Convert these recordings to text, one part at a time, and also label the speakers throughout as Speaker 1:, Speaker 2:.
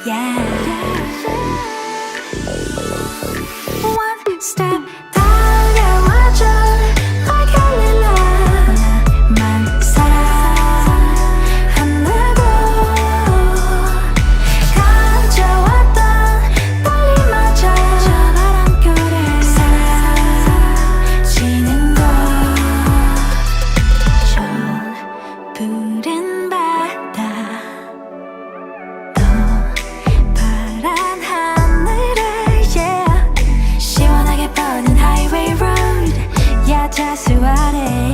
Speaker 1: Yeah. One step 달려와줘 like a lily 나만 사랑한다고 가져왔던 떨림마저 저 바람결에 사라지는 것 저 푸른 바다 파란 하늘에 yeah. 시원하게 뻗는 highway road 야자수 아래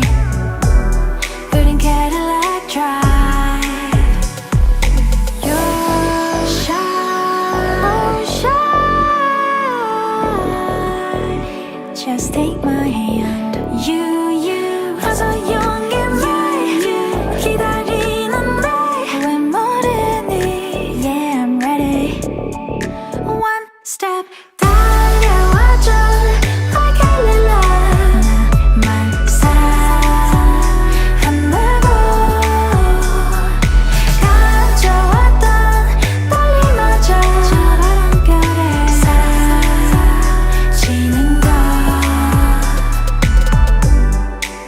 Speaker 1: 우린 Cadillac drive Your shine Just take my hand You 어서 용기 내 기다리는데 왜 모르니 Yeah I'm ready One step 달려와줘 like a lily 나만 사랑한다고 가져왔던 떨림마저 저 바람결에 사라지는 것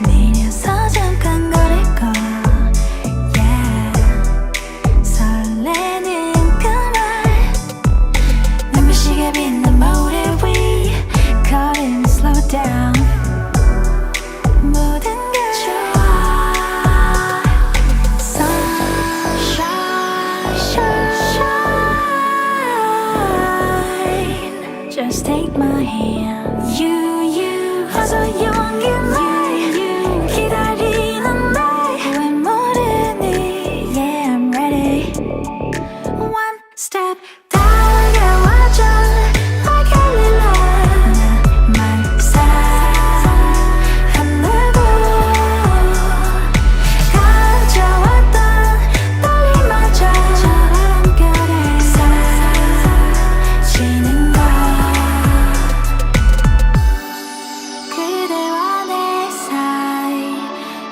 Speaker 1: 내려서 잠깐 걸을 거 yeah. 설레는 그말 눈부시게 빛난 모래 위 걸음 slow down 모든 게 좋아 Sunshine shine Just take my hand You 어서 용기 내 기다리는데 왜 모르니 Yeah I'm ready One step 달려와줘 like a lily 나만 사랑한다고 가져왔던 떨림마저 저 바람결에 사라지는 것 그대와 내 사이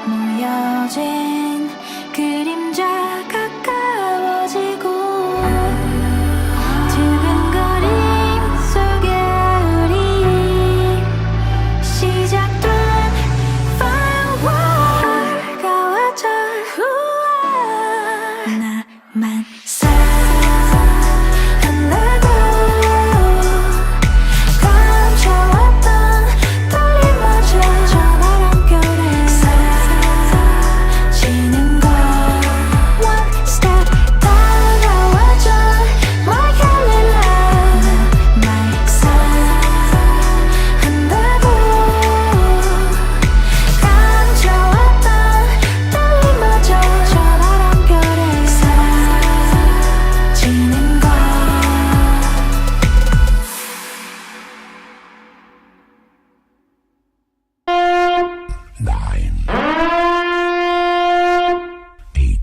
Speaker 1: 모여진 그림자 가까워지고 두근거림 속에 우리 시작된 firework 가와줘 나만 사랑한다고 감춰왔던 떨림마저 저 바람결에 사라지는 것 One step 달려와줘 like a lily 나만 사랑한다고 감춰왔던 떨림마저 저 바람결에 사라지는 것
Speaker 2: Nine, 8,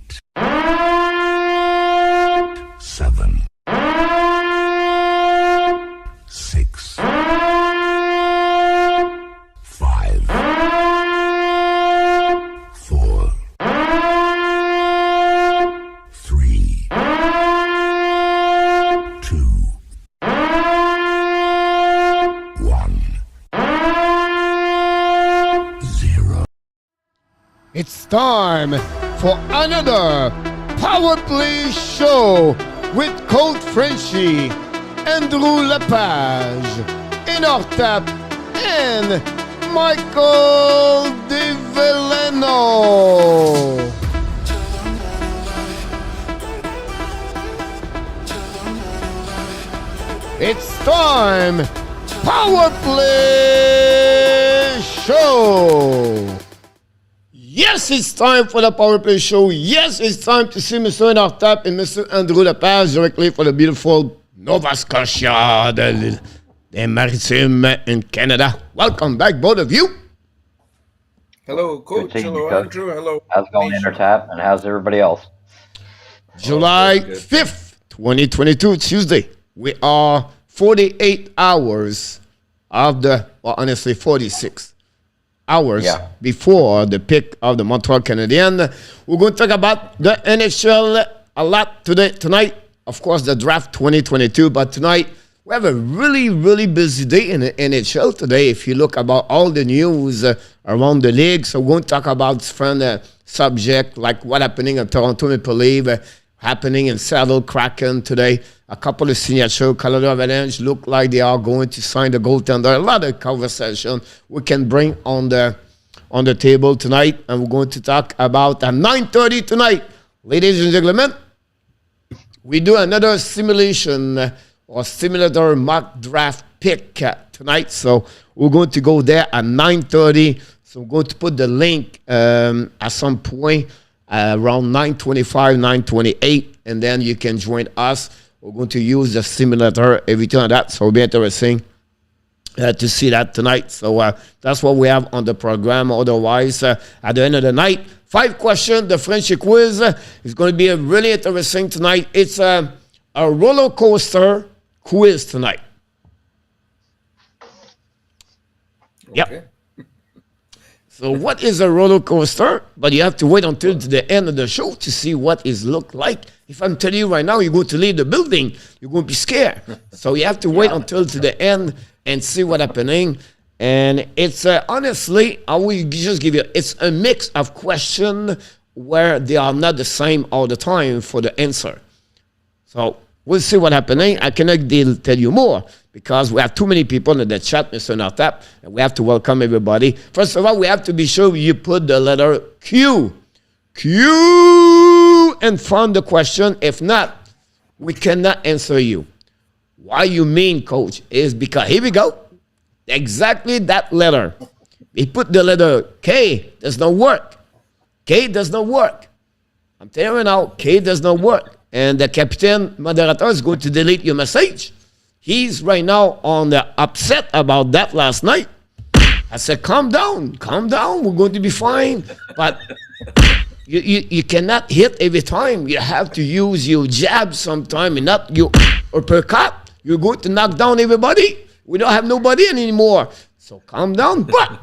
Speaker 2: 7, 6, 5, 4, 3, 2, 1, 0.
Speaker 3: It's time for another Power Play show with Coach Frenchy, Andrew Lepage, in our tap, and Michael DiVelleno. It's time, Power Play show. Yes, it's time for the Power Play show. Yes, it's time to see Mr. Enoch Tap and Mr. Andrew Lepage directly for the beautiful Nova Scotia, the Maritime in Canada. Welcome back, both of you.
Speaker 4: Hello, Coach.
Speaker 5: Good seeing you,
Speaker 4: Hello,
Speaker 5: Coach.
Speaker 4: Andrew. Hello.
Speaker 5: How's it going,
Speaker 4: Nation.
Speaker 5: Intertap, and how's everybody else?
Speaker 3: July
Speaker 4: good.
Speaker 3: 5th, 2022, Tuesday. We are 48 hours of the, well, honestly, 46 hours
Speaker 5: Yeah.
Speaker 3: before the pick of the Montreal Canadiens. We're going to talk about the NHL a lot tonight. Of course, the draft 2022, but tonight we have a really, really busy day in the NHL today. If you look about all the news around the league, so we're going to talk about different subject like what happening in Toronto Maple Leafs, happening in Seattle Kraken today. A couple of signatures. Colorado Avalanche look like they are going to sign the goaltender. A lot of conversation we can bring on the table tonight, and we're going to talk about at 9:30 tonight, ladies and gentlemen. We do another simulation or simulator mock draft pick tonight, so we're going to go there at 9:30. So we're going to put the link at some point around 9:25, 9:28, and then you can join us. We're going to use the simulator, everything like that, so it'll be interesting to see that tonight. So that's what we have on the program. Otherwise, at the end of the night, 5 questions, the Frenchy quiz is going to be a really interesting tonight. It's a roller coaster quiz tonight. Yep.
Speaker 4: Okay.
Speaker 3: So what is a roller coaster? But you have to wait until to the end of the show to see what it look like. If I'm telling you right now, you're going to leave the building, you're going to be scared. So you have to wait until to the end and see what's happening. And it's honestly, I will just give you, it's a mix of questions where they are not the same all the time for the answer. So we'll see what's happening. I cannot tell you more because we have too many people in the chat, Mr. Nortap, and we have to welcome everybody. First of all, we have to be sure you put the letter Q in front of the question. If not, we cannot answer you. Why you mean, coach, is because, here we go, exactly that letter. We put the letter K, does not work. K does not work. I'm telling you now, K does not work. And the Captain Moderator is going to delete your message. He's right now on the upset about that last night. I said, calm down, we're going to be fine. But you cannot hit every time. You have to use your jab sometime and not your uppercut. You're going to knock down everybody. We don't have nobody anymore. So calm down. But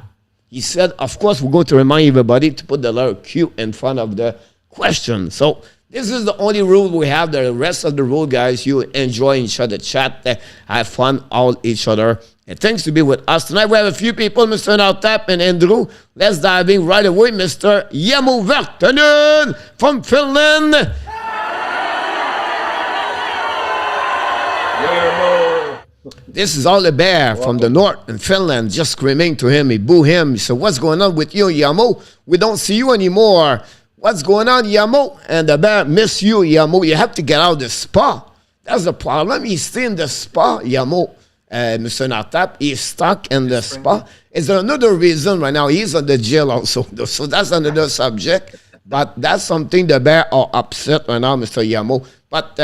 Speaker 3: he said, of course, we're going to remind everybody to put the letter Q in front of the question. So this is the only rule we have. The rest of the rule, guys, you enjoy each other, chat, have fun, all each other. And thanks to be with us tonight. We have a few people, Mr. Nortap and Andrew. Let's dive in right away. Mr. Jamo Vertanen from Finland. This is all the bear from the north in Finland just screaming to him. He boo him. He said, what's going on with you, Jamo? We don't see you anymore. What's going on, Jamo? And the bear miss you, Jamo. You have to get out of the spa. That's the problem. He's still in the spa, Jamo. Mr. Nortap, he's stuck in the spa. Is there another reason right now? He's on the jail also. So that's another subject. But that's something the bear are upset right now, Mr. Jamo. But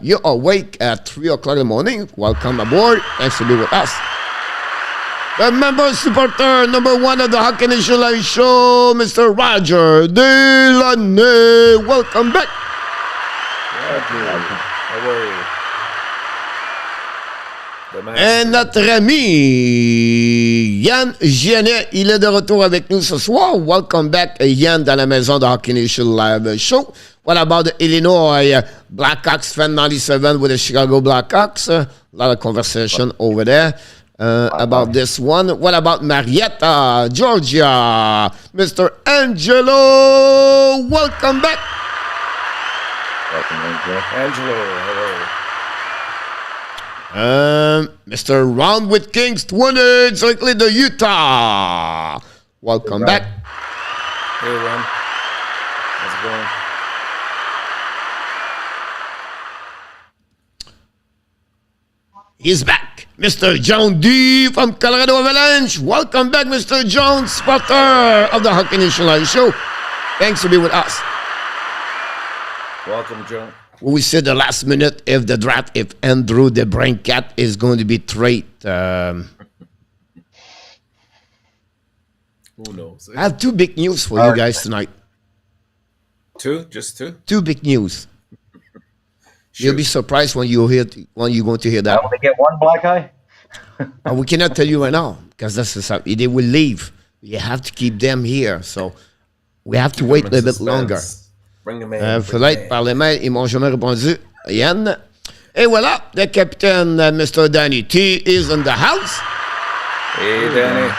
Speaker 3: you're awake at 3 o'clock in the morning. Welcome aboard. Thanks to be with us. The member supporter number 1 of the Hockey Nation Live Show, Mr. Roger Delaney. Welcome back.
Speaker 4: How are you?
Speaker 3: Et notre ami Yann Genet, il est de retour avec nous ce soir. Welcome back, Yann, dans la maison de Hockey Nation Live Show. What about the Illinois Blackhawks fan 97 with the Chicago Blackhawks? A lot of conversation over there. About this one. What about Marietta, Georgia? Mr. Angelo, welcome back.
Speaker 5: Welcome, Angelo.
Speaker 4: Hello.
Speaker 3: Mr. Round with Kings 20, directly to Utah. Welcome back.
Speaker 4: Hey, Ron. How's it going?
Speaker 3: He's back. Mr. John D. from Colorado Avalanche. Welcome back, Mr. John, supporter of the Hockey Nation Live Show. Thanks for being with us.
Speaker 4: Welcome, John.
Speaker 3: We said the last minute if the draft, if Andrew the Brain Cat is going to be traded.
Speaker 4: Who knows?
Speaker 3: I have 2 big news for you guys tonight.
Speaker 4: 2? Just 2?
Speaker 3: 2 big news. You'll be surprised when you're going to hear that.
Speaker 5: I only get one black eye.
Speaker 3: We cannot tell you right now because that's the they will leave. you have to keep them here. So we have to wait a little bit longer.
Speaker 4: Bring him in.
Speaker 3: Peut-être par les mails, ils m'ont jamais répondu. Yann. Et voilà, le capitaine Mr. Danny T is in the house.
Speaker 4: Hey, Danny.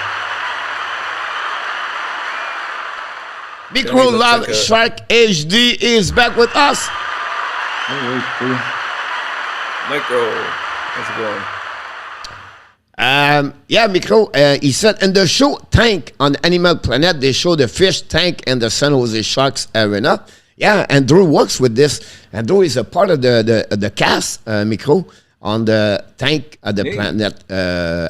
Speaker 3: Micro
Speaker 4: Danny looks
Speaker 3: Love
Speaker 4: like a-
Speaker 3: Shark HD is back with us.
Speaker 4: Micro. How's it going?
Speaker 3: Yeah, Micro, he said in the show Tank on Animal Planet, they show the fish tank in the San Jose Sharks arena. Yeah, Andrew works with this. Andrew is a part of the cast, Micro, on the tank at the planet,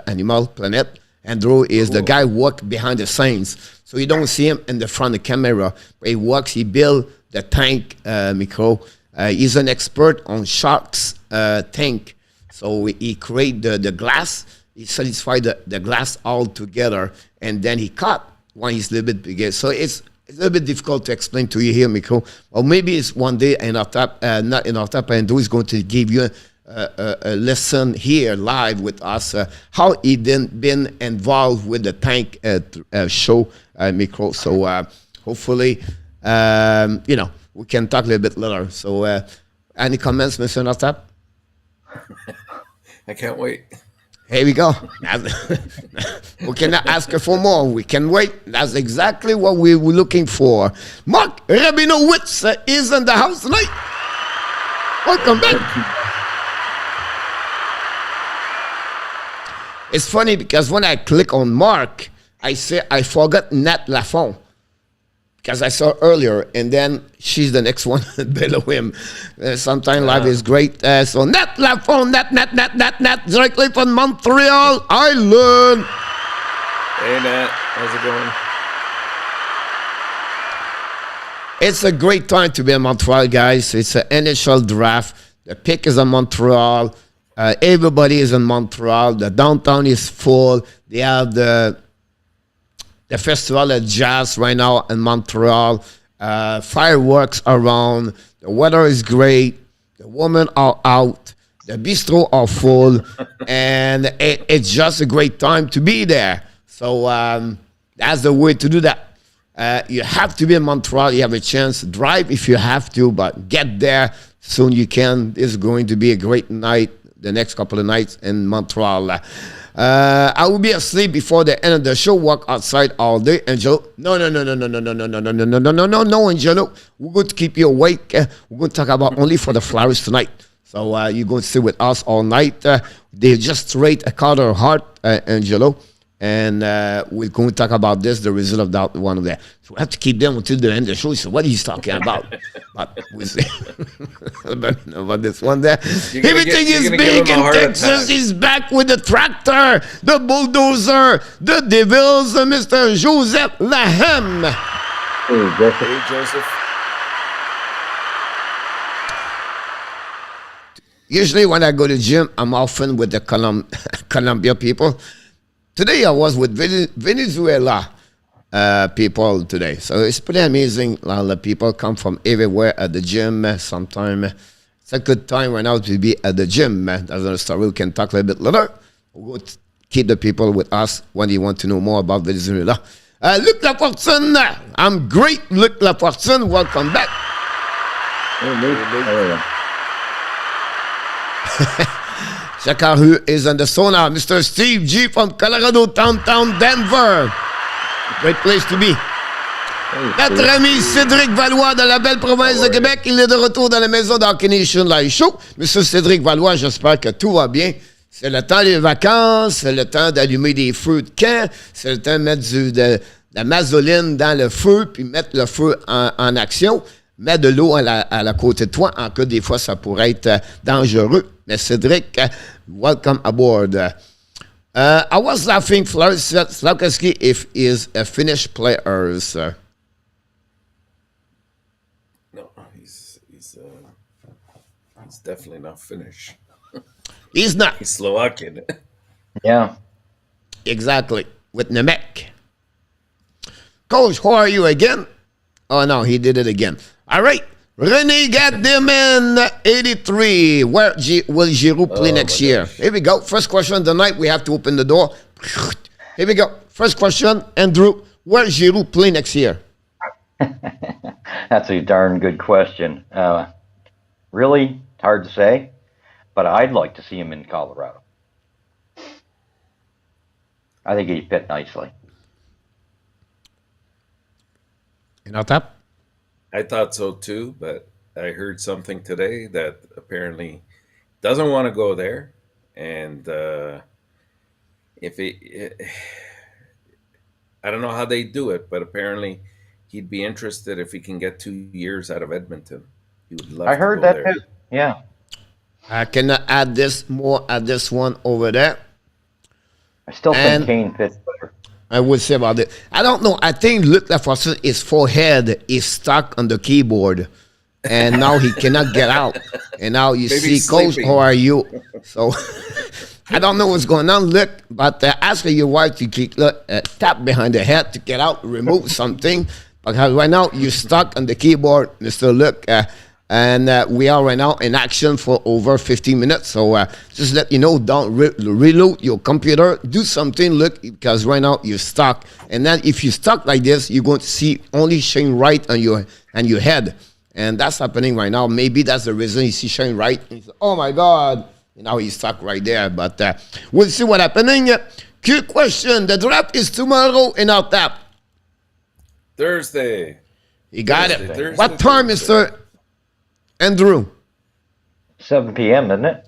Speaker 3: Animal Planet. Andrew is the guy who works behind the scenes. So you don't see him in the front of the camera. But he works, he builds the tank, Micro. He's an expert on sharks tank. So he create the glass. He solidified the glass all together. And then he cut when he's a little bit bigger. So it's a little bit difficult to explain to you here, Miko. Or maybe it's one day in our tap, not in our tap, and Andrew is going to give you a lesson here live with us, how he been involved with the tank show, Miko. So hopefully, you know, we can talk a little bit later. So any comments, Mr. Notap?
Speaker 4: I can't wait.
Speaker 3: Here we go. We cannot ask for more. We can wait. That's exactly what we were looking for. Mark Rabinowitz is in the house tonight. Welcome back. It's funny because when I click on Mark, I say I forgot Nat Lafont because I saw earlier, and then she's the next one below him. Sometimes live is great. So Nat Lafont, Nat, directly from Montreal Island.
Speaker 4: Hey, Nat. How's it going?
Speaker 3: It's a great time to be in Montreal, guys. It's an NHL draft. The pick is in Montreal. Everybody is in Montreal. The downtown is full. They have the festival of jazz right now in Montreal. Fireworks around. The weather is great. The women are out. The bistro are full. And it's just a great time to be there. So that's the way to do that. You have to be in Montreal. You have a chance. Drive if you have to, but get there soon you can. This is going to be a great night, the next couple of nights in Montreal. I will be asleep before the end of the show. Walk outside all day, Angelo. No, Angelo. We're going to keep you awake. We're going to talk about only for the Flowers tonight. So you're going to stay with us all night. They just rate a Carter Hart, Angelo. And we're going to talk about this, the result of that one of that. So we have to keep them until the end of the show. So what are you talking about? But we'll see about this one there. Everything is big in Texas. He's back with the tractor, the bulldozer, the Devils, Mr. Joseph Lahem.
Speaker 4: Hey, Joseph.
Speaker 3: Usually when I go to the gym, I'm often with the Colombia people. Today I was with Venezuela people today. So it's pretty amazing. A lot of people come from everywhere at the gym. Sometimes it's a good time right now to be at the gym. That's another story. We can talk a little bit later. We'll go keep the people with us when you want to know more about Venezuela. Luc Lafortune. I'm great, Luc Lafortune. Welcome back. Shakaru is on the sauna. Mr. Steve G from Colorado, downtown Denver. Great place to be. Notre ami Cédric Valois de la belle province de Québec. Il est de retour dans la maison d'Hockey Nation Live Show. Monsieur Cédric Valois, j'espère que tout va bien. C'est le temps des vacances, c'est le temps d'allumer des feux de camp, c'est le temps de mettre de la mazoline dans le feu, puis mettre le feu en action. Mets de l'eau à la côté de toi, en cas des fois ça pourrait être dangereux. Mais Cédric, welcome aboard. I was laughing, Slawkowski, if he's a Finnish player, sir.
Speaker 4: No, he's definitely not Finnish.
Speaker 3: He's not.
Speaker 4: He's Slovakian.
Speaker 5: Yeah.
Speaker 3: Exactly. With Nemec. Coach, how are you again? Oh, no, he did it again. All right. René Gaddiman, 83. Where will Giroux play next year? Here we go. First question of the night. We have to open the door. Here we go. First question, Andrew, where Giroud play next year?
Speaker 5: That's a darn good question. Really hard to say, but I'd like to see him in Colorado. I think he'd fit nicely.
Speaker 3: In our top?
Speaker 4: I thought so too, but I heard something today that apparently doesn't want to go there, and if I don't know how they do it, but apparently he'd be interested if he can get 2 years out of Edmonton. He would love.
Speaker 5: I heard
Speaker 4: to go
Speaker 5: that
Speaker 4: there.
Speaker 5: too. Yeah.
Speaker 3: I cannot add this more at this one over there.
Speaker 5: I still
Speaker 3: And-
Speaker 5: think Kane fits better.
Speaker 3: I would say about it. I don't know. I think Luc Laforce, his forehead is stuck on the keyboard, and now he cannot get out. And now you
Speaker 4: Maybe
Speaker 3: see, Coach,
Speaker 4: sleeping.
Speaker 3: how are you? So I don't know what's going on, Luc, but ask your wife to keep, tap behind the head to get out, remove something. Because right now you're stuck on the keyboard, Mr. Luc. And we are right now in action for over 15 minutes. So just let you know, don't reload your computer. Do something, look, because right now you're stuck. And then if you're stuck like this, you're going to see only Shane Wright on your head. And that's happening right now. Maybe that's the reason you see Shane Wright. And you say, oh, my God. You know, he's stuck right there. But we'll see what's happening. Quick question. The draft is tomorrow in our tap.
Speaker 4: Thursday.
Speaker 3: You got
Speaker 4: Thursday,
Speaker 3: it.
Speaker 4: Thursday,
Speaker 3: What time,
Speaker 4: Thursday.
Speaker 3: Mr. Andrew?
Speaker 5: 7 p.m., isn't it?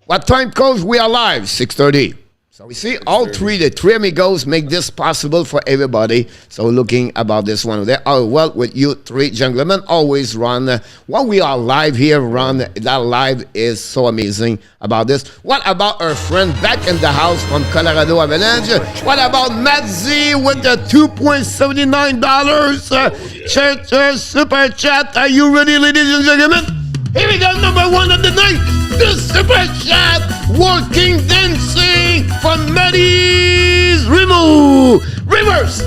Speaker 3: What time, Coach? We are live, 6:30. So we see all the three amigos make this possible for everybody. So looking about this one there. Oh, well, with you three gentlemen, always run. While we are live here, run. That live is so amazing about this. What about our friend back in the house from Colorado Avalanche? What about Matt Z with the $2.79 super chat? Are you ready, ladies and gentlemen? Here we go, number one of the night. The super chat, walking, dancing from Maddie's Rivers.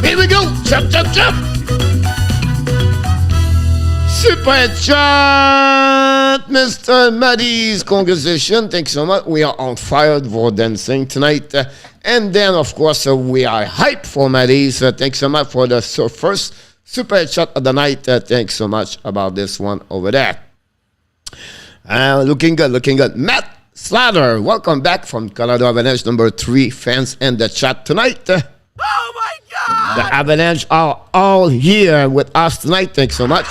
Speaker 3: Here we go, chop, chop, chop. Super chat, Mr. Maddie's congregation. Thanks so much. We are on fire for dancing tonight. And then, of course, we are hyped for Maddie's. Thanks so much for the first super chat of the night. Thanks so much about this one over there. Looking good, looking good. Matt Slater, welcome back from Colorado Avalanche, number 3 fans in the chat tonight.
Speaker 6: Oh my God!
Speaker 3: The Avalanche are all here with us tonight. Thanks so much.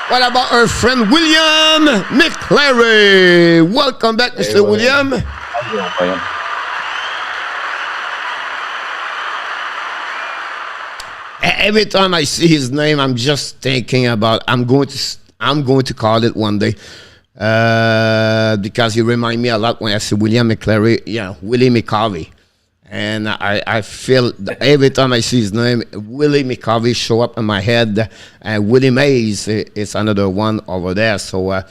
Speaker 3: What about our friend William McClary? Welcome back, Mr. William.
Speaker 5: How you doing, William?
Speaker 3: Every time I see his name, I'm just thinking about I'm going to call it one day because he reminds me a lot when I see William McClary. Yeah, Willie McCarvey, and I feel that every time I see his name, Willie McCarvey show up in my head, and Willie Mays is another one over there. So I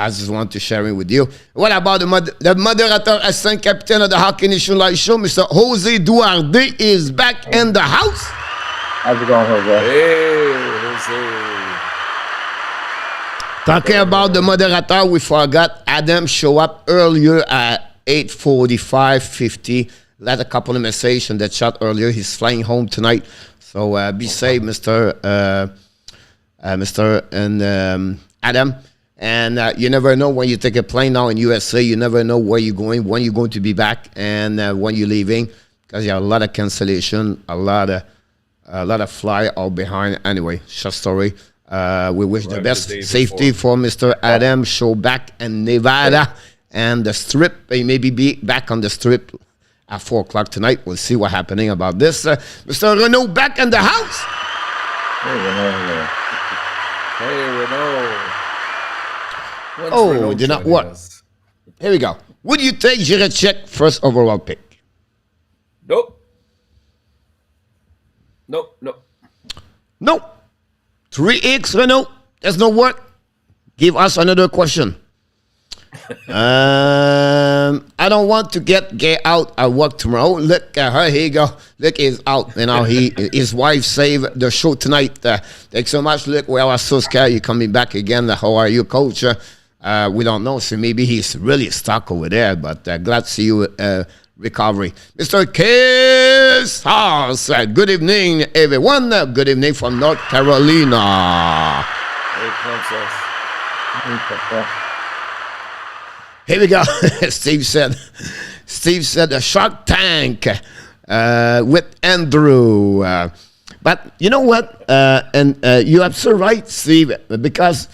Speaker 3: just want to share it with you. What about the moderator, assistant captain of the Hockey Nation Live Show, Mr. Jose Duarte, is back in the house.
Speaker 5: How's it going, Jose?
Speaker 4: Hey, Jose.
Speaker 3: Talking about the moderator, we forgot Adam show up earlier at 8:45:50. Let a couple of messages in the chat earlier. He's flying home tonight, so be safe, Mr. and Adam. And you never know when you take a plane now in USA. You never know where you're going, when you're going to be back, and when you're leaving, because you have a lot of cancellation, a lot of fly all behind. Anyway, short story. We wish the best safety for Mr. Adam. Show back in Nevada and the strip. He maybe be back on the strip at 4 o'clock tonight. We'll see what's happening about this. Mr. Renault back in the house.
Speaker 4: Hey, Renault. When's
Speaker 3: Oh,
Speaker 4: Renault
Speaker 3: it did not
Speaker 4: joining
Speaker 3: work.
Speaker 4: us?
Speaker 3: Here we go. Would you take Jiricek first overall pick?
Speaker 4: Nope. Nope, nope.
Speaker 3: No. 3X, Renault. There's no work. Give us another question. I don't want to get out at work tomorrow. Look at her. Here you go. Look, he's out. You know, his wife saved the show tonight. Thanks so much. Look, we are so scared you're coming back again. How are you, Coach? We don't know, so maybe he's really stuck over there. But glad to see you recovery. Mr. Case House, good evening, everyone. Good evening from North Carolina.
Speaker 4: Hey, Princess.
Speaker 3: Here we go. Steve said a Shark Tank with Andrew. But you know what? You are so right, Steve, because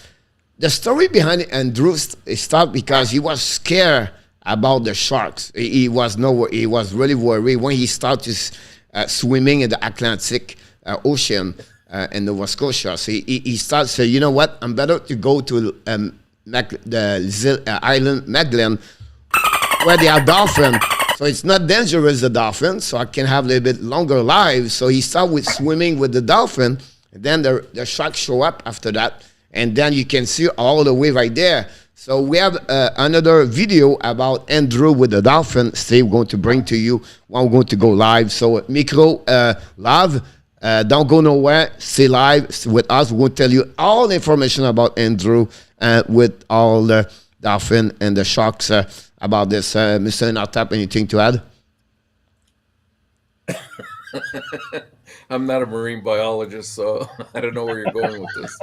Speaker 3: the story behind Andrew started because he was scared about the sharks. He was really worried when he started swimming in the Atlantic Ocean in Nova Scotia. So he started saying, you know what? I'm better to go to the island Malkin, where they have dolphins. So it's not dangerous, the dolphin, so I can have a little bit longer lives. So he started with swimming with the dolphin, and then the sharks show up after that, and then you can see all the way right there. So we have another video about Andrew with the dolphin. Steve going to bring to you when we're going to go live. So Micro live, don't go nowhere. Stay live with us. We're going to tell you all the information about Andrew with all the dolphin and the sharks about this. Mr. Nartap, anything to add?
Speaker 4: I'm not a marine biologist, so I don't know where you're going with this.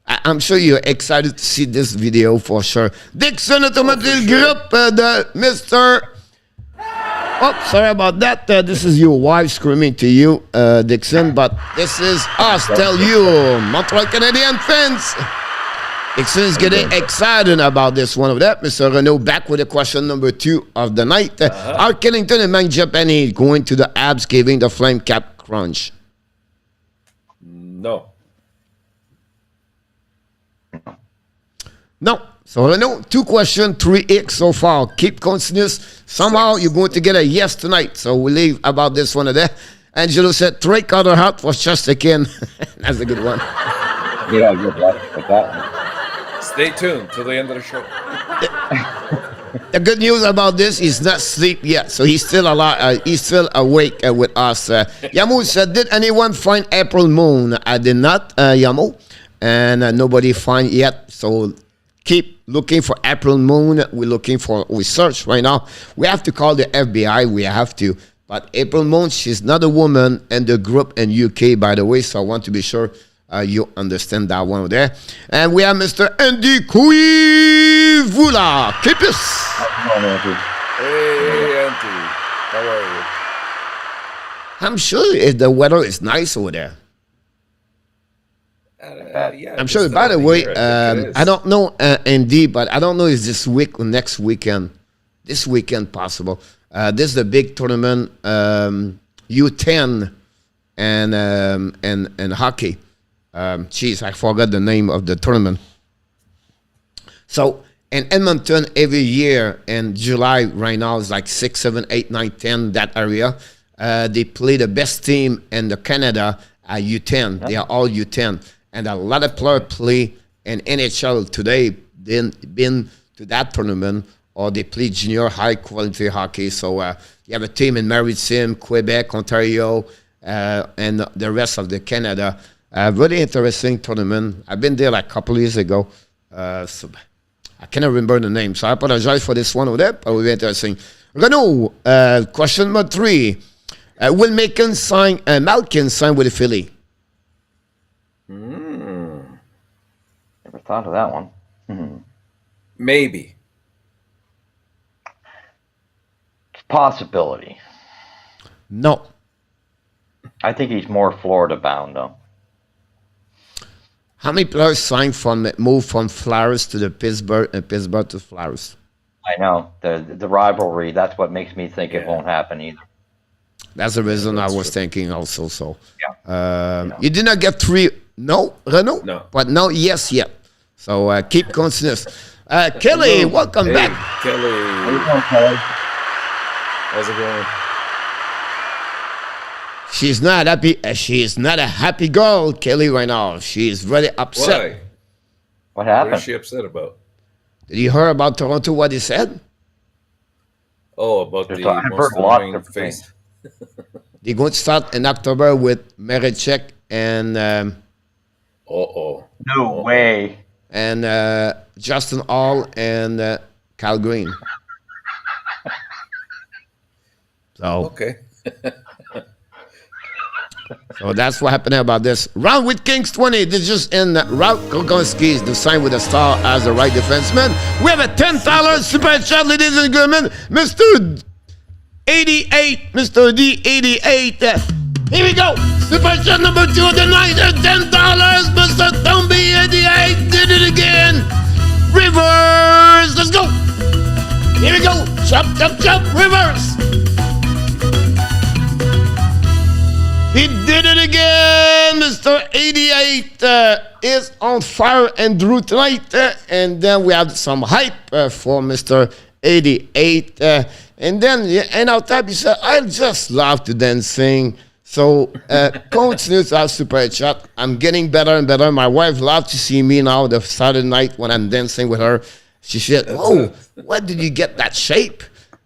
Speaker 3: I'm sure you're excited to see this video for sure. Dixon Automotive Group, the Mr. Oh, sorry about that. This is your wife screaming to you, Dixon, but this is us tell you, Montreal Canadian fans. Dixon is getting excited about this one of that. Mr. Renault back with the question number 2 of the night. Are Killington and Mangiapane going to the abs giving the flame cap crunch?
Speaker 4: No.
Speaker 3: No. So Renault, 2 questions, 3x so far. Keep continuous. Somehow you're going to get a yes tonight. So we'll leave about this one there. Angelo said 3 quarter heart was just again. That's a good one.
Speaker 5: Yeah, good luck with that one.
Speaker 4: Stay tuned till the end of the show.
Speaker 3: The good news about this, he's not asleep yet, so he's still alive. He's still awake with us. Yamu said, "Did anyone find April Moon?" I did not, Yamu, and nobody find yet. So keep looking for April Moon. We search right now. We have to call the FBI. We have to. But April Moon, she's not a woman in the group in UK, by the way. So I want to be sure. You understand that one there. And we have Mr. Andy Kuivula. Keep us.
Speaker 4: Hey, Auntie. How are you?
Speaker 3: I'm sure the weather is nice over there.
Speaker 4: Yeah,
Speaker 3: I'm sure. By the way, I don't know, Andy, but I don't know if this week or next weekend. This weekend possible. This is the big tournament, U10 and hockey. Geez, I forgot the name of the tournament. So in Edmonton, every year in July, right now, it's like 6, 7, 8, 9, 10, that area. They play the best team in the Canada at U10. Yep. They are all U10. And a lot of players play in NHL today, been to that tournament, or they play junior high quality hockey. So you have a team in Maritime, Quebec, Ontario, and the rest of the Canada. Really interesting tournament. I've been there like a couple of years ago. So I cannot remember the name. So I apologize for this one over there, but it will be interesting. Renault, question number 3. Will Malkin sign with the Philly?
Speaker 5: Never thought of that one.
Speaker 4: Maybe.
Speaker 5: It's a possibility.
Speaker 3: No.
Speaker 5: I think he's more Florida bound, though.
Speaker 3: How many players moved from Flyers to the Pittsburgh and Pittsburgh to Flyers?
Speaker 5: I know. The rivalry, that's what makes me think it won't happen either.
Speaker 3: That's the reason I was thinking also. So,
Speaker 5: yeah.
Speaker 3: You did not get 3, no, Renault?
Speaker 4: No.
Speaker 3: But no, yes, yet. So keep continuous. Kelly, welcome back.
Speaker 4: Kelly.
Speaker 5: How you doing, Kelly?
Speaker 4: How's it going?
Speaker 3: She's not happy. She is not a happy girl, Kelly, right now. She is really upset.
Speaker 4: Why?
Speaker 5: What happened?
Speaker 4: What is she upset about?
Speaker 3: Did you hear about Toronto, what he said?
Speaker 4: Oh, about
Speaker 5: I've
Speaker 4: the
Speaker 5: heard
Speaker 4: most
Speaker 5: a lot
Speaker 4: annoying
Speaker 5: of
Speaker 4: face.
Speaker 5: things.
Speaker 3: They're going to start in October with Marichek and
Speaker 5: No way.
Speaker 3: and Justin Hall and Cal Green. So,
Speaker 4: Okay.
Speaker 3: so that's what happened about this. Round with Kings 20. This just in Route Kogonski is the sign with a star as the right defenseman. We have a $10 super chat, ladies and gentlemen. Mr. 88, Mr. D88. Here we go. Super chat number 2 of the night is $10. Mr. Tomby 88 did it again. Reverse. Let's go. Here we go. Chop, chop, chop. Reverse. He did it again. Mr. 88 is on fire and Drew tonight. And then we have some hype for Mr. 88. And then, and out top, he said, I just love to dance sing. So, continue to have super chat. I'm getting better and better. My wife loves to see me now the Saturday night when I'm dancing with her. She said, oh, where did you get that shape?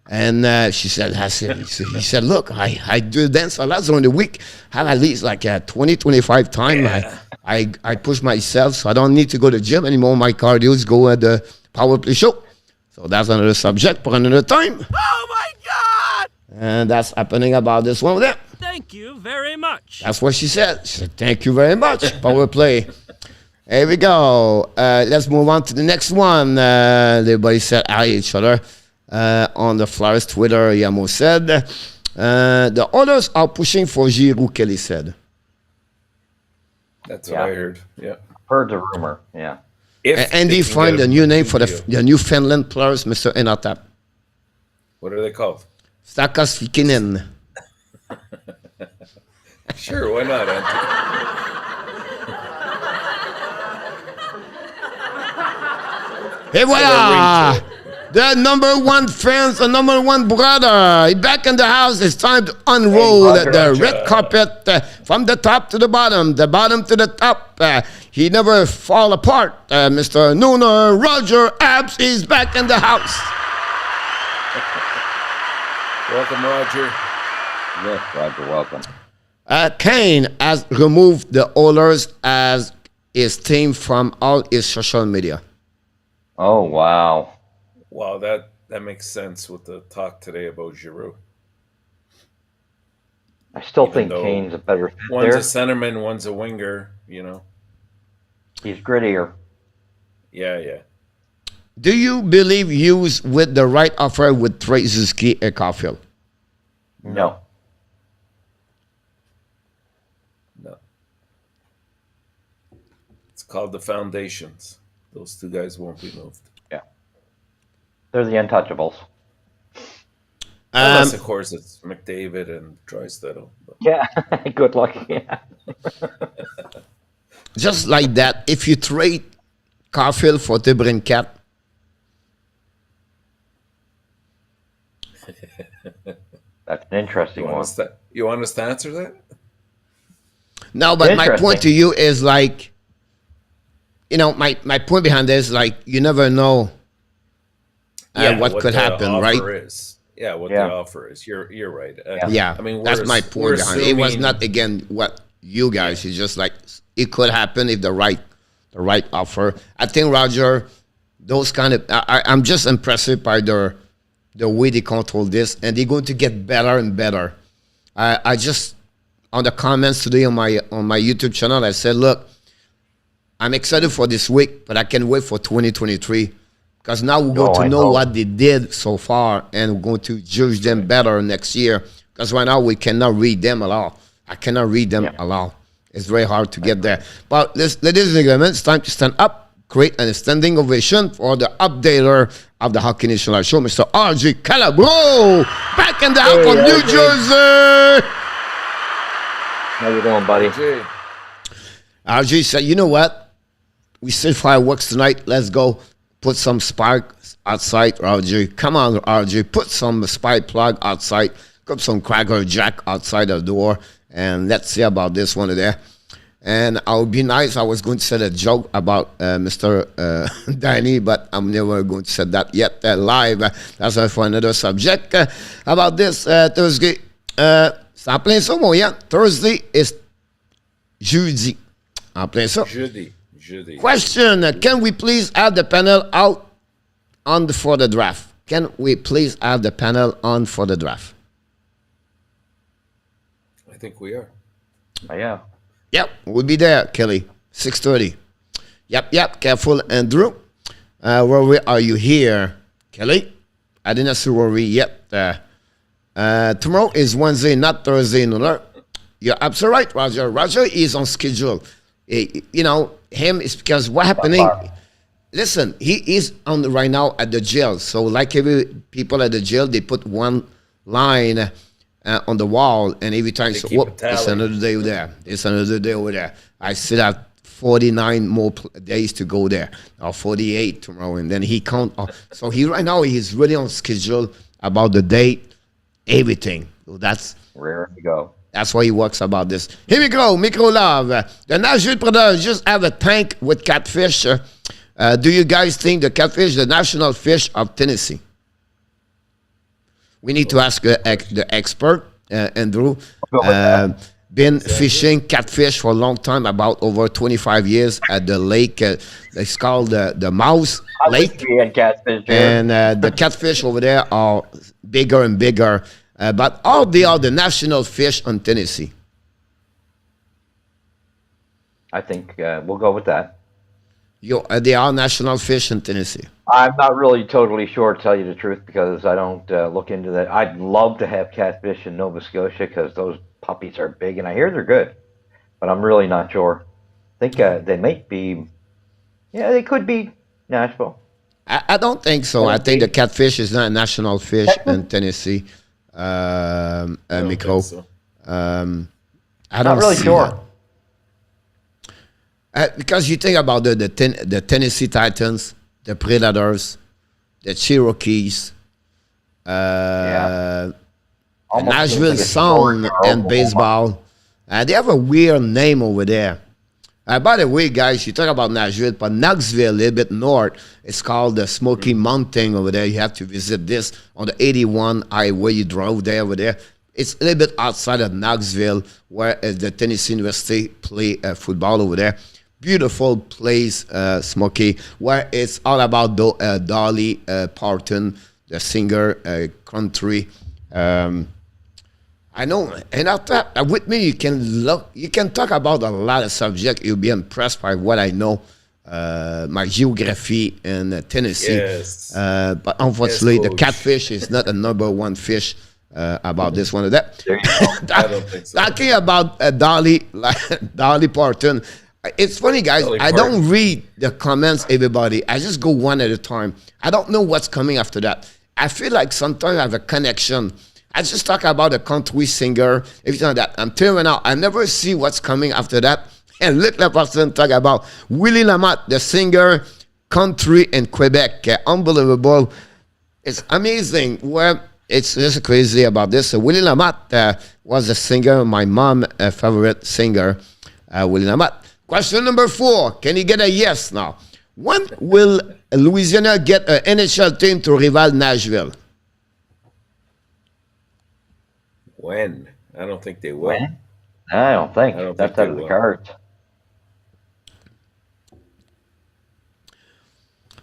Speaker 3: And she said, he said, look, I do dance a lot during the week. I have at least like 20, 25 times. Yeah. I push myself, so I don't need to go to the gym anymore. My cardio is go at the Power Play show. So that's another subject for another time.
Speaker 6: Oh my God!
Speaker 3: And that's happening about this one there.
Speaker 6: Thank you very much.
Speaker 3: That's what she said. She said, thank you very much. Power Play. Here we go. Let's move on to the next one. Everybody said hi each other. On the Flyers Twitter, Yamo said, the others are pushing for Giroux, Kelly said.
Speaker 4: That's what I heard. Yeah.
Speaker 5: Heard the rumor. Yeah.
Speaker 3: And they find a new name for the new Finland players, Mr. Enatap.
Speaker 4: What are they called?
Speaker 3: Stakas Fikinen.
Speaker 4: Sure, why not, Anthony?
Speaker 3: Hey, voila! The number one fans, the number one brother. He back in the house. It's time to unroll the red carpet from the top to the bottom to the top. He never fall apart. Mr. Nooner Roger Abs is back in the house.
Speaker 4: Welcome, Roger.
Speaker 5: Yes, Roger, welcome.
Speaker 3: Kane has removed the Oilers as his team from all his social media.
Speaker 5: Oh, wow.
Speaker 4: Wow, that makes sense with the talk today about Giroux.
Speaker 5: I still think Kane's a better fit
Speaker 4: one's
Speaker 5: there.
Speaker 4: a centerman, one's a winger, you know.
Speaker 5: He's grittier.
Speaker 4: Yeah.
Speaker 3: Do you believe Hughes with the right offer would trade Zuski and Caulfield?
Speaker 5: No.
Speaker 4: It's called the foundations. Those two guys won't be moved.
Speaker 5: Yeah. They're the untouchables.
Speaker 4: Unless, of course, it's McDavid and Drysdale.
Speaker 5: Yeah. Good luck. Yeah.
Speaker 3: Just like that, if you trade Caulfield for Tibrincat,
Speaker 5: That's an interesting one.
Speaker 4: You want us to answer that?
Speaker 3: no, but my point to you is like, you know, my point behind this is like, you never know what could happen, right?
Speaker 4: What the offer is. You're right.
Speaker 3: I mean, that's my point behind it. It was not, again, what you guys, it's just like, it could happen if the right offer. I think, Roger, those kind of, I'm just impressed by the way they control this, and they're going to get better and better. I just, on the comments today on my YouTube channel, I said, look, I'm excited for this week, but I can't wait for 2023 because now we're going to know what they did so far, and we're going to judge them better next year. Because right now we cannot read them at all. I cannot read them at all. It's very hard to get there. But ladies and gentlemen, it's time to stand up, create an standing ovation for the updater of the Hockey Nation Live Show, Mr. RJ Calabro, back in the house from New Jersey.
Speaker 5: How you doing, buddy?
Speaker 3: RJ said, you know what? We see fireworks tonight. Let's go put some sparks outside, RJ. Come on, RJ. Put some spark plug outside. Put some Cracker Jack outside the door. And let's see about this one there. And I would be nice. I was going to say a joke about Mr. Danny, but I'm never going to say that yet live. That's for another subject. About this Thursday. C'est en plein ça, mon Yann. Thursday is jeudi. En plein ça.
Speaker 4: Jeudi.
Speaker 3: Question: can we please have the panel out on for the draft? Can we please have the panel on for the draft?
Speaker 4: I think we are.
Speaker 5: Yeah.
Speaker 3: Yep, we'll be there, Kelly. 6:30. Yep. Careful, Andrew. Rory, are you here, Kelly? I didn't see Rory yet. Tomorrow is Wednesday, not Thursday. No, you're absolutely right, Roger. Roger is on schedule. You know him is because what happening. Listen, he is on right now at the jail. So like every people at the jail, they put one line on the wall, and every time so, whoop, it's another day there. It's another day over there. I still have 49 more days to go there, or 48 tomorrow, and then he count. So he right now he's really on schedule about the date, everything. So that's
Speaker 5: Rare to go.
Speaker 3: that's why he works about this. Here we go, Micro Love. The Nashville Predators just have a tank with catfish. Do you guys think the catfish, the national fish of Tennessee? We need to ask the expert, Andrew. Been fishing catfish for a long time, about over 25 years at the lake. It's called the Mouse Lake. And the catfish over there are bigger and bigger. But all they are the national fish on Tennessee.
Speaker 5: I think we'll go with that.
Speaker 3: They are national fish in Tennessee.
Speaker 5: I'm not really totally sure, to tell you the truth, because I don't look into that. I'd love to have catfish in Nova Scotia because those puppies are big, and I hear they're good, but I'm really not sure. I think they might be, yeah, they could be Nashville.
Speaker 3: I don't think so. I think the catfish is not a national fish in Tennessee. Micro.
Speaker 4: So.
Speaker 3: I don't
Speaker 5: Not really sure.
Speaker 3: That. Because you think about the Tennessee Titans, the Predators, the Cherokees, the Nashville
Speaker 5: like
Speaker 3: Sound and baseball. They have a weird name over there. By the way, guys, you talk about Nashville, but Knoxville, a little bit north, it's called the Smoky Mountain over there. You have to visit this on the 81 highway. You drove there over there. It's a little bit outside of Knoxville, where the Tennessee University play football over there. Beautiful place, Smoky, where it's all about Dolly Parton, the singer, country. I know, and after with me, you can talk about a lot of subjects. You'll be impressed by what I know, my geography in Tennessee.
Speaker 4: Yes.
Speaker 3: But unfortunately,
Speaker 4: yes,
Speaker 3: the catfish is not a number one fish about this one of that.
Speaker 4: I don't think so.
Speaker 3: Talking about Dolly Parton. It's funny, guys. I don't read the comments, everybody. I just go one at a time. I don't know what's coming after that. I feel like sometimes I have a connection. I just talk about a country singer, everything like that. I'm telling out. I never see what's coming after that. And let the person talk about Willie Lamotte, the singer, country in Quebec. Unbelievable. It's amazing. Well, it's just crazy about this. So Willie Lamotte was a singer, my mom's favorite singer, Willie Lamotte. Question number 4. Can you get a yes now? When will Louisiana get an NHL team to rival Nashville?
Speaker 4: When? I don't think they will.
Speaker 5: When? I don't think.
Speaker 4: I don't
Speaker 5: That's
Speaker 4: think
Speaker 5: out of
Speaker 4: they
Speaker 5: the
Speaker 4: will.
Speaker 5: cards.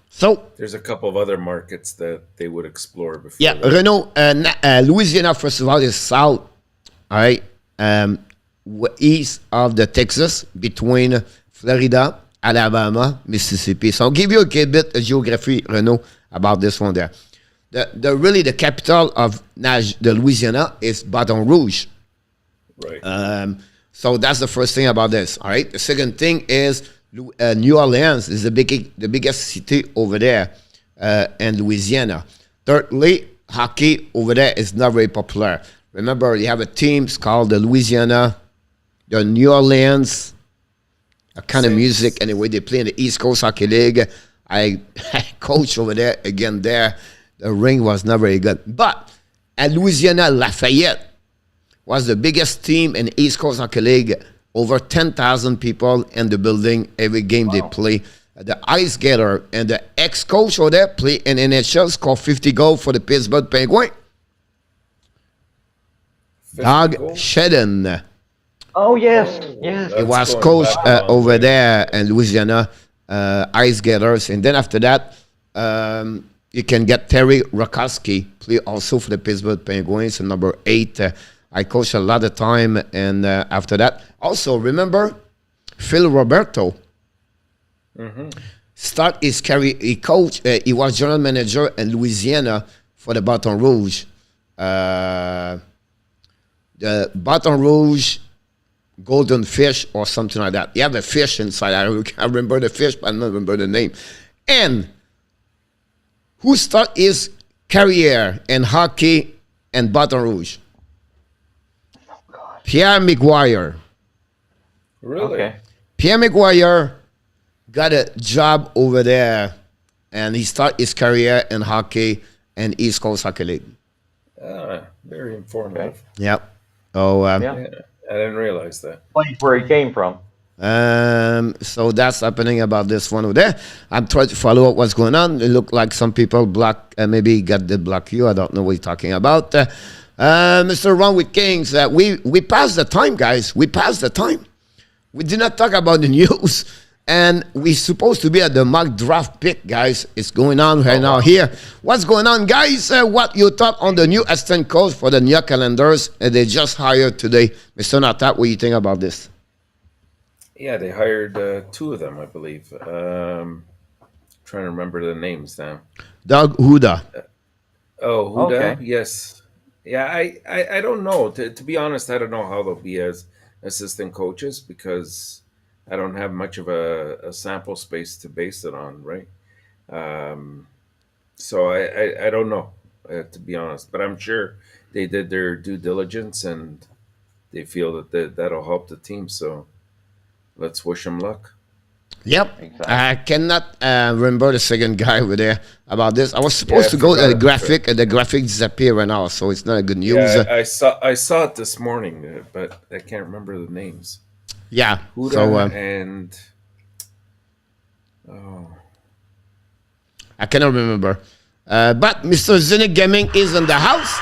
Speaker 3: So,
Speaker 4: There's a couple of other markets that they would explore before.
Speaker 3: yeah,
Speaker 4: that.
Speaker 3: Renault, Louisiana, first of all, is south, all right, east of the Texas, between Florida, Alabama, Mississippi. So I'll give you a bit of geography, Renault, about this one there. Really the capital of the Louisiana is Baton Rouge.
Speaker 4: Right.
Speaker 3: So that's the first thing about this, all right? The second thing is New Orleans is the biggest city over there in Louisiana. Thirdly, hockey over there is not very popular. Remember, you have a team called the Louisiana, the New Orleans, a kind of music. Anyway, they play in the East Coast Hockey League. I coach over there again there. The ring was not very good. But at Louisiana, Lafayette was the biggest team in the East Coast Hockey League. Over 10,000 people in the building every game they play. The Ice Gator and the ex-coach over there play in NHL, score 50 goals for the Pittsburgh Penguins. Doug
Speaker 4: goals?
Speaker 3: Shedden.
Speaker 5: Oh yes,
Speaker 4: Oh,
Speaker 5: yes.
Speaker 3: He
Speaker 4: that's
Speaker 3: was
Speaker 4: going
Speaker 3: coach
Speaker 4: back a long
Speaker 3: over
Speaker 4: way.
Speaker 3: there in Louisiana, Ice Gators. And then after that, you can get Terry Rakowski, play also for the Pittsburgh Penguins, number 8. I coached a lot of time. And after that, also remember Phil Roberto. Start his career, he was general manager in Louisiana for the Baton Rouge. The Baton Rouge golden fish or something like that. You have a fish inside. I remember the fish, but I don't remember the name. And who started his career in hockey in Baton Rouge? Pierre McGuire.
Speaker 4: Really?
Speaker 5: Okay.
Speaker 3: Pierre McGuire got a job over there, and he started his career in hockey and East Coast Hockey League.
Speaker 4: Very informative.
Speaker 3: Yep. Oh,
Speaker 5: Yeah.
Speaker 4: Yeah, I didn't realize that.
Speaker 5: Place where he came from.
Speaker 3: So that's happening about this one over there. I'm trying to follow up what's going on. It look like some people block, maybe got the block you. I don't know what you're talking about. Mr. Ron with Kings, we passed the time, guys. We passed the time. We did not talk about the news. And we're supposed to be at the mock draft pick, guys. It's going on right now here. What's going on, guys? What you thought on the new assistant coach for the New York Calendars? They just hired today. Mr. Natat, what do you think about this?
Speaker 4: Yeah, they hired 2 of them, I believe. Trying to remember the names now.
Speaker 3: Doug Huda.
Speaker 4: Oh, Huda?
Speaker 5: Okay.
Speaker 4: Yes. Yeah, I don't know. To be honest, I don't know how they'll be as assistant coaches because I don't have much of a sample space to base it on, right? So I don't know, to be honest. But I'm sure they did their due diligence and they feel that that'll help the team. So let's wish them luck.
Speaker 3: Yep.
Speaker 5: Exactly.
Speaker 3: I cannot remember the second guy over there about this. I was supposed
Speaker 4: I
Speaker 3: to go to the
Speaker 4: forgot.
Speaker 3: graphic, and the graphic disappeared right now, so it's not a good news.
Speaker 4: Yeah, I saw it this morning, but I can't remember the names.
Speaker 3: Yeah.
Speaker 4: Huda
Speaker 3: So
Speaker 4: and
Speaker 3: I cannot remember. But Mr. Zinnik Gaming is in the house.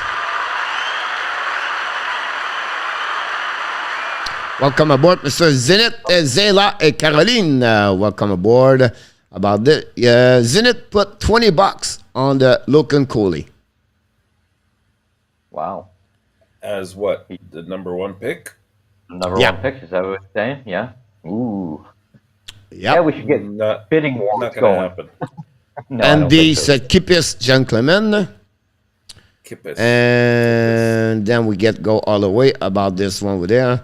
Speaker 3: Welcome aboard, Mr. Zenit, Zela, and Caroline. Welcome aboard. About this, Zenit put $20 on the Logan Coley.
Speaker 5: Wow.
Speaker 4: as what, the number 1 pick?
Speaker 5: Number
Speaker 3: Yeah.
Speaker 5: 1 pick, is that what you're saying? Yeah. Ooh.
Speaker 3: Yep.
Speaker 5: Yeah, we should get
Speaker 4: Not
Speaker 5: bidding wars
Speaker 4: not going to
Speaker 5: going.
Speaker 4: happen.
Speaker 5: No, I
Speaker 3: And
Speaker 5: don't
Speaker 3: the
Speaker 5: think so.
Speaker 3: Kipis gentlemen.
Speaker 4: Kippis.
Speaker 3: And then we go all the way about this one over there.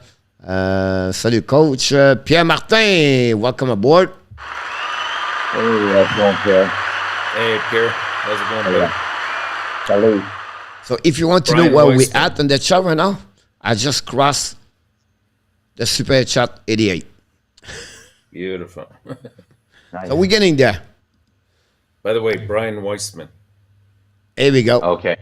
Speaker 3: Salut, coach. Pierre Martin, welcome aboard.
Speaker 5: Hey, how's it going, Pierre?
Speaker 4: Hey, Pierre. How's it going, buddy?
Speaker 5: Salut.
Speaker 3: So if you want to
Speaker 4: Brian
Speaker 3: know where we're
Speaker 4: Weissman.
Speaker 3: at in the chat right now, I just crossed the super chat 88.
Speaker 4: Beautiful.
Speaker 5: Nice.
Speaker 3: So we're getting there.
Speaker 4: By the way, Brian Weissman.
Speaker 3: Here we go.
Speaker 5: Okay.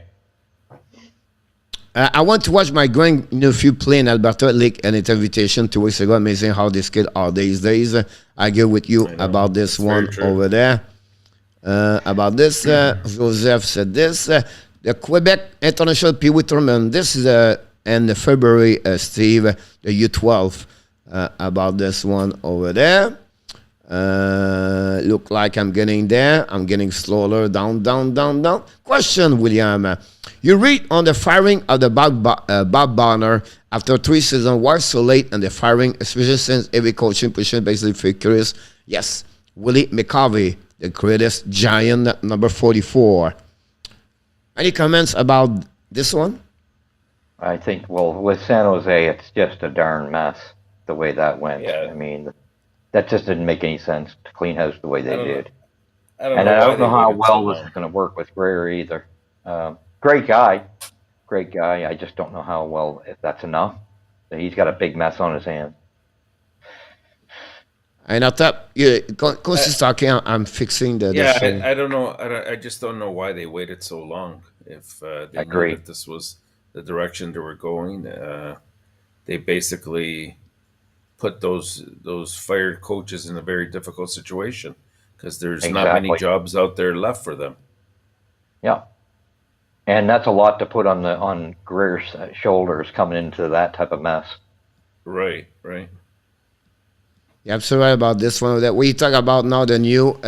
Speaker 3: I went to watch my grandnephew play in Alberta League and it's invitation 2 weeks ago. Amazing how this kid are these days. I agree with you
Speaker 4: I know.
Speaker 3: about this
Speaker 4: That's very
Speaker 3: one
Speaker 4: true.
Speaker 3: over there. About this, Joseph said this. The Quebec International Pee-wee Tournament. This is in February, Steve, the U12. About this one over there. Look like I'm getting there. I'm getting slower. Down. Question, William. You read on the firing of the Bob Bonner after 3 seasons. Why so late in the firing, especially since every coaching position basically feel curious? Yes. Willie McCovey, the greatest giant, number 44. Any comments about this one?
Speaker 5: I think, well, with San Jose, it's just a darn mess the way that went.
Speaker 4: Yeah.
Speaker 5: I mean, that just didn't make any sense to clean house the way they
Speaker 4: don't know.
Speaker 5: did.
Speaker 4: I
Speaker 5: And I
Speaker 4: why
Speaker 5: don't know
Speaker 4: they
Speaker 5: how
Speaker 4: waited so
Speaker 5: well this
Speaker 4: long.
Speaker 5: is going to work with Greer either. Great guy. I just don't know how well, if that's enough. He's got a big mess on his hands.
Speaker 3: I know that. Yeah, Coach is talking. I'm fixing the
Speaker 4: Yeah,
Speaker 3: thing.
Speaker 4: I don't know. I just don't know why they waited so long. If they knew
Speaker 5: Agree.
Speaker 4: that this was the direction they were going, they basically put those fired coaches in a very difficult situation because there's not many
Speaker 5: Exactly.
Speaker 4: jobs out there left for them.
Speaker 5: Yeah. And that's a lot to put on Greer's shoulders coming into that type of mess.
Speaker 4: Right, right.
Speaker 3: You're absolutely right about this one. That we talk about now the new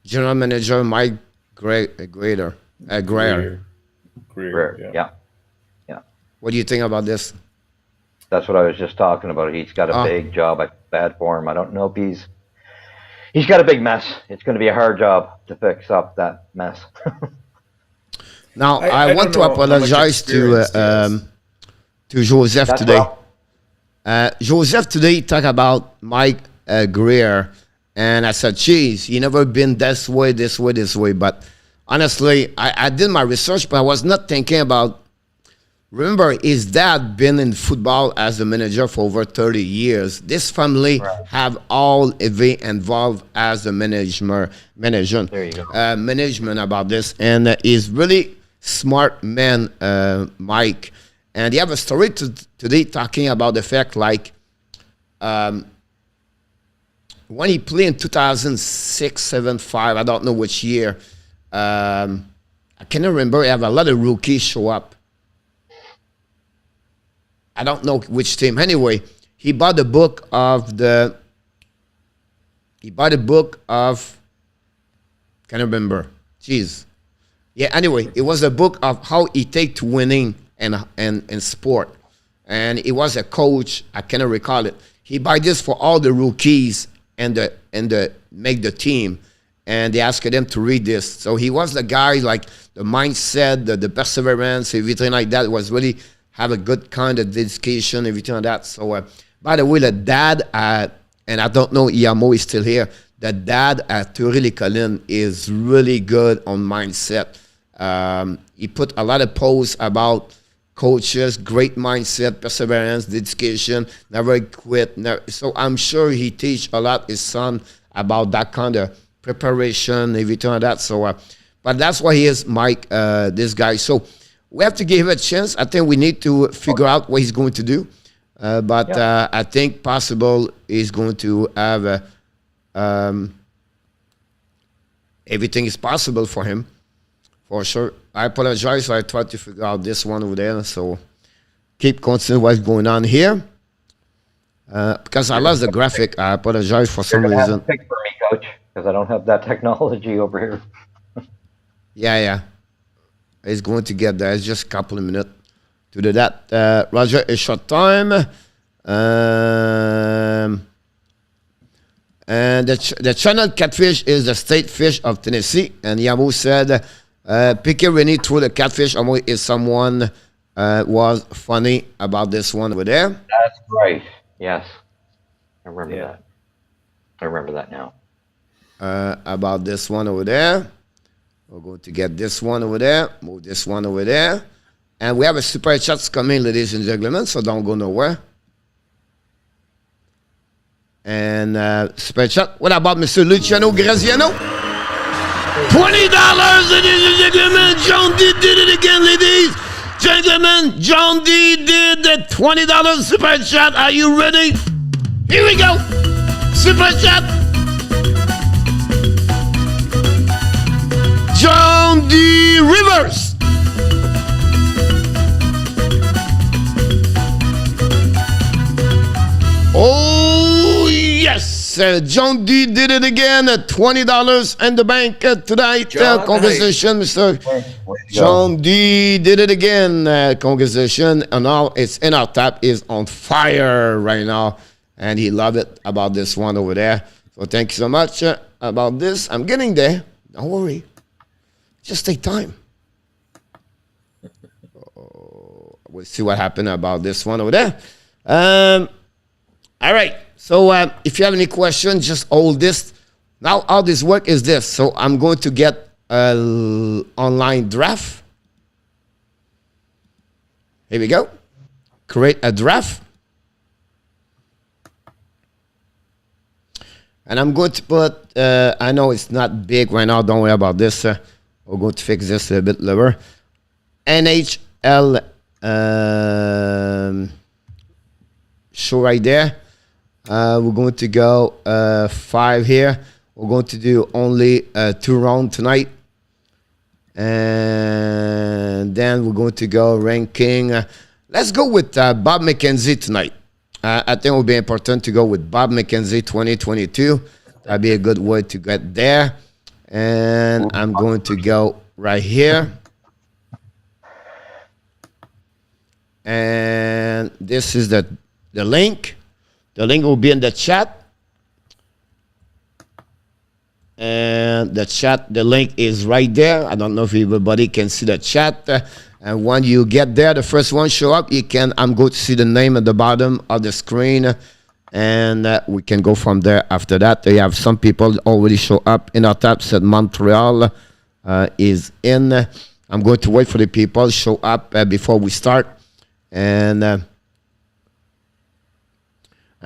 Speaker 3: general manager Mike Greer.
Speaker 4: Greer,
Speaker 5: Rare.
Speaker 4: yeah.
Speaker 5: Yeah.
Speaker 3: What do you think about this?
Speaker 5: That's what I was just talking about. He's got a
Speaker 3: Ah.
Speaker 5: big job. I feel bad for him. I don't know if he's got a big mess. It's going to be a hard job to fix up that mess.
Speaker 3: Now
Speaker 4: I
Speaker 3: I want
Speaker 4: don't
Speaker 3: to
Speaker 4: know how much
Speaker 3: apologize
Speaker 4: experience he has.
Speaker 3: to Joseph
Speaker 5: That's
Speaker 3: today.
Speaker 5: well.
Speaker 3: Joseph today talked about Mike Greer, and I said, "Geez, he never been this way. But honestly, I did my research, but I was not thinking about. Remember, his dad been in football as a manager for over 30 years. This family have all been involved as a management
Speaker 5: There you go.
Speaker 3: management about this, and he's really smart man, Mike. And he have a story today talking about the fact like when he played in 2006, 7, 5, I don't know which year. I cannot remember. He have a lot of rookies show up. I don't know which team. Anyway, he bought the book of can't remember. Jeez. Yeah, anyway, it was a book of how he take to winning in sport. And he was a coach, I cannot recall it. He buy this for all the rookies and the make the team. And they asked them to read this. So he was the guy, like the mindset, the perseverance, everything like that was really have a good kind of dedication, everything like that. So, by the way, the dad, and I don't know, Iamo is still here. The dad at Turili Colin is really good on mindset. He put a lot of posts about coaches, great mindset, perseverance, dedication, never quit. So I'm sure he teach a lot his son about that kind of preparation, everything like that. So, but that's why he is Mike, this guy. So we have to give him a chance. I think we need to figure out what he's going to do. I think possible he's going to have everything is possible for him, for sure. I apologize. I tried to figure out this one over there. So keep considering what's going on here. Because I lost the graphic. I apologize for some
Speaker 5: You're gonna have
Speaker 3: reason.
Speaker 5: to pick for me, Coach, because I don't have that technology over here.
Speaker 3: Yeah. It's going to get there. It's just a couple of minutes to do that. Roger, a short time. And the channel catfish is the state fish of Tennessee. And Yamo said, Piquet Rennie threw the catfish. If someone was funny about this one over there.
Speaker 5: That's right. Yes. I remember
Speaker 4: Yeah.
Speaker 5: that. I remember that now.
Speaker 3: About this one over there. We're going to get this one over there. Move this one over there. And we have a super chats coming, ladies and gentlemen, so don't go nowhere. And super chat. What about Mr. Luciano Graziano? $20, ladies and gentlemen. John D did it again, ladies. Gentlemen, John D did the $20 super chat. Are you ready? Here we go. Super chat. John D. Rivers. Oh, yes. John D. did it again. $20 in the bank tonight. Congratulations, Mr. John D. did it again. Congratulations. And now it's in our tap is on fire right now. And he loved it about this one over there. So thank you so much about this. I'm getting there. Don't worry. Just take time. We'll see what happened about this one over there. All right. So if you have any questions, just hold this. Now, how this work is this. So I'm going to get an online draft. Here we go. Create a draft. And I'm going to put, I know it's not big right now. Don't worry about this. We're going to fix this a bit lower. NHL show right there. We're going to go 5 here. We're going to do only 2 rounds tonight. And then we're going to go ranking. Let's go with Bob McKenzie tonight. I think it would be important to go with Bob McKenzie 2022. That'd be a good way to get there. And I'm going to go right here. And this is the link. The link will be in the chat. And the link is right there. I don't know if everybody can see the chat. And when you get there, the first one show up, I'm going to see the name at the bottom of the screen. And we can go from there after that. They have some people already show up. In our tab said Montreal is in. I'm going to wait for the people to show up before we start. And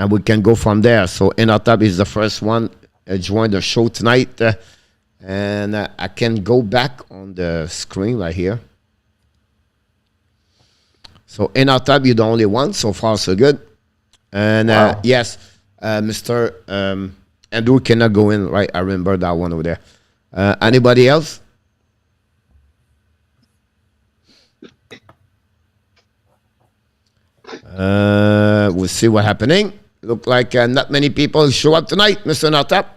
Speaker 3: we can go from there. So in our tab is the first one. Join the show tonight. And I can go back on the screen right here. So in our tab, you're the only one. So far, so good. And
Speaker 5: Wow.
Speaker 3: yes, Mr. Andrew cannot go in, right? I remember that one over there. Anybody else? We'll see what's happening. Look like not many people show up tonight, Mr. Natap.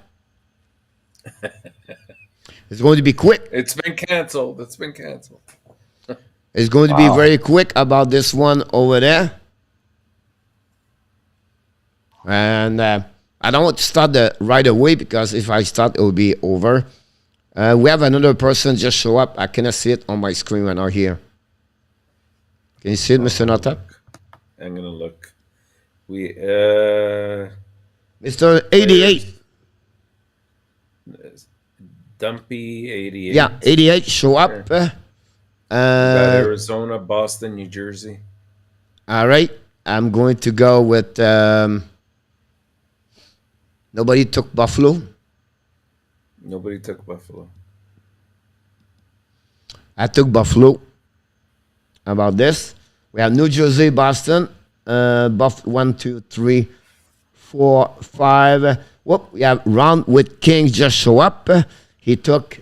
Speaker 3: It's going to be quick.
Speaker 4: It's been canceled. It's been canceled.
Speaker 3: It's going to be very quick about this one over there. And I don't want to start right away because if I start, it will be over. We have another person just show up. I cannot see it on my screen right now here. Can you see it, Mr. Natap?
Speaker 4: I'm going to look.
Speaker 3: Mr. 88.
Speaker 4: Dumpy 88.
Speaker 3: Yeah, 88 show up.
Speaker 4: Got Arizona, Boston, New Jersey.
Speaker 3: All right. I'm going to go with nobody took Buffalo.
Speaker 4: Nobody took Buffalo.
Speaker 3: I took Buffalo. How about this? We have New Jersey, Boston. 1, 2, 3, 4, 5. Whoop, we have Round with King just show up. He took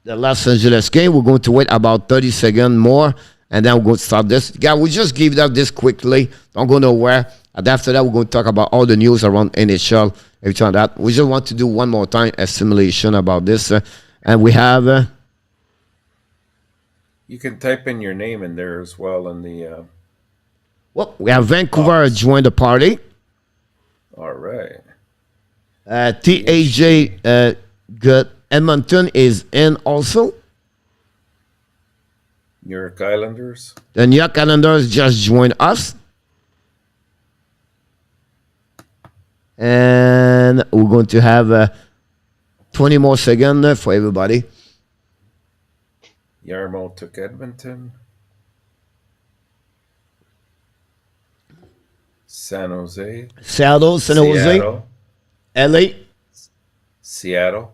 Speaker 3: the Los Angeles game. We're going to wait about 30 seconds more, and then we're going to start this. Yeah, we just give up this quickly. Don't go nowhere. And after that, we're going to talk about all the news around NHL, everything like that. We just want to do one more time a simulation about this. And we have...
Speaker 4: You can type in your name in there as well in the...
Speaker 3: well, we have Vancouver join the party.
Speaker 4: All right.
Speaker 3: TAJ good. Edmonton is in also.
Speaker 4: New York Islanders.
Speaker 3: The New York Islanders just joined us. And we're going to have 20 more seconds for everybody.
Speaker 4: Yarmo took Edmonton. San Jose.
Speaker 3: San Jose.
Speaker 4: Seattle.
Speaker 3: LA.
Speaker 4: Seattle.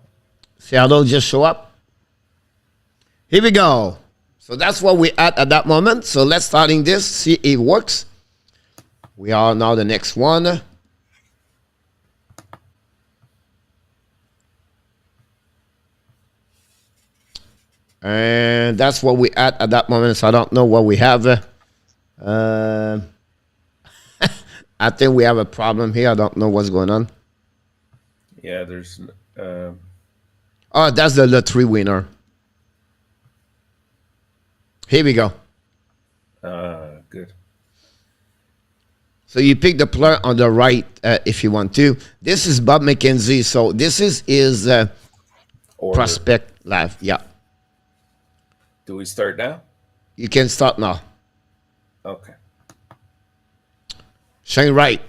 Speaker 3: Seattle just show up. Here we go. So that's what we at that moment. So let's starting this, see if it works. We are now the next one. And that's what we at that moment. So I don't know what we have. I think we have a problem here. I don't know what's going on.
Speaker 4: Yeah, there's...
Speaker 3: Oh, that's the lottery winner. Here we go.
Speaker 4: Good.
Speaker 3: So you pick the player on the right if you want to. This is Bob McKenzie. So this is his prospect live. Yeah.
Speaker 4: Do we start now?
Speaker 3: You can start now.
Speaker 4: Okay.
Speaker 3: Shane Wright.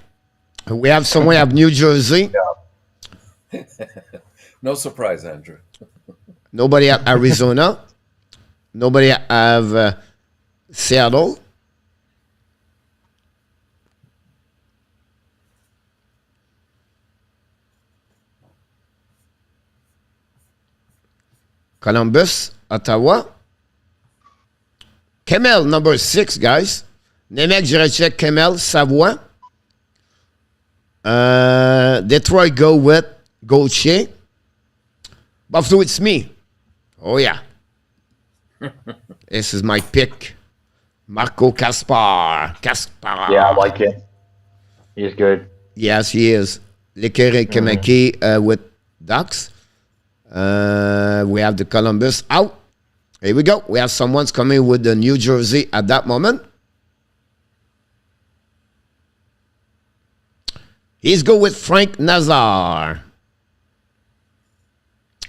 Speaker 3: We have someone of New Jersey.
Speaker 4: No surprise, Andrew.
Speaker 3: Nobody have Arizona. Nobody have Seattle. Columbus, Ottawa. Kemel, number 6, guys. Nemec, Jirachek, Kemel, Savoie. Detroit go with Gauthier. Buffalo, it's me. Oh, yeah. This is my pick. Marco Kaspar.
Speaker 5: Yeah, I like it. He's good.
Speaker 3: Yes, he is. Lekere Kemeki with Ducks. We have the Columbus out. Here we go. We have someone's coming with the New Jersey at that moment. He's go with Frank Nazar.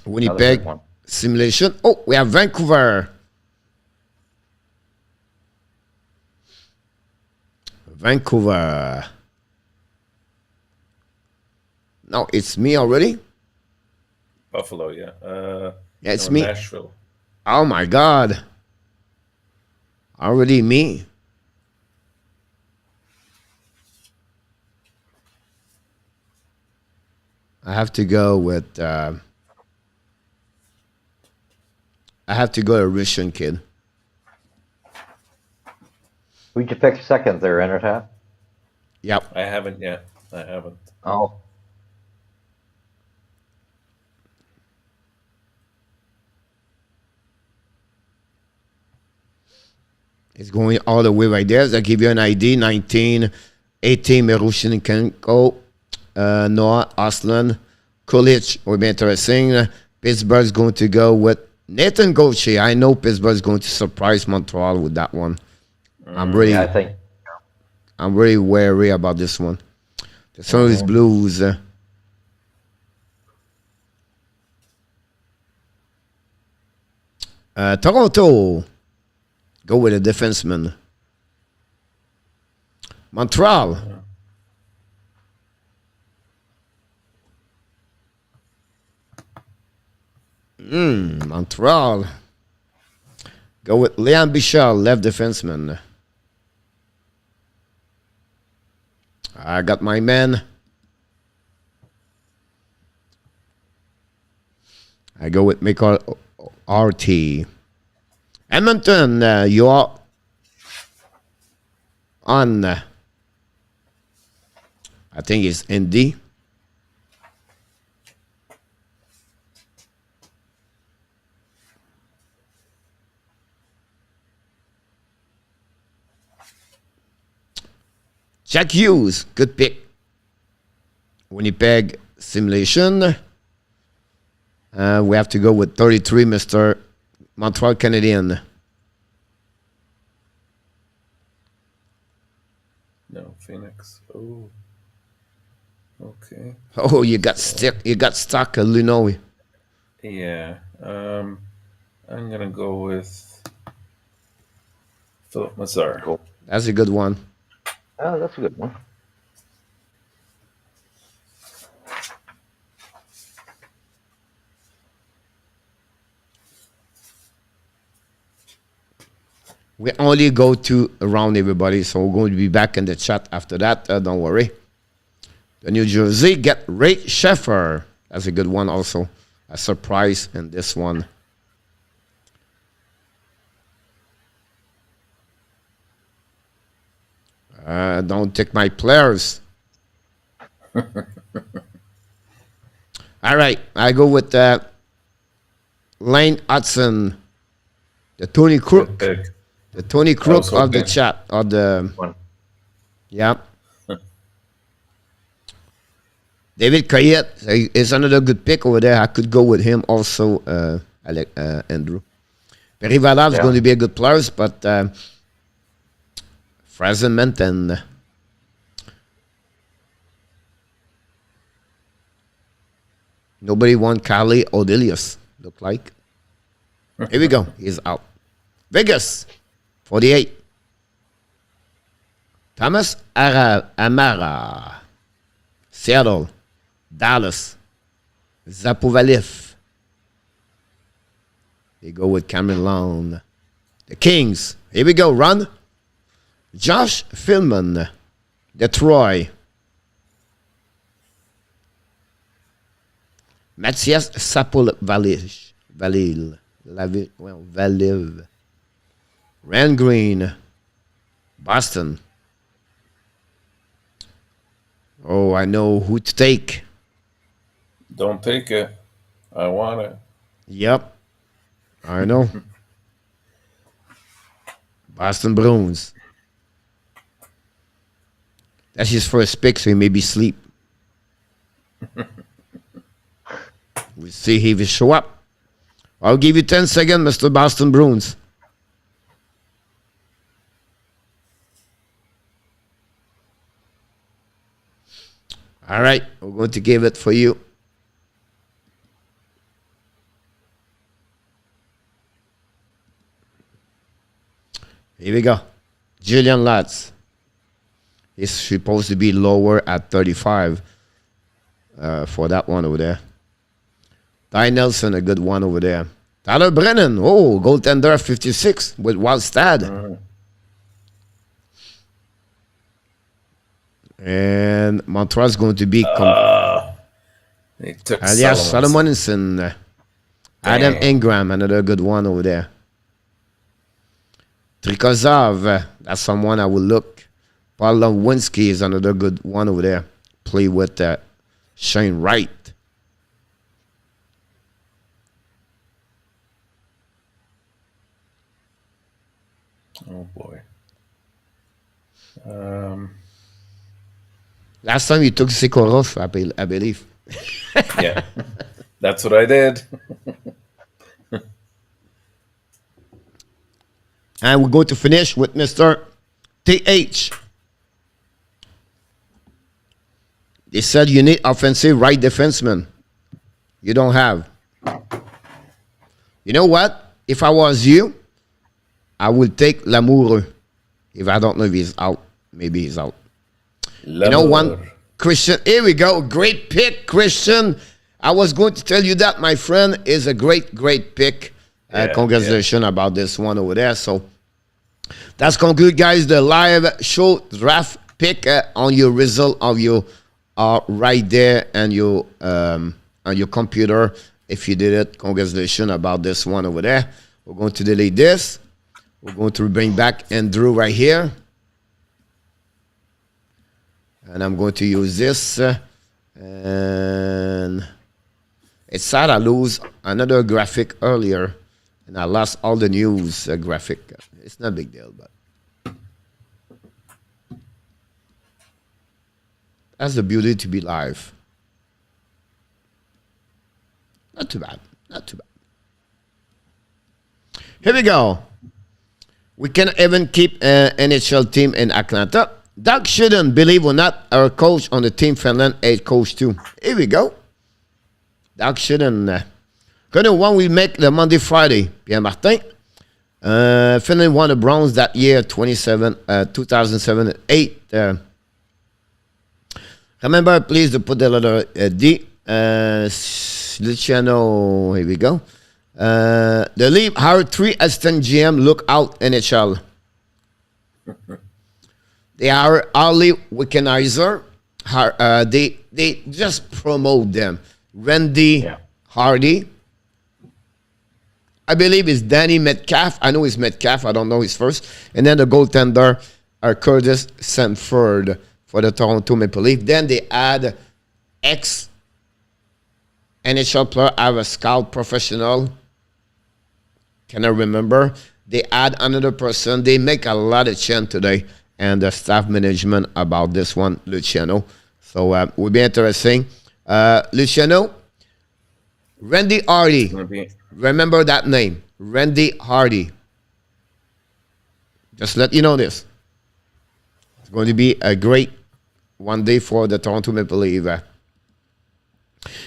Speaker 3: Winnipeg simulation. Oh, we have Vancouver. Vancouver. No, it's me already.
Speaker 4: Buffalo, yeah.
Speaker 3: Yeah, it's
Speaker 4: no,
Speaker 3: me.
Speaker 4: Nashville.
Speaker 3: Oh my God. Already me. I have to go with I have to go to Russian kid.
Speaker 5: Who'd you pick second there, Entertap?
Speaker 3: Yep.
Speaker 4: I haven't yet. I haven't.
Speaker 5: Oh.
Speaker 3: It's going all the way right there. So I'll give you an ID. 19, 18, Merushenko, Noah, Aslan, Kulich will be interesting. Pittsburgh's going to go with Nathan Gauthier. I know Pittsburgh's going to surprise Montreal with that one. I'm really,
Speaker 5: Yeah, I think.
Speaker 3: I'm really wary about this one. The St. Louis Blues. Toronto. Go with a defenseman. Montreal. Montreal. Go with Leon Bichal, left defenseman. I got my man. I go with Michael RT. Edmonton, you are on. I think it's ND. Jack Hughes, good pick. Winnipeg simulation. We have to go with 33, Mr. Montreal Canadian.
Speaker 4: No, Phoenix. Oh. Okay.
Speaker 3: Oh, you got stuck. You got stuck, Lunoe.
Speaker 4: Yeah. I'm gonna go with Philip Mazar.
Speaker 5: Cool.
Speaker 3: That's a good one.
Speaker 5: Oh, that's a good one.
Speaker 3: We only go to around everybody, so we're going to be back in the chat after that. Don't worry. The New Jersey get Ray Sheffer. That's a good one also. A surprise in this one. Don't take my players. All right, I go with Lane Hudson, the Tony Crook.
Speaker 4: Pick.
Speaker 3: The Tony Crook
Speaker 4: Also
Speaker 3: of the
Speaker 4: good.
Speaker 3: chat. Of the,
Speaker 5: One.
Speaker 3: yeah. David Kayet is another good pick over there. I could go with him also, Andrew. Perry Valav's going to be a good player, but Frazen Menton. Nobody won Carly Odelius, look like. Here we go. He's out. Vegas, 48. Thomas Amara. Seattle. Dallas. Zapovalif. They go with Cameron Long. The Kings. Here we go. Run. Josh Philman. Detroit. Matthias Sapovalil. Valiv. Rand Green. Boston. Oh, I know who to take.
Speaker 4: Don't take it. I want it.
Speaker 3: Yep. I know. Boston Bruins. That's his first pick, so he may be asleep. We'll see if he show up. I'll give you 10 seconds, Mr. Boston Bruins. All right, we're going to give it for you. Here we go. Julian Latz. He's supposed to be lower at 35 for that one over there. Ty Nelson, a good one over there. Tyler Brennan, oh, goaltender 56 with Wildstad. And Montrose going to be
Speaker 4: They took
Speaker 3: Elias
Speaker 4: Solomon.
Speaker 3: Salomonson. Adam Ingram, another good one over there. Trikozov, that's someone I will look. Paul Lewinsky is another good one over there. Play with Shane Wright.
Speaker 4: Oh boy.
Speaker 3: Last time you took Sikorov, I believe.
Speaker 4: Yeah, that's what I did.
Speaker 3: And we're going to finish with Mr. TH. They said you need offensive right defenseman. You don't have. You know what? If I was you, I would take Lamoureux. If I don't know if he's out, maybe he's out. You know one, Christian. Here we go. Great pick, Christian. I was going to tell you that, my friend, is a great pick. Congratulations about this one over there. So that's conclude, guys, the live show draft pick on your result of your right there and your on your computer. If you did it, congratulations about this one over there. We're going to delete this. We're going to bring back Andrew right here. And I'm going to use this. And it's sad I lose another graphic earlier. And I lost all the news graphic. It's not a big deal, but that's the beauty to be live. Not too bad. Not too bad. Here we go. We can even keep an NHL team in Atlanta. Doug Shidden, believe or not, our coach on the team Finland, head coach too. Here we go. Doug Shidden. Gonna one we make the Monday, Friday. Pierre Martin. Finland won the bronze that year, 2007 and 8. Remember, please, to put the letter D. Luciano, here we go. The league hired 3 assistant GM. Look out, NHL. They are Ali Wickenheiser. They just promote them. Randy Hardy. I believe it's Danny Metcalf. I know it's Metcalf. I don't know his first. And then the goaltender are Curtis Sanford for the Toronto Maple Leafs. Then they add ex-NHL player, I have a scout professional. Can I remember? They add another person. They make a lot of chant today. And the staff management about this one, Luciano. So will be interesting. Luciano, Randy Hardy. Remember that name, Randy Hardy. Just let you know this. It's going to be a great one day for the Toronto Maple Leafs.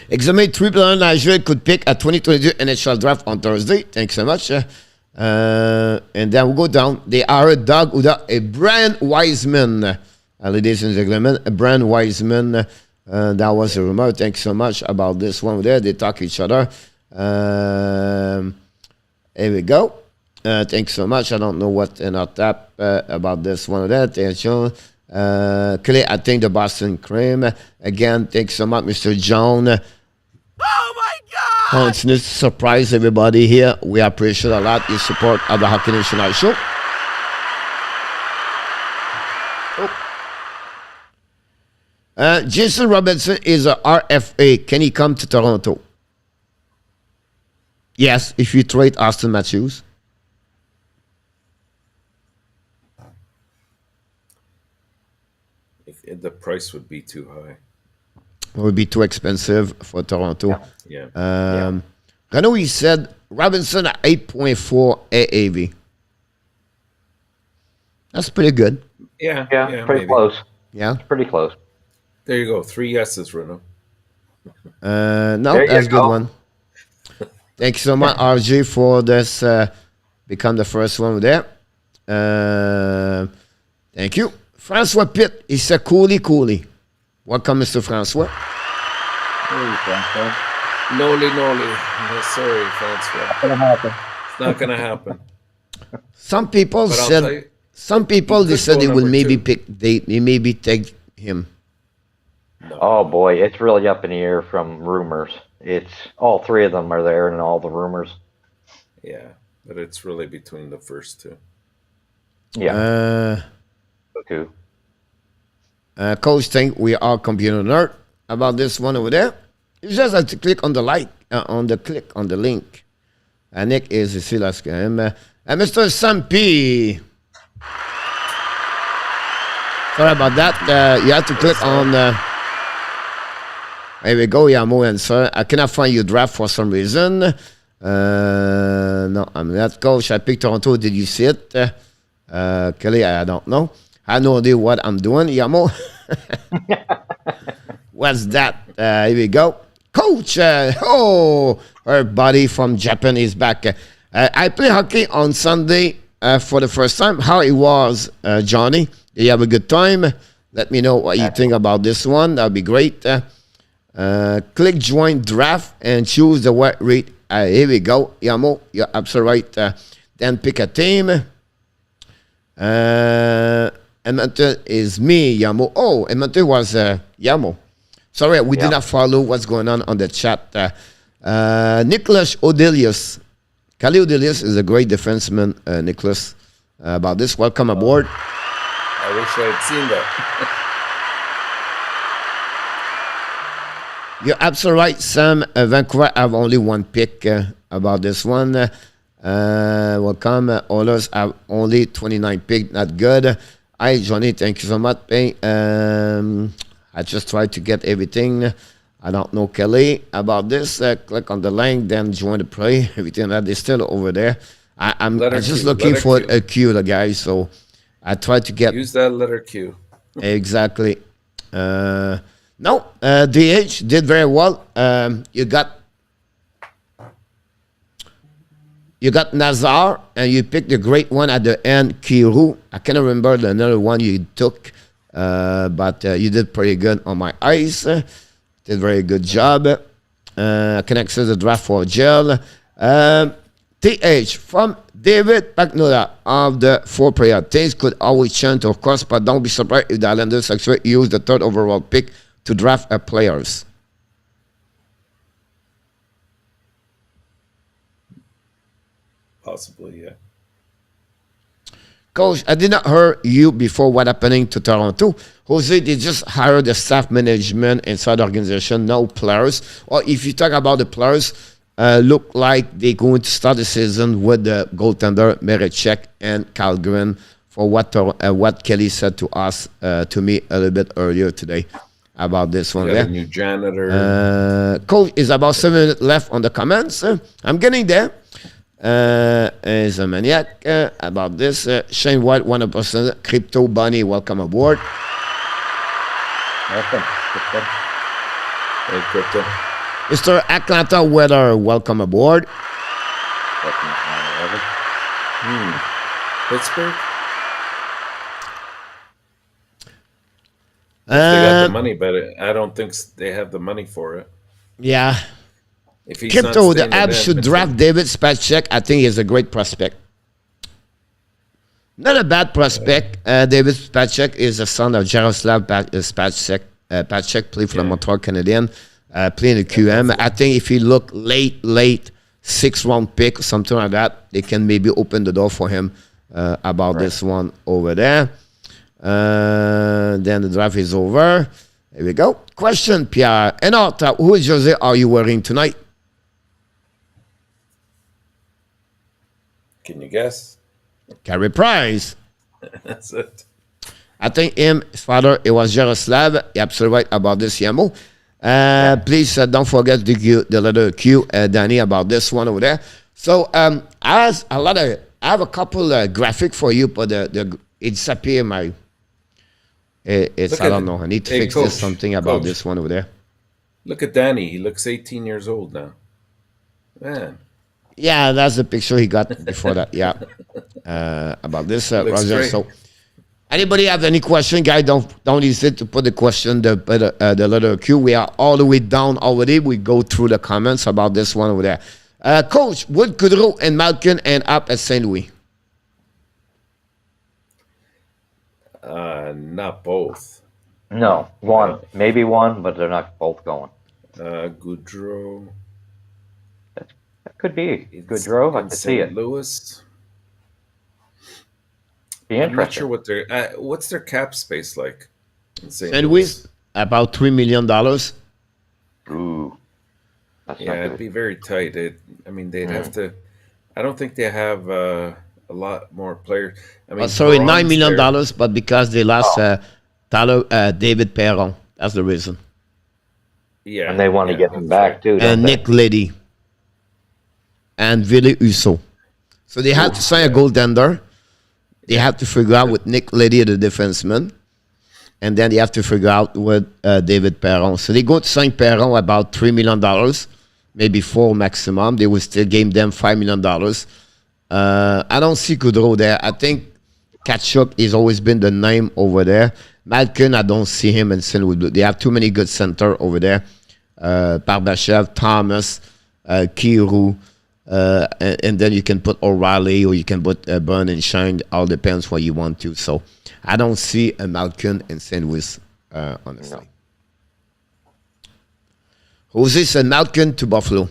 Speaker 3: Examine 3 players Nashville could pick a 2022 NHL draft on Thursday. Thanks so much. And then we'll go down. They are Doug Uda, a Brian Wiseman. Ladies and gentlemen, Brian Wiseman. That was a rumor. Thanks so much about this one there. They talk each other. Here we go. Thanks so much. I don't know what in our tap about this one there. Attention. Clay, I think the Boston Cream. Again, thanks so much, Mr. John.
Speaker 6: Oh my God!
Speaker 3: Continue to surprise everybody here. We appreciate a lot your support of the Hockey Nation Live Show. Jason Robinson is a RFA. Can he come to Toronto? Yes, if you trade Austin Matthews.
Speaker 4: the price would be too high.
Speaker 3: It would be too expensive for Toronto.
Speaker 4: Yeah.
Speaker 3: Renaud, he said Robinson at 8.4 AAV. That's pretty good.
Speaker 4: Yeah.
Speaker 5: Pretty
Speaker 4: maybe.
Speaker 5: close.
Speaker 3: Yeah.
Speaker 5: Pretty close.
Speaker 4: There you go. 3 yeses, Renaud.
Speaker 3: No,
Speaker 5: There
Speaker 3: that's
Speaker 5: you
Speaker 3: a good
Speaker 5: go.
Speaker 3: one. Thank you so much, RG, for this. Become the first one there. Thank you. Francois Pitt, he said coolie. Welcome, Mr. Francois.
Speaker 4: Noli. No, sorry, Francois. It's not going to happen.
Speaker 3: Some people
Speaker 4: But I'll tell
Speaker 3: said,
Speaker 4: you,
Speaker 3: some people, they
Speaker 4: could
Speaker 3: said
Speaker 4: go
Speaker 3: they will
Speaker 4: number
Speaker 3: maybe
Speaker 4: 2.
Speaker 3: pick, they maybe take him.
Speaker 5: Oh boy, it's really up in the air from rumors. It's all 3 of them are there and all the rumors.
Speaker 4: Yeah, but it's really between the first 2.
Speaker 5: Yeah.
Speaker 3: Uh, Coach think we are computer nerd about this one over there. You just have to click on the click on the link. Nick is ici là, Mr. Sam P. Sorry about that. You have to click on. There we go, Yamo and sir. I cannot find your draft for some reason. No, I'm not coach. I picked Toronto. Did you see it? Kelly, I don't know. I have no idea what I'm doing. Yamo. What's that? Here we go. Coach. Our buddy from Japan is back. I play hockey on Sunday for the first time. How it was, Johnny? Did you have a good time? Let me know what you think about this one. That would be great. Click join draft and choose the what rate. Here we go. Yamo, you're absolutely right. Then pick a team. Edmonton is me, Yamo. Oh, Edmonton was Yamo. Sorry, we did not follow what's going on the chat. Nicholas Odelius. Kali Odelius is a great defenseman, Nicholas. About this, welcome aboard.
Speaker 4: I wish I had seen that.
Speaker 3: You're absolutely right, Sam. Vancouver have only 1 pick about this one. Welcome. Oilers have only 29 pick. Not good. Hi, Johnny. Thank you so much. I just tried to get everything. I don't know, Kelly, about this. Click on the link, then join the play. Everything that is still over there. I'm just looking for a queue, guys. So I tried to get.
Speaker 4: Use that letter Q.
Speaker 3: Exactly. No, DH did very well. You got Nazar, and you picked the great one at the end, Kiru. I can't remember the another one you took, but you did pretty good on my eyes. Did very good job. Can access the draft for gel. TH from David Pagnola of the 4-player. Things could always change, of course, but don't be surprised if the Islanders actually use the 3rd overall pick to draft players.
Speaker 4: Possibly, yeah.
Speaker 3: Coach, I did not hear you before what happening to Toronto. Jose, they just hired the staff management inside the organization, no players. Or if you talk about the players, look like they're going to start the season with the goaltender Merechek and Kalgren for what Kelly said to us, to me a little bit earlier today about this one.
Speaker 4: Got
Speaker 3: There.
Speaker 4: a new janitor.
Speaker 3: Coach, is about 7 minutes left on the comments. I'm getting there. Is a maniac about this. Shane White, 100% Crypto Bunny, welcome aboard.
Speaker 5: Welcome.
Speaker 4: Hey, Crypto.
Speaker 3: Mr. Atlanta Weather, welcome aboard.
Speaker 4: Pittsburgh? They got the money, but I don't think they have the money for it.
Speaker 3: Yeah.
Speaker 4: If he's
Speaker 3: Crypto,
Speaker 4: not
Speaker 3: the
Speaker 4: staying in
Speaker 3: Abs should
Speaker 4: Edmonton-
Speaker 3: draft David Spacek. I think he's a great prospect. Not a bad prospect. David Spacek is the son of Jaroslav Spacek. Spacek played for the Montreal Canadiens, playing the QM. I think if he look late 6th-round pick, something like that, they can maybe open the door for him about this one over there. Then the draft is over. There we go. Question, Pierre. And who is Jose are you wearing tonight?
Speaker 4: Can you guess?
Speaker 3: Carey Price.
Speaker 4: That's it.
Speaker 3: I think his father, it was Jaroslav. You're absolutely right about this, Yamo. Please don't forget the letter Q, Danny, about this one over there. So I have a couple graphic for you, but it disappeared my. I don't know. I need to fix
Speaker 4: Coach,
Speaker 3: this something about
Speaker 4: Coach.
Speaker 3: this one over there.
Speaker 4: Look at Danny. He looks 18 years old now. Man.
Speaker 3: Yeah, that's the picture he got before that. Yeah, about this, Roger.
Speaker 4: Great.
Speaker 3: So, anybody have any question, guys? Don't hesitate to put the question, the letter Q. We are all the way down already. We go through the comments about this one over there. Coach, would Goudreau and Malkin end up at St. Louis?
Speaker 4: Not both.
Speaker 5: No, one, maybe one, but they're not both going.
Speaker 4: Goudreau.
Speaker 5: That could be Goudreau. I could see it.
Speaker 4: Louis.
Speaker 5: Be
Speaker 4: I'm not
Speaker 5: interesting.
Speaker 4: sure what what's their cap space like in
Speaker 3: St. Louis, about $3 million.
Speaker 5: Ooh. That's not
Speaker 4: Yeah, it'd
Speaker 5: good.
Speaker 4: be very tight. They'd have to. I don't think they have a lot more players. I mean,
Speaker 3: Sorry, $9
Speaker 4: Perron's
Speaker 3: million,
Speaker 4: there.
Speaker 3: but because they lost David Perron. That's the reason.
Speaker 4: Yeah,
Speaker 5: And they want to
Speaker 4: yeah,
Speaker 5: get him
Speaker 4: that's
Speaker 5: back,
Speaker 4: right.
Speaker 5: too, don't
Speaker 3: And
Speaker 5: they?
Speaker 3: Nick Leddy. And Ville Husso. So they had to sign a goaltender. They have to figure out with Nick Leddy, the defenseman. And then they have to figure out with David Perron. So they go to sign Perron about $3 million, maybe $4 maximum. They will still game them $5 million. I don't see Goudreau there. I think Kachuk has always been the name over there. Malkin, I don't see him in St. Louis. They have too many good center over there. Barbashev, Thomas, Kirou, and then you can put O'Reilly or you can put Burn and Shine. All depends what you want to. So I don't see a Malkin in St. Louis, honestly.
Speaker 5: No.
Speaker 3: Jose said Malkin to Buffalo.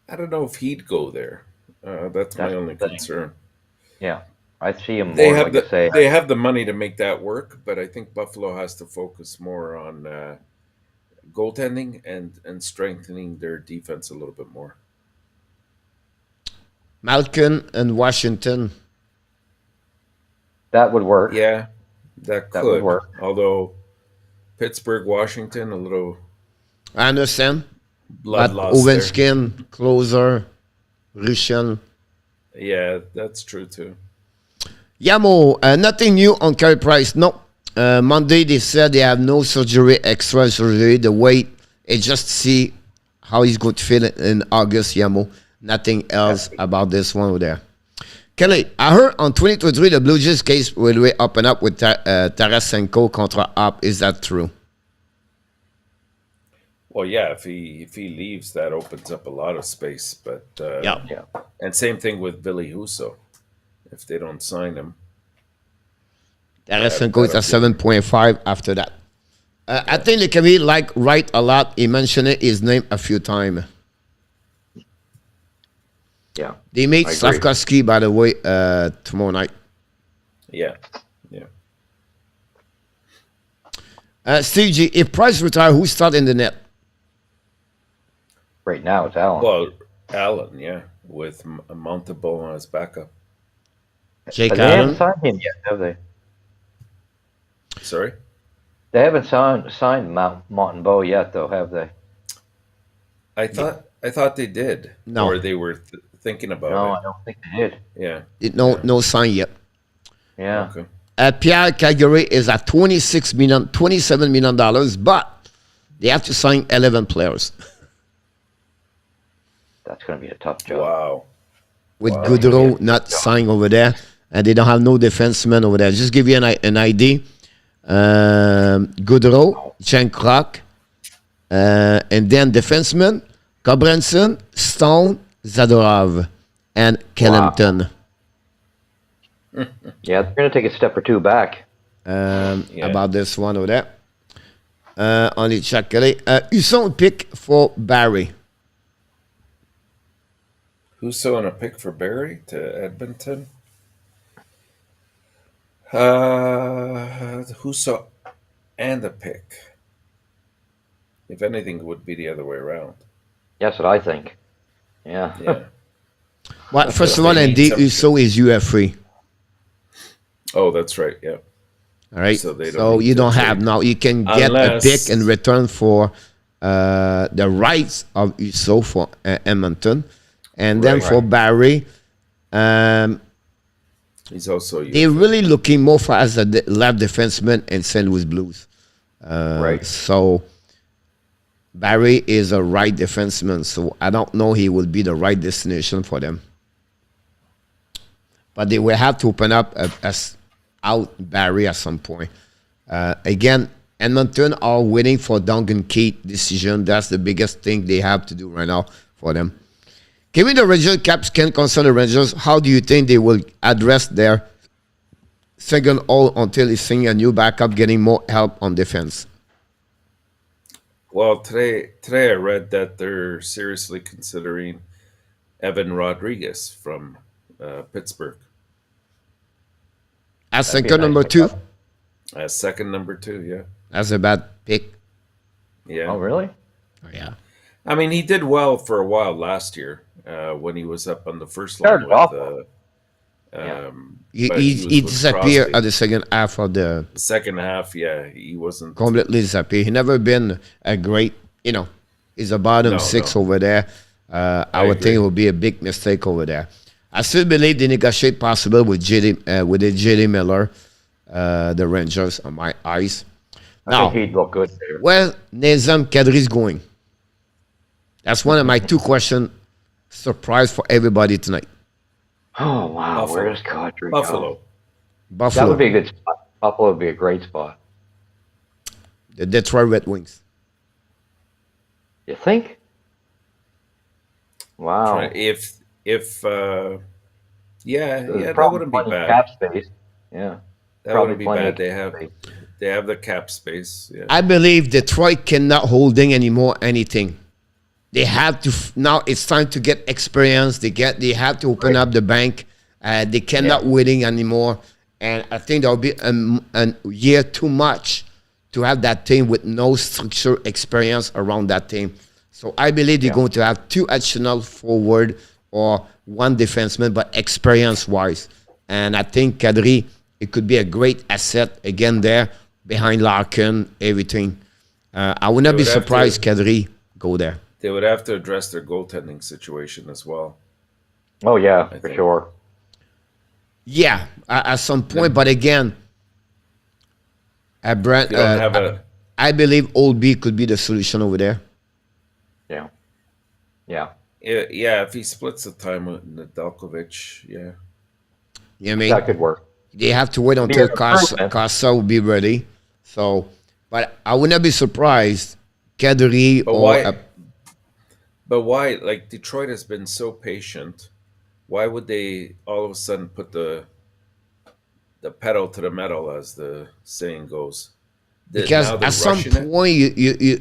Speaker 4: I don't know if he'd go there. That's my
Speaker 5: That's
Speaker 4: only
Speaker 5: the thing.
Speaker 4: concern.
Speaker 5: Yeah. I see him
Speaker 4: They
Speaker 5: more,
Speaker 4: have
Speaker 5: like I say.
Speaker 4: they have the money to make that work, but I think Buffalo has to focus more on goaltending and strengthening their defense a little bit more.
Speaker 3: Malkin and Washington.
Speaker 5: That would work.
Speaker 4: Yeah, that
Speaker 5: That
Speaker 4: could
Speaker 5: would work.
Speaker 4: Although Pittsburgh, Washington, a little
Speaker 3: I understand.
Speaker 4: blood
Speaker 3: But
Speaker 4: loss there.
Speaker 3: Ovechkin, closer, Richel.
Speaker 4: Yeah, that's true too.
Speaker 3: Yamo, nothing new on Carey Price. No. Monday they said they have no surgery, extra surgery. The wait is just to see how he's going to feel in August, Yamo. Nothing else about this one over there. Kelly, I heard on 2023 the Blue Jays case will open up with Tarasenko contra up. Is that true?
Speaker 4: Well, yeah, if he leaves, that opens up a lot of space. But
Speaker 3: Yeah.
Speaker 5: Yeah.
Speaker 4: and same thing with Billy Husso. If they don't sign him,
Speaker 3: Tarasenko is at 7.5 after that. I think they can be right a lot. He mentioned his name a few times.
Speaker 5: Yeah.
Speaker 3: They meet
Speaker 5: I agree.
Speaker 3: Slavkovsky, by the way, tomorrow night.
Speaker 4: yeah.
Speaker 3: Steve G, if Price retire, who start in the net?
Speaker 5: Right now, it's Allen.
Speaker 4: Well, Allen, yeah, with Montebo as backup.
Speaker 3: Jake
Speaker 5: But they haven't
Speaker 3: Allen.
Speaker 5: signed him yet, have they?
Speaker 4: Sorry.
Speaker 5: They haven't signed Montembeau yet, though, have they?
Speaker 4: I thought they did.
Speaker 3: No.
Speaker 4: Or they were thinking about
Speaker 5: No,
Speaker 4: it.
Speaker 5: I don't think they did.
Speaker 4: Yeah.
Speaker 3: No sign yet.
Speaker 5: Yeah.
Speaker 4: Okay.
Speaker 3: Pierre Calgary is at $27 million, but they have to sign 11 players.
Speaker 5: That's going to be a tough job.
Speaker 4: Wow.
Speaker 3: With Goudreau not signed over there, and they don't have no defenseman over there. Just give you an idea. Goudreau, Jen Kroc, and then defenseman, Cobranson, Stone, Zadorov, and Kellington.
Speaker 5: Yeah, they're going to take a step or two back.
Speaker 3: About this one over there. Only check Kelly. Husson pick for Barry.
Speaker 4: Who's sewing a pick for Barry to Edmonton? Who's so and a pick? If anything, it would be the other way around.
Speaker 5: That's what I think. Yeah.
Speaker 4: Yeah.
Speaker 3: Well, first of all,
Speaker 4: They need
Speaker 3: Andy
Speaker 4: something.
Speaker 3: Husson is UF free.
Speaker 4: Oh, that's right. Yeah.
Speaker 3: All right.
Speaker 4: So they don't
Speaker 3: So
Speaker 4: need
Speaker 3: you
Speaker 4: to
Speaker 3: don't have
Speaker 4: trade.
Speaker 3: now. You can get a pick
Speaker 4: Unless-
Speaker 3: in return for the rights of Uso for Edmonton, and then
Speaker 4: Right.
Speaker 3: for Barry,
Speaker 4: He's also
Speaker 3: they're really looking more for as a left defenseman in St. Louis Blues.
Speaker 5: Right.
Speaker 3: So Barry is a right defenseman, so I don't know he will be the right destination for them. But they will have to open up as out Barry at some point. Again, Edmonton are waiting for Duncan Keith decision. That's the biggest thing they have to do right now for them. Given the Rangers caps can concern the Rangers, how do you think they will address their second all until they seeing a new backup getting more help on defense?
Speaker 4: Well, today I read that they're seriously considering Evan Rodriguez from Pittsburgh
Speaker 3: As
Speaker 5: That'd be
Speaker 3: second
Speaker 5: a nice
Speaker 3: number two,
Speaker 5: pickup.
Speaker 4: as second number 2. Yeah,
Speaker 3: that's a bad pick.
Speaker 4: yeah.
Speaker 5: Oh, really?
Speaker 3: Oh, yeah.
Speaker 4: I mean, he did well for a while last year when he was up on the first line
Speaker 5: Started
Speaker 4: with.
Speaker 5: off well. Yeah.
Speaker 4: But
Speaker 3: He
Speaker 4: was with
Speaker 3: disappeared
Speaker 4: Crosby.
Speaker 3: at the second half of the
Speaker 4: The second half, yeah, he wasn't.
Speaker 3: completely disappeared. He never been a great, he's a bottom
Speaker 4: No,
Speaker 3: six
Speaker 4: no.
Speaker 3: over there. I would think it would be a big mistake over there. I still believe they negotiate possible with JD Miller, the Rangers, on my eyes.
Speaker 5: I
Speaker 3: Now,
Speaker 5: think he'd look good there.
Speaker 3: where Nazem Kadri is going? That's one of my two questions. Surprise for everybody tonight.
Speaker 5: Oh, wow.
Speaker 4: Buffalo.
Speaker 5: Where does Kadri go?
Speaker 4: Buffalo.
Speaker 5: That
Speaker 3: Buffalo,
Speaker 5: would be a good spot. Buffalo would be a great spot.
Speaker 3: the Detroit Red Wings.
Speaker 5: You think? Wow.
Speaker 4: If yeah,
Speaker 5: There's
Speaker 4: that
Speaker 5: probably
Speaker 4: wouldn't be
Speaker 5: plenty of
Speaker 4: bad.
Speaker 5: cap space. Yeah.
Speaker 4: That
Speaker 5: probably
Speaker 4: wouldn't be
Speaker 5: plenty
Speaker 4: bad.
Speaker 5: of
Speaker 4: They
Speaker 5: cap
Speaker 4: have
Speaker 5: space.
Speaker 4: they have the cap space. Yeah.
Speaker 3: I believe Detroit cannot holding anymore anything. They have to now. It's time to get experience. They have to open up the bank. They cannot waiting anymore. And I think there'll be a year too much to have that team with no structure experience around that team. So I believe they're going to have two additional forward or one defenseman, but experience-wise. And I think Kadri, it could be a great asset again there behind Larkin, everything. I would not
Speaker 4: They
Speaker 3: be
Speaker 4: would have
Speaker 3: surprised
Speaker 4: to-
Speaker 3: Kadri go there.
Speaker 4: They would have to address their goaltending situation as well.
Speaker 5: Oh, yeah, for
Speaker 4: think.
Speaker 5: sure.
Speaker 3: Yeah, at some point, but again, Brent,
Speaker 4: They don't have a.
Speaker 3: I believe Old B could be the solution over there.
Speaker 5: Yeah. Yeah.
Speaker 4: Yeah, if he splits the time with Nedeljkovic, yeah.
Speaker 3: You know what I mean?
Speaker 5: That could work.
Speaker 3: They have to wait until
Speaker 5: an improvement.
Speaker 3: Casa will be ready. So, but I would not be surprised. Kadri
Speaker 4: But
Speaker 3: or
Speaker 4: why? But why? Like Detroit has been so patient. Why would they all of a sudden put the pedal to the metal, as the saying goes?
Speaker 3: because
Speaker 4: Now they're
Speaker 3: at some
Speaker 4: rushing it?
Speaker 3: point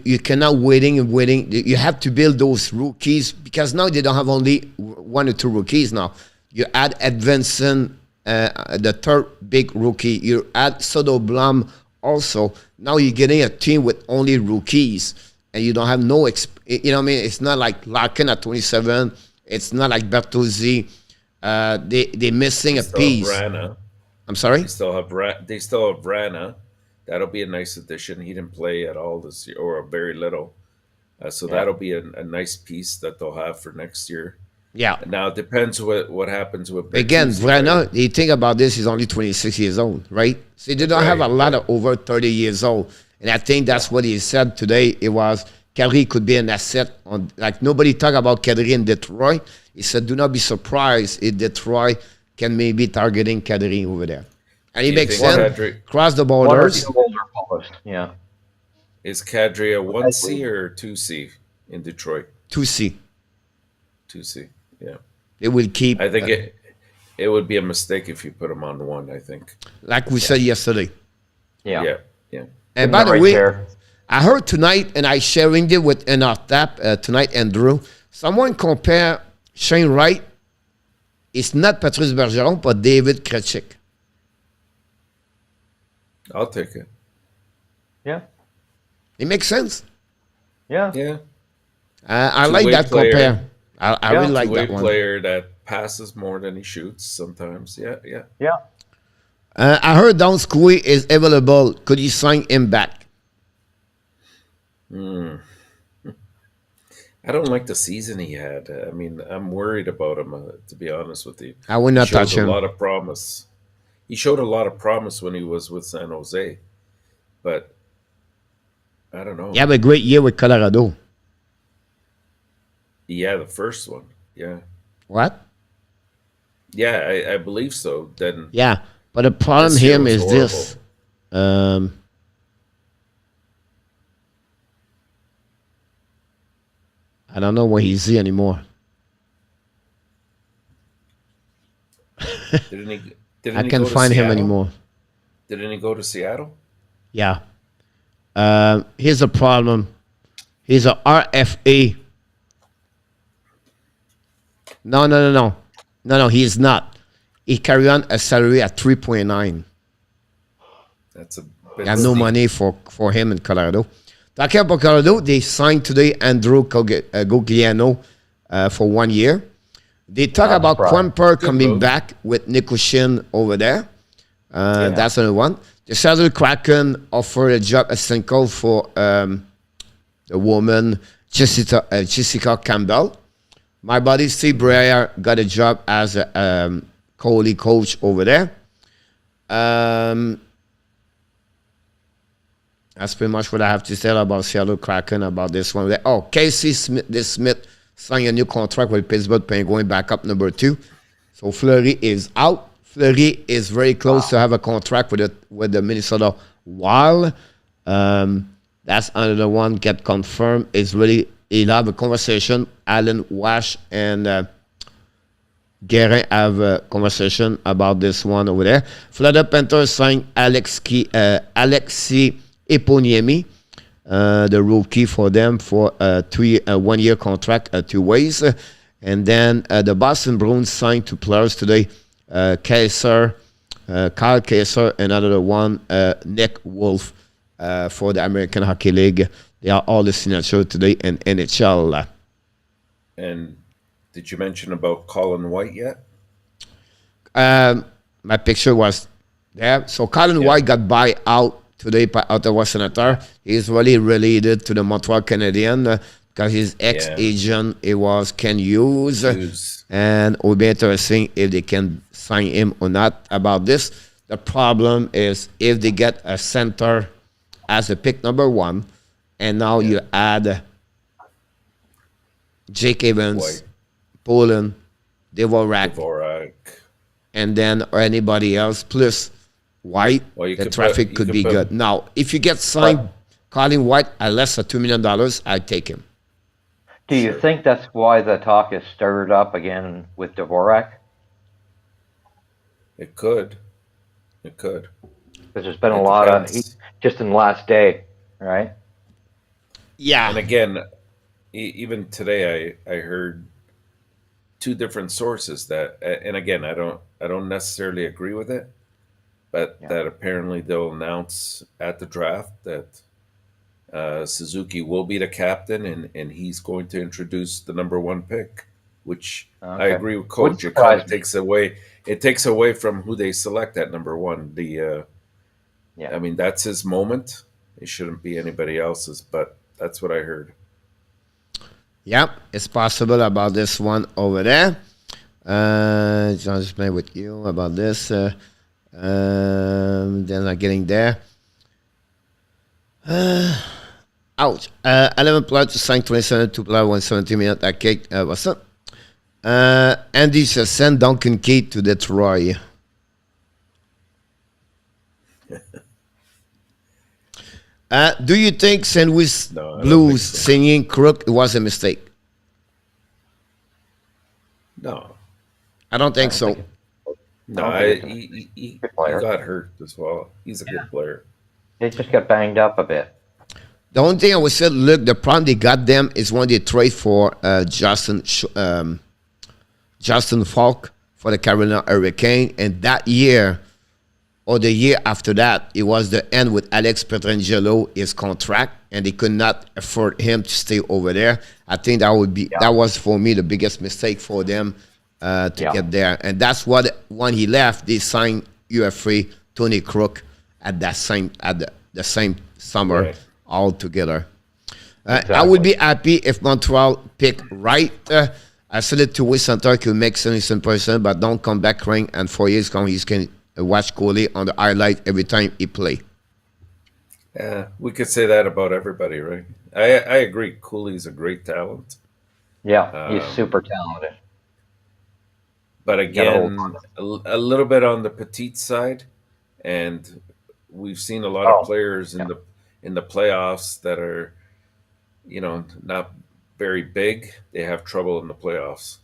Speaker 3: you cannot waiting and waiting. You have to build those rookies because now they don't have only one or two rookies now. You add Edvinson, the third big rookie. You add Soderblom also. Now you're getting a team with only rookies, and you don't have no. You know what I mean? It's not like Larkin at 27. It's not like Bertuzzi. They're missing a
Speaker 4: Still have
Speaker 3: piece.
Speaker 4: Vrana.
Speaker 3: I'm sorry.
Speaker 4: They still have Vrana. That'll be a nice addition. He didn't play at all this year, or very little. So that'll be a nice piece that they'll have for next year.
Speaker 3: Yeah.
Speaker 4: Now it depends what happens with
Speaker 3: Again,
Speaker 4: Bertuzzi,
Speaker 3: Vrana,
Speaker 4: right?
Speaker 3: you think about this, he's only 26 years old, right? So they don't have a
Speaker 4: Right.
Speaker 3: lot of over 30 years old. And I think that's what he said today. It was Kadri could be an asset on, like nobody talk about Kadri in Detroit. He said, do not be surprised if Detroit can maybe targeting Kadri over there. And it
Speaker 4: Do you
Speaker 3: makes
Speaker 4: think
Speaker 3: sense.
Speaker 4: Kadri-
Speaker 3: Cross the
Speaker 5: One or
Speaker 3: borders.
Speaker 5: two older fellas. Yeah.
Speaker 4: Is Kadri a 1C or 2C in Detroit?
Speaker 3: 2C.
Speaker 4: 2C, yeah.
Speaker 3: They will keep,
Speaker 4: I think it would be a mistake if you put him on 1, I think.
Speaker 3: like we said yesterday.
Speaker 5: Yeah.
Speaker 4: Yeah.
Speaker 3: And
Speaker 5: Putting
Speaker 3: by
Speaker 5: it
Speaker 3: the
Speaker 5: right
Speaker 3: way,
Speaker 5: there.
Speaker 3: I heard tonight, and I sharing it with an tap tonight, Andrew. Someone compare Shane Wright. It's not Patrice Bergeron, but David Krejcik.
Speaker 4: I'll take it.
Speaker 5: Yeah.
Speaker 3: It makes sense.
Speaker 5: Yeah.
Speaker 4: Yeah.
Speaker 3: I like
Speaker 4: Two-way
Speaker 3: that
Speaker 4: player.
Speaker 3: compare. I really like
Speaker 4: Two-way
Speaker 3: that one.
Speaker 4: player that passes more than he shoots sometimes. Yeah.
Speaker 5: Yeah.
Speaker 3: I heard Don Squee is available. Could you sign him back?
Speaker 4: I don't like the season he had. I mean, I'm worried about him, to be honest with you.
Speaker 3: I would not
Speaker 4: He showed
Speaker 3: touch him.
Speaker 4: a lot of promise. He showed a lot of promise when he was with San Jose, but I don't know.
Speaker 3: He had a great year with Colorado.
Speaker 4: Yeah, the first one. Yeah,
Speaker 3: What?
Speaker 4: yeah, I believe so. Then
Speaker 3: Yeah, but the problem
Speaker 4: This year
Speaker 3: him
Speaker 4: was
Speaker 3: is this. I don't know where he's anymore.
Speaker 4: didn't he? Didn't
Speaker 3: I
Speaker 4: he
Speaker 3: can't
Speaker 4: go to
Speaker 3: find him
Speaker 4: Seattle?
Speaker 3: anymore.
Speaker 4: Didn't he go to Seattle?
Speaker 3: Yeah. Here's a problem. He's a RFA. No, he is not. He carry on a salary at 3.9.
Speaker 4: That's a bit
Speaker 3: They have no
Speaker 4: steep.
Speaker 3: money for him in Colorado. Talking about Colorado, they signed today Andrew Guglielmo for 1 year. They talk about Quimper coming
Speaker 4: move.
Speaker 3: back with Nikoshin over there.
Speaker 4: Yeah.
Speaker 3: That's another one. The Seattle Kraken offered a job as Senko for the woman Jessica Campbell. My buddy Steve Breyer got a job as a goalie coach over there. That's pretty much what I have to say about Seattle Kraken about this one. Oh, Casey Smith signed a new contract with Pittsburgh Penguins, backup number 2. So Fleury is out. Fleury is very close to have a contract with the Minnesota Wild. That's another one get confirmed. It's really he'll have a conversation. Alan Wash and Guerin have a conversation about this one over there. Florida Panthers signed Alexei Eponiemi, the rookie for them for a 1 year contract, 2 ways. And then the Boston Bruins signed 2 players today. Kyle Kaiser, another one, Nick Wolf for the American Hockey League. They are all the signature today in NHL.
Speaker 4: And did you mention about Colin White yet?
Speaker 3: My picture was there. So Colin White got buy out today by Ottawa Senator. He's really related to the Montreal Canadiens because his ex-agent it was Ken Hughes. And it will be interesting if they can sign him or not about this. The problem is if they get a center as a pick number 1, and now you add Jake Evans,
Speaker 4: White.
Speaker 3: Poland, Dvorak, and then or anybody else, plus White,
Speaker 4: Well, you
Speaker 3: the
Speaker 4: could
Speaker 3: traffic
Speaker 4: put-
Speaker 3: could
Speaker 4: you
Speaker 3: be
Speaker 4: could put-
Speaker 3: good. Now, if you get signed Colin White at less than $2 million, I'd take him.
Speaker 5: Do you think that's why the talk is stirred up again with Dvorak?
Speaker 4: It could. It could.
Speaker 5: Because there's been a
Speaker 4: It
Speaker 5: lot
Speaker 4: depends.
Speaker 5: just in the last day, right?
Speaker 3: Yeah.
Speaker 4: And again, even today, I heard 2 different sources that, and again, I don't necessarily agree with it, but that apparently they'll announce at the draft that Suzuki will be the captain, and he's going to introduce the number 1 pick, which I agree with Coach. It kind of takes away from who they select at number 1. I mean, that's his moment. It shouldn't be anybody else's, but that's what I heard.
Speaker 3: Yep, it's possible about this one over there. I'll just play with you about this. Then I'm getting there. Ouch. 11 players to sign 27, 2 players, 170 minutes. Okay, what's up? Andy says send Duncan Keith to Detroit. Do you think St. Louis
Speaker 4: No, I don't
Speaker 3: Blues
Speaker 4: think so.
Speaker 3: singing Crook was a mistake?
Speaker 4: No,
Speaker 3: I don't think so.
Speaker 4: no, he got hurt as well. He's a good player.
Speaker 5: They just got banged up a bit.
Speaker 3: The only thing I would say, look, the problem they got them is when they trade for Justin Falk for the Carolina Hurricane, and that year or the year after that, it was the end with Alex Pietrangelo, his contract, and they could not afford him to stay over there. I think that would be that was for me the biggest mistake for them to get there, and that's what when he left, they signed UFA Tony Crook at the same summer
Speaker 4: Right.
Speaker 3: all together. I
Speaker 5: Exactly.
Speaker 3: would be happy if Montreal pick right. I said it to Center could make 77%, but don't come back crying. And 4 years come, he's can watch Coley on the highlight every time he play.
Speaker 4: Yeah, we could say that about everybody, right? I agree. Cooley's a great talent.
Speaker 5: Yeah, he's super talented.
Speaker 4: But
Speaker 5: Gotta hold
Speaker 4: again, a little bit on the petite side, and we've seen a lot
Speaker 5: Oh,
Speaker 4: of players
Speaker 5: yeah.
Speaker 4: in the playoffs that are, not very big. They have trouble in the playoffs.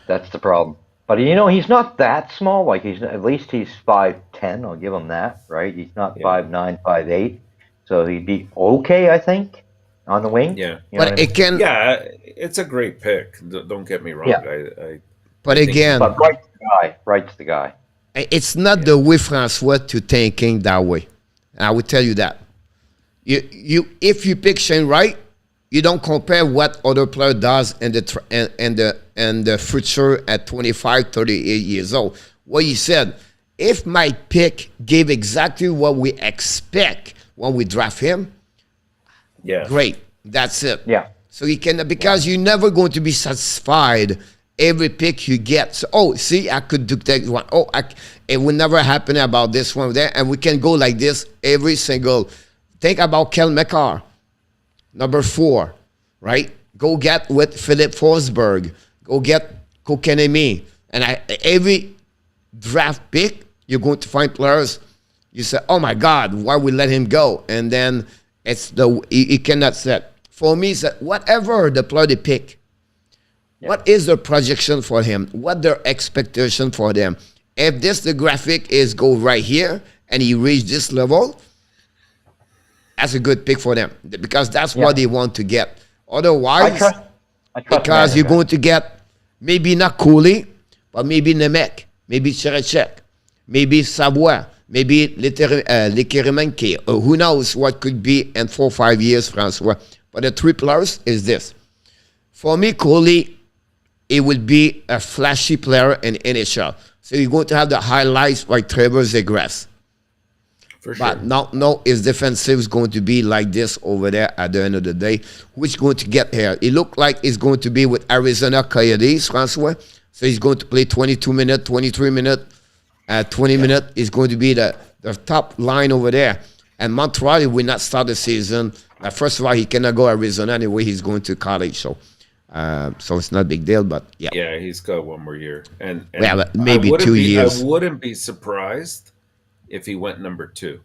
Speaker 5: That's the problem. But you know, he's not that small. Like he's at least he's 5'10". I'll give him that, right? He's not
Speaker 4: Yeah.
Speaker 5: 5'9", 5'8". So he'd be okay, I think, on the wing.
Speaker 4: Yeah,
Speaker 5: You know
Speaker 3: But
Speaker 5: what I mean?
Speaker 3: it can.
Speaker 4: yeah, it's a great pick. Don't get me wrong.
Speaker 5: Yeah.
Speaker 3: But
Speaker 4: think-
Speaker 3: again,
Speaker 5: But Wright's the guy. Wright's the guy.
Speaker 3: it's not the way Francois to thinking that way. And I will tell you that. If you pick Shane Wright, you don't compare what other player does in the future at 25, 38 years old. What you said, if my pick gave exactly what we expect when we draft him,
Speaker 4: Yeah,
Speaker 3: great. That's it.
Speaker 5: Yeah.
Speaker 3: So you can, because you're never going to be satisfied every pick you get. So, see, I could do that one. It will never happen about this one there. And we can go like this every single. Think about Kel McCarr, number 4, right? Go get with Philip Forsberg. Go get Kokanemi. And every draft pick, you're going to find players. You say, oh my God, why we let him go? And then you cannot set. For me, it's that whatever the player they pick, what is the projection for him? What their expectation for them? If the graphic is go right here and he reach this level, that's a good pick for them because that's what they want to get. Otherwise,
Speaker 5: I trust
Speaker 3: because you're
Speaker 5: Managa.
Speaker 3: going to get maybe not Cooley, but maybe Nemec, maybe Cherechek, maybe Savoie, maybe Lekerimenke, or who knows what could be in 4 or 5 years, Francois. But the 3 players is this. For me, Cooley, it would be a flashy player in NHL. So you're going to have the highlights like Trevor Zegras.
Speaker 4: for sure.
Speaker 3: But no, his defensive is going to be like this over there at the end of the day. Which going to get here? It looked like it's going to be with Arizona Coyotes, Francois. So he's going to play 22 minutes, 23 minutes, 20 minutes. Is going to be the top line over there. And Montreal will not start the season. First of all, he cannot go Arizona anyway. He's going to college, so it's not a big deal. But yeah,
Speaker 4: Yeah, he's got one more year, and
Speaker 3: Well, maybe
Speaker 4: I wouldn't
Speaker 3: 2
Speaker 4: be-
Speaker 3: years.
Speaker 4: I wouldn't be surprised if he went number 2.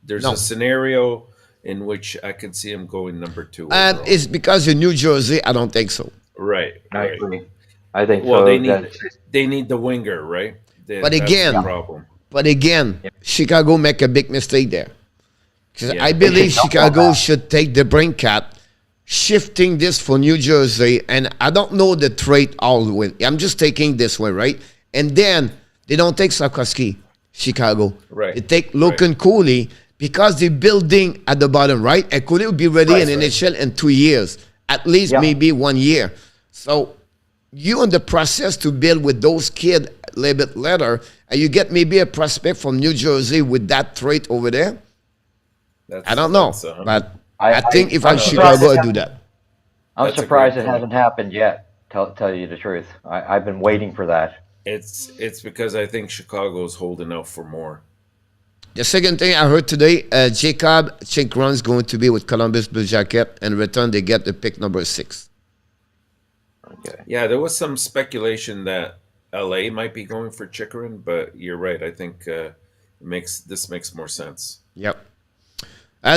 Speaker 4: There's
Speaker 3: No.
Speaker 4: a scenario in which I could see him going number 2.
Speaker 3: and
Speaker 4: overall.
Speaker 3: it's because in New Jersey. I don't think so.
Speaker 4: right.
Speaker 5: I
Speaker 4: right.
Speaker 5: agree. I think
Speaker 4: Well,
Speaker 5: so.
Speaker 4: they need the winger, right?
Speaker 3: But
Speaker 4: That's
Speaker 3: again-
Speaker 4: the problem.
Speaker 3: But again, Chicago make a big mistake there. 'Cause
Speaker 4: Yeah.
Speaker 3: I believe
Speaker 5: They should
Speaker 3: Chicago
Speaker 5: double that.
Speaker 3: should take the brain cat, shifting this for New Jersey. And I don't know the trade all the way. I'm just taking this one, right? And then they don't take Sarkowski, Chicago.
Speaker 4: Right.
Speaker 3: They take Logan Cooley because they're building at the bottom, right? And Cooley will be ready in NHL in 2 years, at least
Speaker 5: Yeah.
Speaker 3: maybe 1 year. So you in the process to build with those kids a little bit later, and you get maybe a prospect from New Jersey with that trait over there. I don't know, but I think if I'm Chicago, I'd do that.
Speaker 5: I'm
Speaker 4: That's a
Speaker 5: surprised
Speaker 4: great
Speaker 5: it
Speaker 4: point.
Speaker 5: hasn't happened yet. Tell you the truth. I've been waiting for that.
Speaker 4: it's because I think Chicago's holding out for more.
Speaker 3: The second thing I heard today, Jacob Chinkron's going to be with Columbus Blue Jacket, and in return they get the pick number 6.
Speaker 5: Okay.
Speaker 4: Yeah, there was some speculation that LA might be going for Chikrin, but you're right. I think this makes more sense.
Speaker 3: Yep.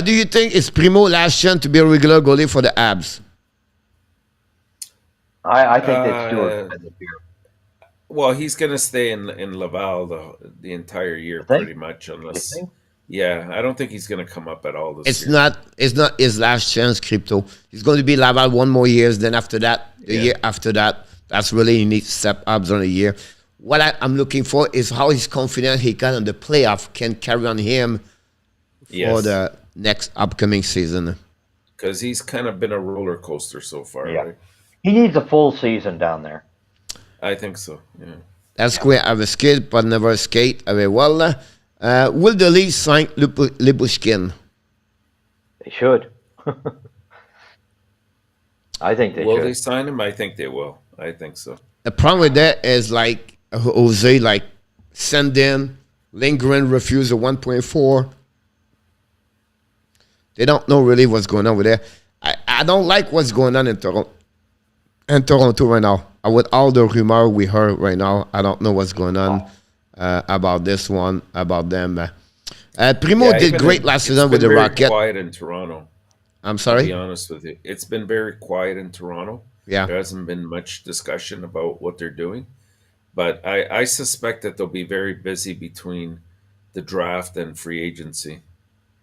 Speaker 3: Do you think it's Primo last chance to be a regular goalie for the Abs?
Speaker 5: I think it's Stewart this year.
Speaker 4: Well, he's going to stay in Laval the entire year,
Speaker 5: think?
Speaker 4: pretty much, unless.
Speaker 5: think?
Speaker 4: Yeah, I don't think he's going to come up at all this
Speaker 3: It's
Speaker 4: year.
Speaker 3: not his last chance, Crypto. He's going to be Laval 1 more years. Then after that, the
Speaker 4: Yeah.
Speaker 3: year after that, that's really he needs to step up on a year. What I'm looking for is how he's confident he can in the playoff can carry on him for
Speaker 4: Yes.
Speaker 3: the next upcoming season.
Speaker 4: Because he's kind of been a roller coaster so far,
Speaker 5: Yeah.
Speaker 4: right?
Speaker 5: He needs a full season down there.
Speaker 4: I think so. Yeah.
Speaker 3: That's where I have a skate, but never skate very well. Will the Leafs sign Libushkin?
Speaker 5: They should. I think they
Speaker 4: Will
Speaker 5: should.
Speaker 4: they sign him? I think they will. I think so.
Speaker 3: The problem with that is like Jose, like send in, Lindgren refuse a 1.4. They don't know really what's going on with there. I don't like what's going on in Toronto right now. With all the rumor we heard right now, I don't know what's going on about this one, about them. Primo did great last season with the Rocket.
Speaker 4: Quiet in Toronto.
Speaker 3: I'm
Speaker 4: To
Speaker 3: sorry.
Speaker 4: be honest with you, it's been very quiet in Toronto.
Speaker 3: Yeah.
Speaker 4: There hasn't been much discussion about what they're doing, but I suspect that they'll be very busy between the draft and free agency,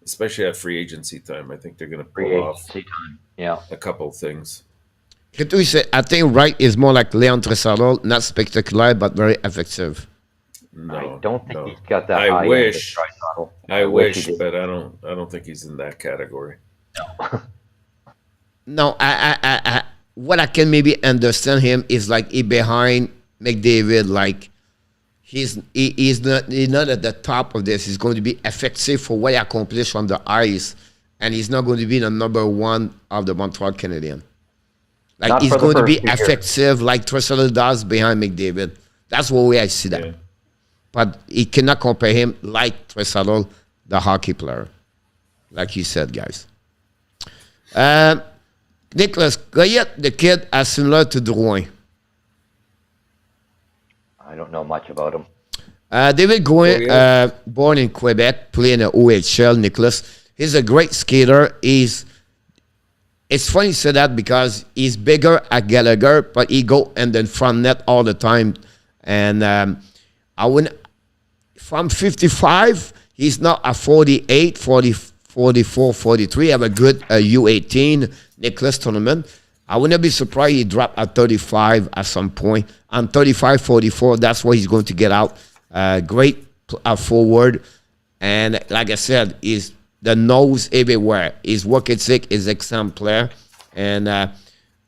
Speaker 4: especially at free agency time. I think they're going to
Speaker 5: Free
Speaker 4: pull off
Speaker 5: agency time. Yeah.
Speaker 4: a couple of things.
Speaker 3: I think Wright is more like Leon Tresarol, not spectacular, but very effective.
Speaker 4: No,
Speaker 5: I don't think
Speaker 4: no.
Speaker 5: he's got that
Speaker 4: I
Speaker 5: high
Speaker 4: wish.
Speaker 5: end of Trisaddle.
Speaker 4: I
Speaker 5: he
Speaker 4: wish,
Speaker 5: did.
Speaker 4: but I don't think he's in that category.
Speaker 3: No, I what I can maybe understand him is like he behind McDavid, like he's not at the top of this. He's going to be effective for what he accomplished on the ice, and he's not going to be the number one of the Montreal Canadiens. Like
Speaker 5: Not
Speaker 3: he's
Speaker 5: for the
Speaker 3: going to be
Speaker 5: first 2 years.
Speaker 3: effective like Trestle does behind McDavid. That's the way I see that.
Speaker 4: Yeah.
Speaker 3: But he cannot compare him like Trestle, the hockey player, like you said, guys. Nicholas Goyette, the kid, are similar to Drouin.
Speaker 5: I don't know much about him.
Speaker 3: David Gouin, born in Quebec, playing the OHL, Nicholas. He's a great skater. It's funny you say that because he's bigger at Gallagher, but he go in the front net all the time. And I wouldn't, from 55, he's not a 48, 40, 44, 43. Have a good U18 Nicholas tournament. I wouldn't be surprised he dropped at 35 at some point. On 35, 44, that's where he's going to get out. Great forward. And like I said, he's the nose everywhere. His work ethic is exemplary. And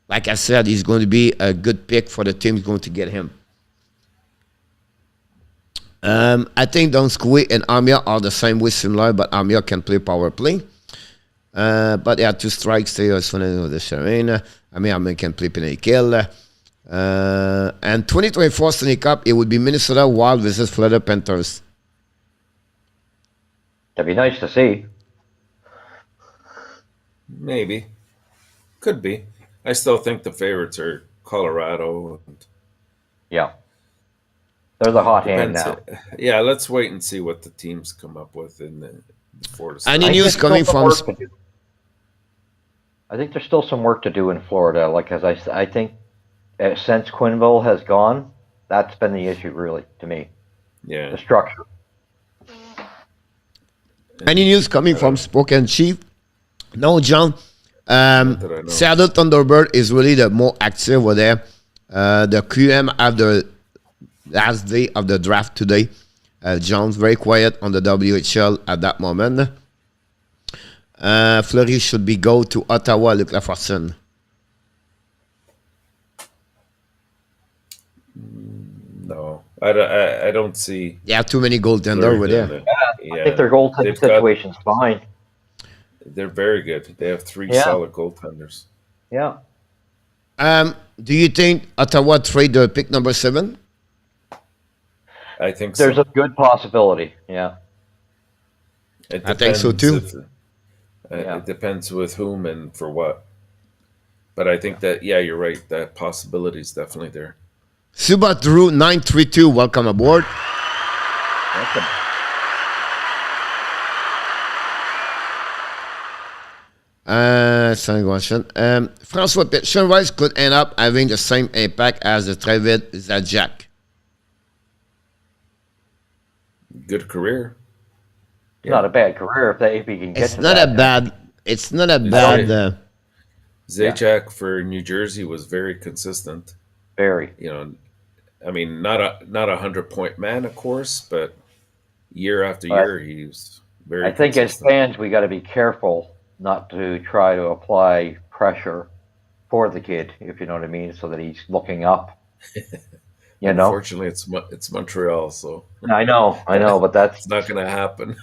Speaker 3: like I said, he's going to be a good pick for the team going to get him. I think Donskoy and Amir are the same way similar, but Amir can play power play. But yeah, 2 strikes there as soon as the Sharena. Amir can play penalty kill. And 2024 Stanley Cup, it would be Minnesota Wild versus Florida Panthers.
Speaker 5: That'd be nice to see.
Speaker 4: Maybe. Could be. I still think the favorites are Colorado.
Speaker 5: Yeah. They're the hot hand
Speaker 4: Depends.
Speaker 5: now.
Speaker 4: Yeah, let's wait and see what the teams come up with in the before the
Speaker 3: Any
Speaker 5: I think
Speaker 3: news
Speaker 5: there's still
Speaker 3: coming
Speaker 5: some
Speaker 3: from
Speaker 5: work to do. I think there's still some work to do in Florida. Like, as I think since Quinville has gone, that's been the issue, really, to me.
Speaker 4: Yeah.
Speaker 5: The structure.
Speaker 3: Any news coming from Spokane Chief? No, John.
Speaker 4: that I know.
Speaker 3: Seattle Thunderbird is really the more active over there. The QM have the last day of the draft today. John's very quiet on the WHL at that moment. Fleury should be go to Ottawa, Luc Lafortune.
Speaker 4: No, I don't see.
Speaker 3: They have too many goaltenders over there.
Speaker 5: I think their goaltending
Speaker 4: they've got-
Speaker 5: situation's fine.
Speaker 4: They're very good. They have 3
Speaker 5: Yeah.
Speaker 4: solid goaltenders.
Speaker 5: Yeah.
Speaker 3: Do you think Ottawa trade the pick number 7?
Speaker 4: I think
Speaker 5: There's
Speaker 4: so.
Speaker 5: a good possibility. Yeah.
Speaker 4: It
Speaker 3: I think so,
Speaker 4: depends
Speaker 3: too.
Speaker 5: Yeah.
Speaker 4: It depends with whom and for what. But I think that, yeah, you're right. That possibility is definitely there.
Speaker 3: Subat Drew 932, welcome aboard.
Speaker 5: Welcome.
Speaker 3: Second question. François Pitt, Sean Rice could end up having the same impact as the Travis Zajac.
Speaker 4: Good career.
Speaker 5: It's not a bad career if he can get
Speaker 3: It's
Speaker 5: to
Speaker 3: not
Speaker 5: that.
Speaker 3: a bad. It's not a bad.
Speaker 4: Zajac for New Jersey was very consistent.
Speaker 5: Very.
Speaker 4: You know, I mean, not a 100-point man, of course, but year after year he's very.
Speaker 5: I think as
Speaker 4: consistent.
Speaker 5: fans, we got to be careful not to try to apply pressure for the kid, if you know what I mean, so that he's looking up. You know,
Speaker 4: Unfortunately, it's Montreal, so
Speaker 5: I know, but that's
Speaker 4: it's not going to happen.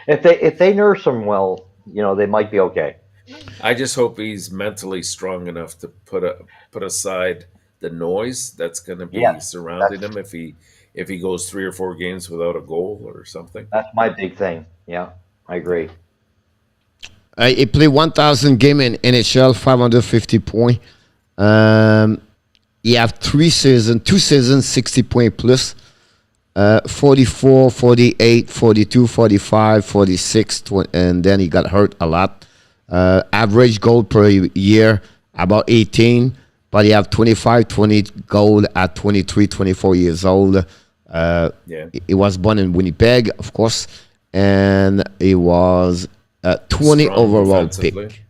Speaker 5: if they nurse him well, they might be okay.
Speaker 4: I just hope he's mentally strong enough to put aside the noise that's going to be
Speaker 5: Yes,
Speaker 4: surrounding
Speaker 5: that's
Speaker 4: him if he goes 3 or 4 games without a goal or something.
Speaker 5: that's my big thing. Yeah, I agree.
Speaker 3: He played 1,000 game in NHL, 550 point. He have 2 seasons, 60 point plus. 44, 48, 42, 45, 46, and then he got hurt a lot. Average goal per year, about 18, but he have 25, 20 goal at 23, 24 years old.
Speaker 4: Yeah.
Speaker 3: He was born in Winnipeg, of course, and he was 20
Speaker 4: Strong
Speaker 3: overall
Speaker 4: defensively.
Speaker 3: pick.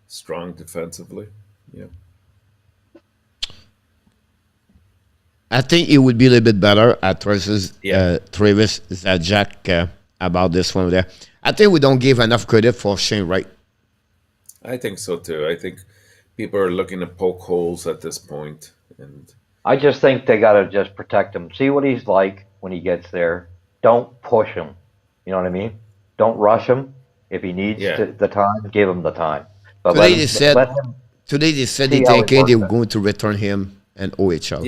Speaker 4: Strong defensively. Yeah.
Speaker 3: I think it would be a little bit better at versus
Speaker 4: Yeah.
Speaker 3: Travis Zajac about this one there. I think we don't give enough credit for Shane Wright.
Speaker 4: I think so too. I think people are looking to poke holes at this point, and
Speaker 5: I just think they got to just protect him. See what he's like when he gets there. Don't push him. You know what I mean? Don't rush him. If he needs
Speaker 4: Yeah.
Speaker 5: the time, give him the time. But
Speaker 3: Today they said
Speaker 5: see
Speaker 3: they
Speaker 5: how he
Speaker 3: thinking they
Speaker 5: works
Speaker 3: were going to return him and OHL.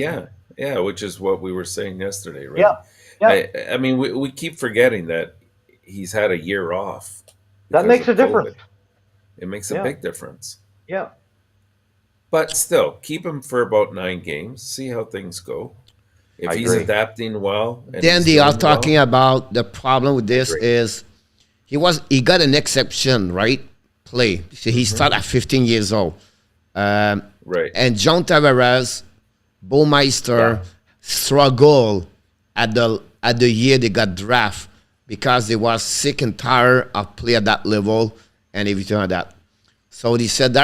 Speaker 4: yeah, which is what we were saying yesterday, right?
Speaker 5: Yeah, yeah.
Speaker 4: I mean, we keep forgetting that he's had a year off.
Speaker 5: That
Speaker 4: because
Speaker 5: makes
Speaker 4: of
Speaker 5: a difference.
Speaker 4: COVID. It makes a
Speaker 5: Yeah.
Speaker 4: big difference.
Speaker 5: Yeah.
Speaker 4: But still, keep him for about 9 games. See how things go. If
Speaker 5: I
Speaker 4: he's
Speaker 5: agree.
Speaker 4: adapting well, and
Speaker 3: Then
Speaker 4: he's
Speaker 3: they are
Speaker 4: doing
Speaker 3: talking
Speaker 4: well,
Speaker 3: about the problem with this
Speaker 5: agree.
Speaker 3: is he got an exception, right? Play. So he started at 15 years old.
Speaker 4: right?
Speaker 3: And John Tavares, Baumeister struggled at the year they got draft because they was sick and tired of play at that level and everything like that. So he said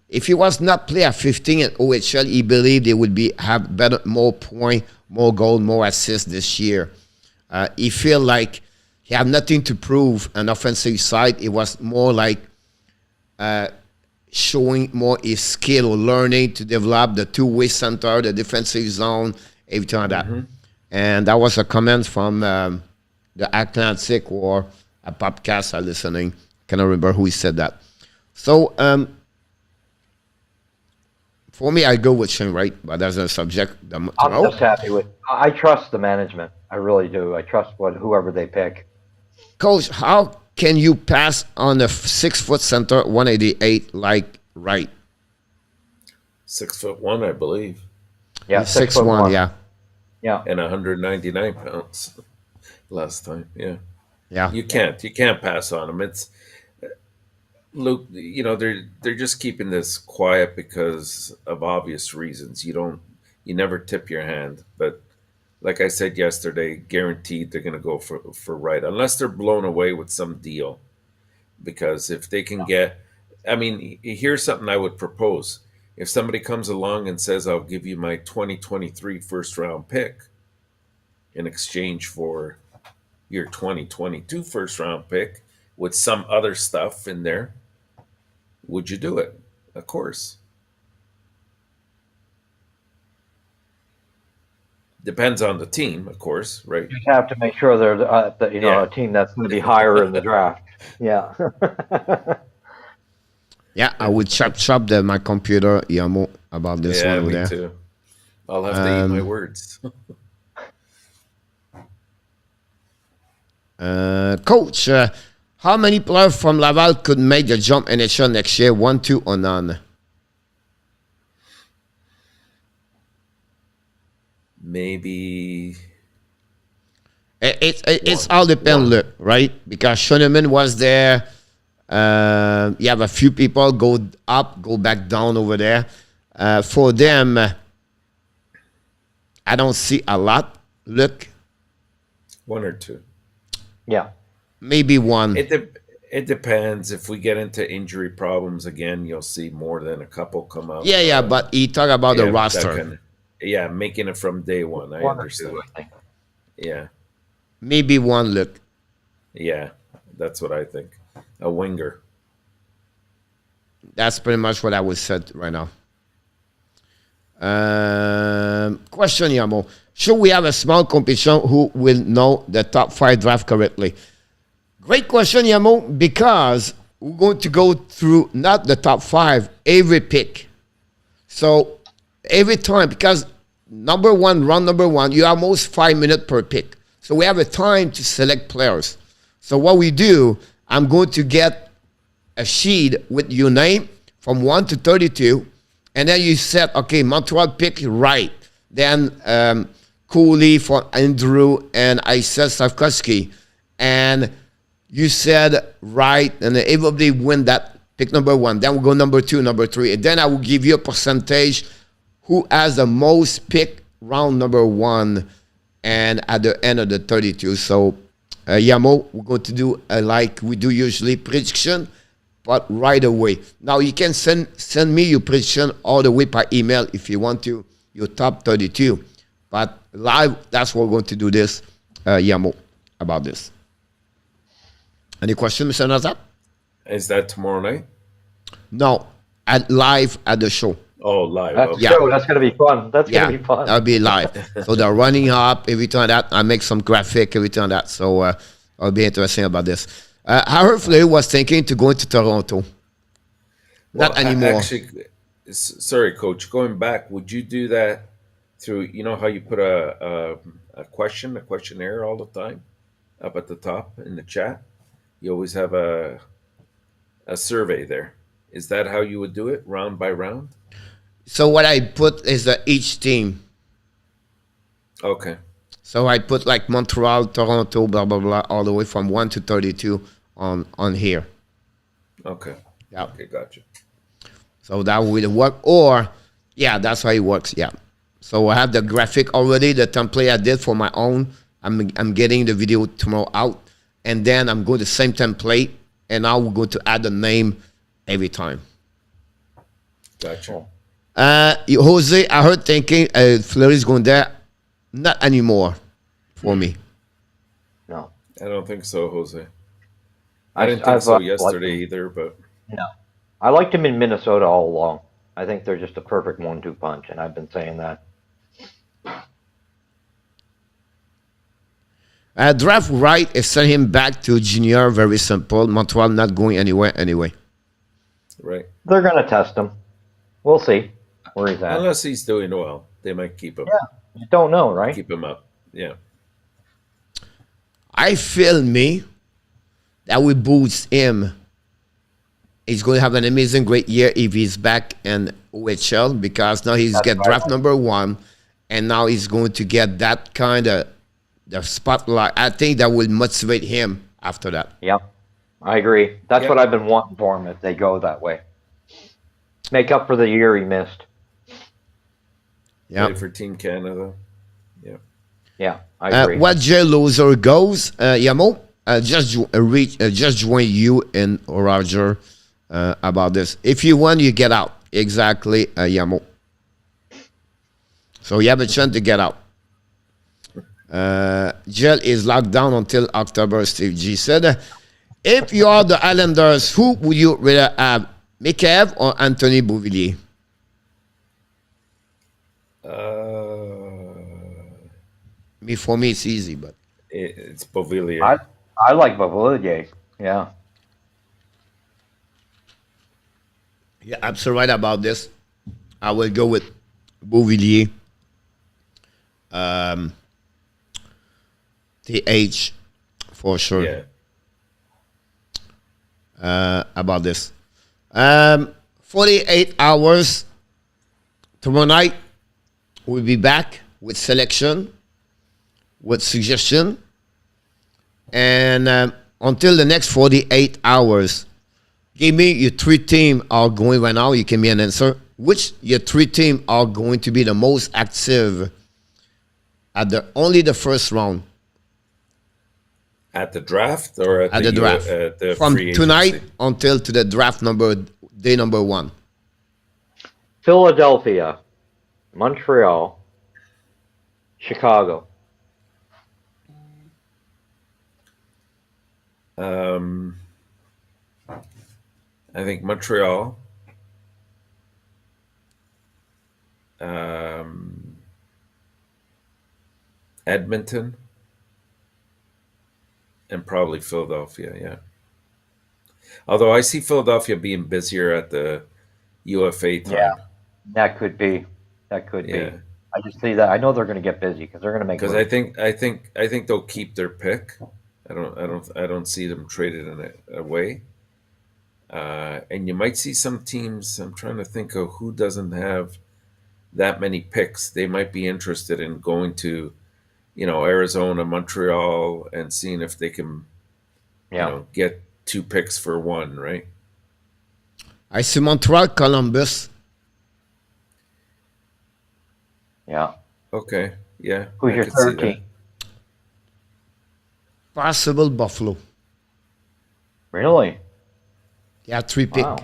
Speaker 3: if he was not play at 15 at OHL, he believed they would have better, more point, more goal, more assists this year. He feel like he have nothing to prove on offensive side. It was more like showing more his skill or learning to develop the two-way center, the defensive zone, everything like that. And that was a comment from the Atlantic or a podcast I listening. Cannot remember who said that. So for me, I go with Shane Wright, but that's a subject.
Speaker 5: I'm just happy with. I trust the management. I really do. I trust whoever they pick.
Speaker 3: Coach, how can you pass on a 6-foot center, 188 like Wright?
Speaker 4: 6'1", I believe,
Speaker 5: Yeah,
Speaker 3: He's
Speaker 5: 6'1",
Speaker 3: 6'1", yeah.
Speaker 5: Yeah.
Speaker 4: and 199 pounds last time. Yeah.
Speaker 3: Yeah.
Speaker 4: You can't pass on them. It's Luke. They're just keeping this quiet because of obvious reasons. You never tip your hand, but like I said yesterday, guaranteed they're going to go for right unless they're blown away with some deal. Because if they can get, I mean, here's something I would propose: if somebody comes along and says, "I'll give you my 2023 first round pick in exchange for your 2022 first round pick with some other stuff in there," would you do it? Of course. Depends on the team, of course, right?
Speaker 5: You have to make sure they're a team that's going to be higher in the draft. Yeah.
Speaker 3: Yeah, I would chop my computer, Yamo, about this
Speaker 4: Yeah,
Speaker 3: one over
Speaker 4: me
Speaker 3: there.
Speaker 4: too. I'll have to eat my words.
Speaker 3: Coach, how many players from Laval could make the jump NHL next year? 1, 2, or none?
Speaker 4: Maybe
Speaker 3: It's all depend, look, right? Because Schoenemann was there. You have a few people go up, go back down over there. For them, I don't see a lot. Look,
Speaker 4: 1 or 2.
Speaker 5: Yeah.
Speaker 3: maybe one.
Speaker 4: It depends. If we get into injury problems again, you'll see more than a couple come up.
Speaker 3: Yeah, but he talk about the
Speaker 4: that
Speaker 3: roster.
Speaker 4: kinda- making it from day one. I
Speaker 5: One or
Speaker 4: understand.
Speaker 5: two, I think.
Speaker 4: Yeah,
Speaker 3: Maybe one, look.
Speaker 4: yeah, that's what I think. A winger.
Speaker 3: That's pretty much what I would say right now. Question, Yamo. Should we have a small competition who will know the top 5 draft correctly? Great question, Yamo, because we're going to go through not the top 5, every pick. So every time, because round number one, you have almost 5 minutes per pick. So we have a time to select players. So what we do, I'm going to get a sheet with your name from 1 to 32, and then you set, okay, Montreal pick right. Then Cooley for Andrew, and I said Savkovsky. And you said right, and everybody win that pick number 1. Then we'll go number 2, number 3. And then I will give you a percentage who has the most pick round number 1 and at the end of the 32. So, Yamo, we're going to do like we do usually, prediction, but right away. Now, you can send me your prediction all the way by email if you want to, your top 32. But live, that's what we're going to do this, Yamo, about this. Any question, Mr. Nazap?
Speaker 4: Is that tomorrow night?
Speaker 3: No, live at the show.
Speaker 4: Oh, live.
Speaker 5: That's,
Speaker 4: Okay.
Speaker 3: Yeah.
Speaker 5: that's going to be fun. That's going to be fun.
Speaker 3: That'll be live. So they're running up, everything like that. I make some graphic, everything like that. So it'll be interesting about this. I heard Fleury was thinking to go into Toronto. Not anymore.
Speaker 4: Actually, sorry, Coach. Going back, would you do that through? You know how you put a questionnaire all the time up at the top in the chat. You always have a survey there. Is that how you would do it, round by round?
Speaker 3: So what I put is each team.
Speaker 4: Okay.
Speaker 3: So I put like Montreal, Toronto, blah, blah, blah, all the way from 1 to 32 on here.
Speaker 4: Okay.
Speaker 3: Yeah.
Speaker 4: Okay, gotcha.
Speaker 3: So that would work. Or, yeah, that's how it works. Yeah. So I have the graphic already, the template I did for my own. I'm getting the video tomorrow out. And then I'm going to the same template. And now we're going to add the name every time.
Speaker 4: Gotcha.
Speaker 3: Jose, I heard thinking Fleury's going there. Not anymore for me.
Speaker 5: No.
Speaker 4: I don't think so, Jose. I didn't think
Speaker 5: I've,
Speaker 4: so
Speaker 5: liked
Speaker 4: yesterday
Speaker 5: him.
Speaker 4: either, but
Speaker 5: No. I liked him in Minnesota all along. I think they're just a perfect 1-2 punch, and I've been saying that.
Speaker 3: Draft right is send him back to junior. Very simple. Montreal not going anywhere anyway.
Speaker 4: right.
Speaker 5: They're going to test him. We'll see where he's at.
Speaker 4: Unless he's doing well, they might keep him.
Speaker 5: Yeah. You don't know, right?
Speaker 4: Keep him up. Yeah.
Speaker 3: I feel that will boost him. He's going to have an amazing, great year if he's back in OHL because now he's get draft number 1, and now he's going to get that kind of the spotlight. I think that will motivate him after that.
Speaker 5: Yep. I agree. That's what I've been wanting for him if they go that way. Make up for the year he missed.
Speaker 3: Yeah.
Speaker 4: Play for Team Canada. Yeah.
Speaker 5: Yeah, I agree.
Speaker 3: What J loser goes, Yamo, just join you and Roger about this. If you win, you get out. Exactly, Yamo. So you have a chance to get out. Jail is locked down until October, Steve G said. If you are the Islanders, who would you rather have, Michel or Anthony Beauvillier? For me, it's easy, but
Speaker 4: It's Beauvillier.
Speaker 5: I like Beauvillier. Yeah.
Speaker 3: yeah, I'm so right about this. I will go with Beauvillier. TH for sure.
Speaker 4: Yeah.
Speaker 3: About this. 48 hours tomorrow night. We'll be back with selection, with suggestion, and until the next 48 hours, give me your 3 teams are going right now. You give me an answer. Which your 3 teams are going to be the most active at only the first round?
Speaker 4: At the draft or at
Speaker 3: The draft.
Speaker 4: the
Speaker 3: From
Speaker 4: free
Speaker 3: tonight
Speaker 4: agency?
Speaker 3: until to the draft day number 1.
Speaker 5: Philadelphia, Montreal, Chicago.
Speaker 4: I think Montreal. Edmonton, and probably Philadelphia. Yeah. Although I see Philadelphia being busier at the UFA
Speaker 5: Yeah,
Speaker 4: time.
Speaker 5: that could be. That could be.
Speaker 4: Yeah.
Speaker 5: I just see that. I know they're going to get busy because they're going to make
Speaker 4: Because I
Speaker 5: moves.
Speaker 4: think they'll keep their pick. I don't see them traded in it away. And you might see some teams. I'm trying to think of who doesn't have that many picks. They might be interested in going to, Arizona, Montreal, and seeing if they can,
Speaker 5: Yeah,
Speaker 4: get 2 picks for one. Right?
Speaker 3: I see Montreal, Columbus.
Speaker 5: yeah.
Speaker 4: Okay. Yeah.
Speaker 5: Who's
Speaker 4: I
Speaker 5: your
Speaker 4: could see
Speaker 5: third
Speaker 4: that.
Speaker 5: team?
Speaker 3: Possible Buffalo.
Speaker 5: Really?
Speaker 3: Yeah, 3 pick.
Speaker 5: Wow.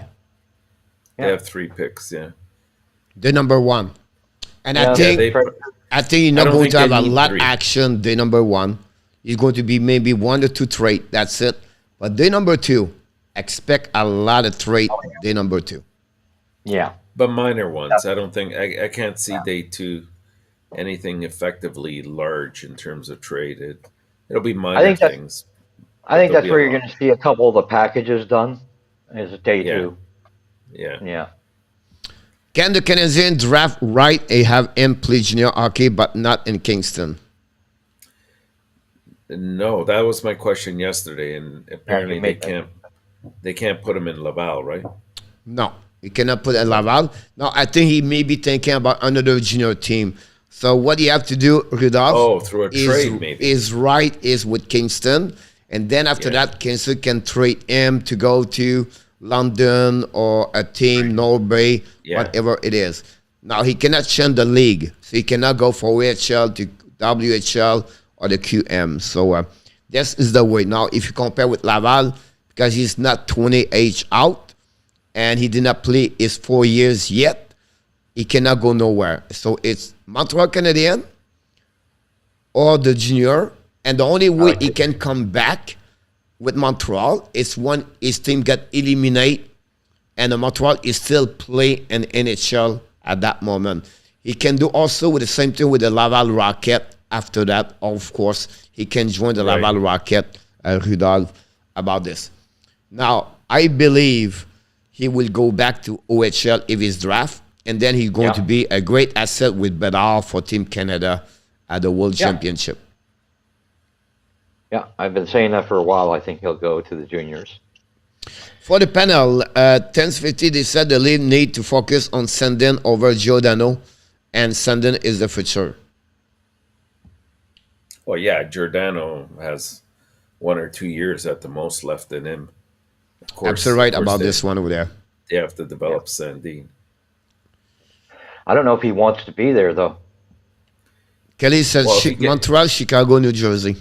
Speaker 4: They
Speaker 5: Yeah.
Speaker 4: have 3 picks. Yeah.
Speaker 3: The number 1. And
Speaker 5: Yeah,
Speaker 3: I think
Speaker 4: they.
Speaker 3: I think you're
Speaker 4: I
Speaker 3: not
Speaker 4: don't
Speaker 3: going
Speaker 4: think
Speaker 3: to
Speaker 4: they
Speaker 3: have a
Speaker 4: need
Speaker 3: lot
Speaker 4: 3.
Speaker 3: action day number 1. It's going to be maybe 1 or 2 trade. That's it. But day number 2, expect a lot of trade day number 2.
Speaker 5: Yeah.
Speaker 4: But minor ones. I don't think I can't see day 2 anything effectively large in terms of trade. It'll be
Speaker 5: I
Speaker 4: minor
Speaker 5: think that's
Speaker 4: things.
Speaker 5: I think
Speaker 4: There'll
Speaker 5: that's
Speaker 4: be a
Speaker 5: where you're
Speaker 4: lot.
Speaker 5: going to see a couple of the packages done. Is day
Speaker 4: Yeah.
Speaker 5: 2.
Speaker 4: Yeah.
Speaker 5: Yeah.
Speaker 3: Can the Canadian draft right and have him play junior hockey but not in Kingston?
Speaker 4: No, that was my question yesterday, and apparently
Speaker 5: you
Speaker 4: they
Speaker 5: made that.
Speaker 4: can't. They can't put him in Laval, right?
Speaker 3: No, you cannot put a Laval. No, I think he may be thinking about another junior team. So what you have to do, Rudolph,
Speaker 4: Oh, through a trade, maybe.
Speaker 3: is right is with Kingston, and then after
Speaker 4: Yeah.
Speaker 3: that, Kingston can trade him to go to London or a team, Norway,
Speaker 4: Yeah.
Speaker 3: whatever it is. Now he cannot change the league, so he cannot go from OHL to WHL or the QM. So this is the way. Now, if you compare with Laval, because he's not 20 age out, and he did not play his 4 years yet, he cannot go nowhere. So it's Montreal Canadian or the junior, and the only way he can come back with Montreal is when his team get eliminated and the Montreal is still play in NHL at that moment. He can do also with the same thing with the Laval Rocket. After that, of course, he can join the
Speaker 4: Right.
Speaker 3: Laval Rocket, Rudolph, about this. Now, I believe he will go back to OHL if he's draft, and then he's going
Speaker 5: Yeah.
Speaker 3: to be a great asset with Bedard for Team Canada at the World
Speaker 5: Yeah.
Speaker 3: Championship.
Speaker 5: Yeah. I've been saying that for a while. I think he'll go to the juniors.
Speaker 3: For the panel, 10:50, they said the league need to focus on Sandin over Giordano, and Sandin is the future.
Speaker 4: Well, yeah, Giordano has 1 or 2 years at the most left in him. Of course,
Speaker 3: Absolutely right
Speaker 4: of course
Speaker 3: about
Speaker 4: they,
Speaker 3: this one over there.
Speaker 4: They have to develop Sandine.
Speaker 5: I don't know if he wants to be there though.
Speaker 3: Kelly says
Speaker 4: Well, if he get-
Speaker 3: Montreal, Chicago, New Jersey.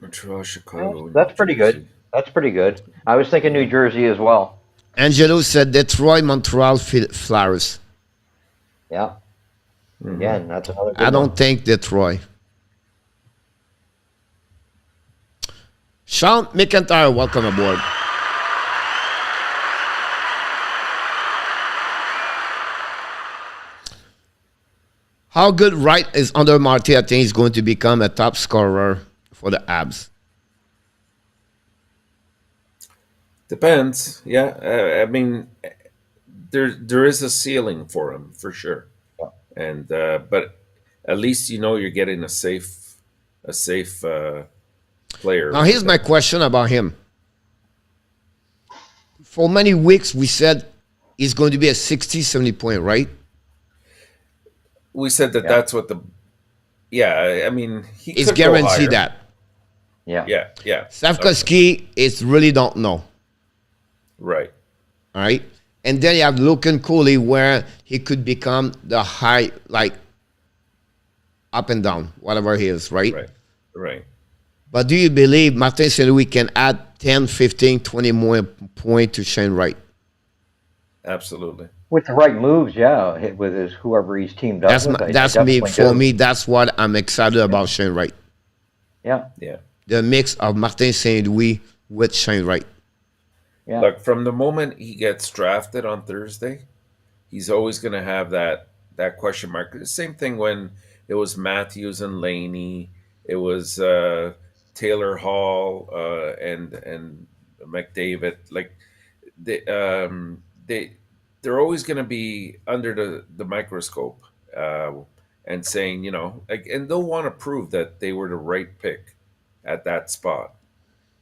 Speaker 4: Montreal, Chicago.
Speaker 5: That's
Speaker 4: New
Speaker 5: pretty
Speaker 4: Jersey.
Speaker 5: good. That's pretty good. I was thinking New Jersey as well.
Speaker 3: Angelo said Detroit, Montreal, Flowers.
Speaker 5: Yeah. Again, that's another good
Speaker 3: I don't
Speaker 5: one.
Speaker 3: think Detroit. Sean McIntyre, welcome aboard. How good Wright is under Marty? I think he's going to become a top scorer for the Abs.
Speaker 4: Depends. Yeah, I mean, there is a ceiling for him for sure, and but at least you're getting a safe player.
Speaker 3: Now, here's my question about him. For many weeks, we said he's going to be a 60, 70 point, right?
Speaker 4: We said that
Speaker 5: Yeah.
Speaker 4: that's what the. Yeah, I mean, he
Speaker 3: It's
Speaker 4: could go
Speaker 3: guaranteed
Speaker 4: higher.
Speaker 3: that.
Speaker 5: Yeah.
Speaker 4: Yeah.
Speaker 3: Safkowski is really don't know.
Speaker 4: Right.
Speaker 3: All right. And then you have Logan Cooley where he could become the high, like up and down, whatever he is, right?
Speaker 4: Right.
Speaker 3: But do you believe Martin St. Louis can add 10, 15, 20 more points to Shane Wright?
Speaker 4: Absolutely.
Speaker 5: With the right moves, yeah. With his whoever he's teamed up
Speaker 3: That's
Speaker 5: with. I
Speaker 3: that's me.
Speaker 5: definitely
Speaker 3: For
Speaker 5: do.
Speaker 3: me, that's what I'm excited about Shane Wright.
Speaker 5: Yeah.
Speaker 4: Yeah.
Speaker 3: The mix of Martin St. Louis with Shane Wright.
Speaker 5: Yeah.
Speaker 4: Look, from the moment he gets drafted on Thursday, he's always going to have that question mark. The same thing when It was Matthews and Laney. It was Taylor Hall and McDavid. Like they they're always going to be under the microscope and saying, like, and they'll want to prove that they were the right pick at that spot.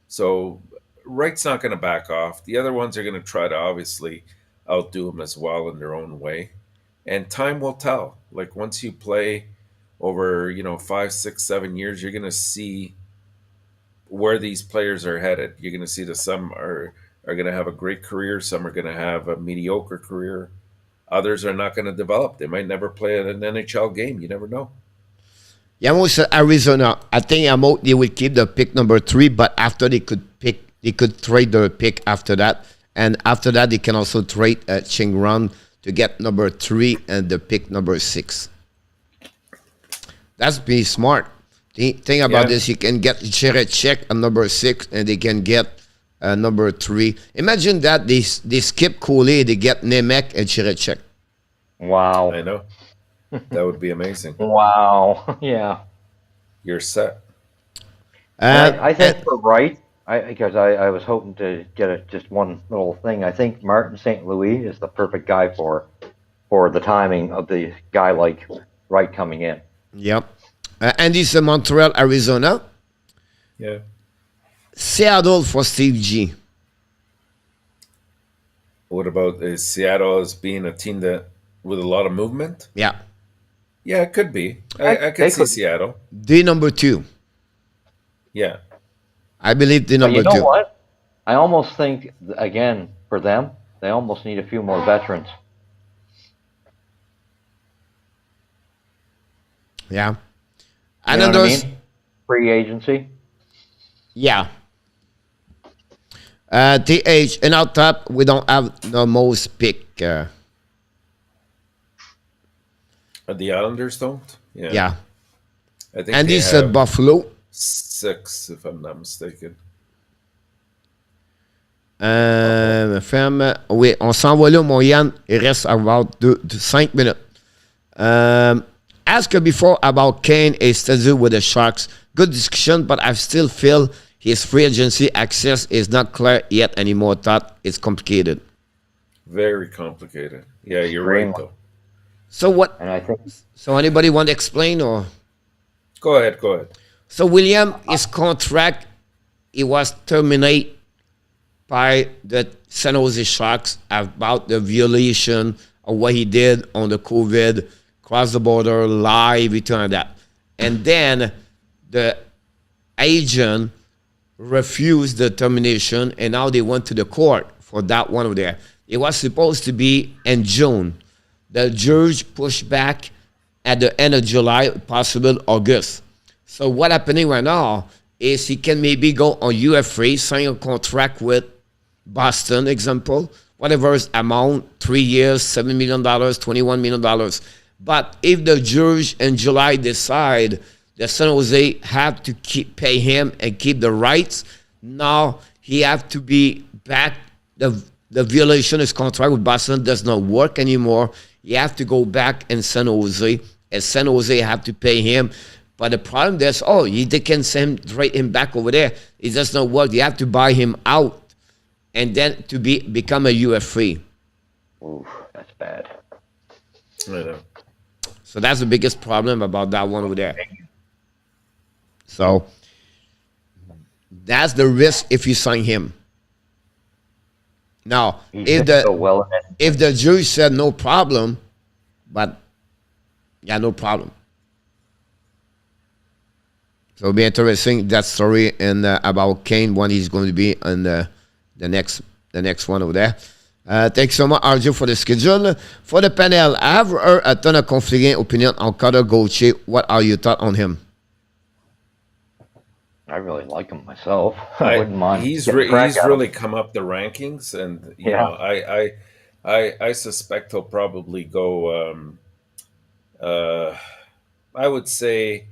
Speaker 4: So Wright's not going to back off. The other ones are going to try to obviously outdo him as well in their own way, and time will tell. Like once you play over 5, 6, 7 years, you're going to see where these players are headed. You're going to see that some are going to have a great career, some are going to have a mediocre career, others are not going to develop. They might never play an NHL game. You never know.
Speaker 3: Yeah, most Arizona. I think they would keep the pick number 3, but after they could trade the pick after that, and after that they can also trade Ching Run to get number 3 and the pick number 6. That's pretty smart. The thing about this, you can get Check at number 6, and they can get number 3. Imagine that they skip Cooley, they get Nemec and Check.
Speaker 5: Wow.
Speaker 4: I know. That would be amazing.
Speaker 5: Wow. Yeah.
Speaker 4: You're set.
Speaker 5: I think for Wright, because I was hoping to get just one little thing. I think Martin St. Louis is the perfect guy for the timing of the guy like Wright coming in.
Speaker 3: Yep. And this is Montreal, Arizona.
Speaker 4: Yeah.
Speaker 3: Seattle for Steve G.
Speaker 4: What about Seattle as being a team that with a lot of movement?
Speaker 3: Yeah.
Speaker 4: Yeah, it could be. I could see Seattle.
Speaker 3: The number 2.
Speaker 4: Yeah.
Speaker 3: I believe the number 2.
Speaker 5: But you know what? I almost think, again, for them, they almost need a few more veterans.
Speaker 3: Yeah.
Speaker 5: You
Speaker 3: And
Speaker 5: know
Speaker 3: then
Speaker 5: what I
Speaker 3: there's
Speaker 5: mean? Free agency.
Speaker 3: yeah. TH and out top we don't have the most pick.
Speaker 4: The Islanders don't?
Speaker 3: Yeah.
Speaker 4: I think
Speaker 3: And
Speaker 4: they
Speaker 3: this
Speaker 4: have
Speaker 3: Buffalo.
Speaker 4: 6, if I'm not mistaken.
Speaker 3: Ferme. Oui, on s'en va là, mon Yann. Il reste about 5 minutes. Ask before about Kane is still with the Sharks. Good discussion, but I still feel his free agency access is not clear yet anymore. Thought it's complicated.
Speaker 4: Very complicated. Yeah, you're
Speaker 5: Very
Speaker 4: right,
Speaker 5: much.
Speaker 4: though.
Speaker 3: So what?
Speaker 5: And I think
Speaker 3: So anybody want to explain or?
Speaker 4: Go ahead.
Speaker 3: So William, his contract, it was terminated by the San Jose Sharks about the violation of what he did on the COVID, cross the border, lie, everything like that. And then the agent refused the termination, and now they went to the court for that one over there. It was supposed to be in June. The judge pushed back at the end of July, possible August. So what happening right now is he can maybe go on UFA, sign a contract with Boston, example, whatever is amount, 3 years, $7 million, $21 million. But if the judge in July decide that San Jose have to pay him and keep the rights, now he have to be back. The violation of his contract with Boston does not work anymore. You have to go back in San Jose, and San Jose have to pay him. But the problem is, they can send him back over there. It does not work. You have to buy him out, and then to become a UFA.
Speaker 5: oof, that's bad.
Speaker 4: I know.
Speaker 3: So that's the biggest problem about that one over there. So that's the risk if you sign him. Now,
Speaker 5: He
Speaker 3: if
Speaker 5: did so well in it.
Speaker 3: if the jury said no problem, but yeah, no problem. So it'll be interesting that story and about Kane when he's going to be in the next one over there. Thanks so much, Arjo, for the schedule. For the panel, I have heard a ton of conflicting opinion on Cutter Gauthier. What are your thoughts on him?
Speaker 5: I really like him myself. I wouldn't mind.
Speaker 4: He's
Speaker 5: getting a crack
Speaker 4: he's
Speaker 5: at him.
Speaker 4: really come up the rankings, and you
Speaker 5: Yeah.
Speaker 4: know, I suspect he'll probably go. I would say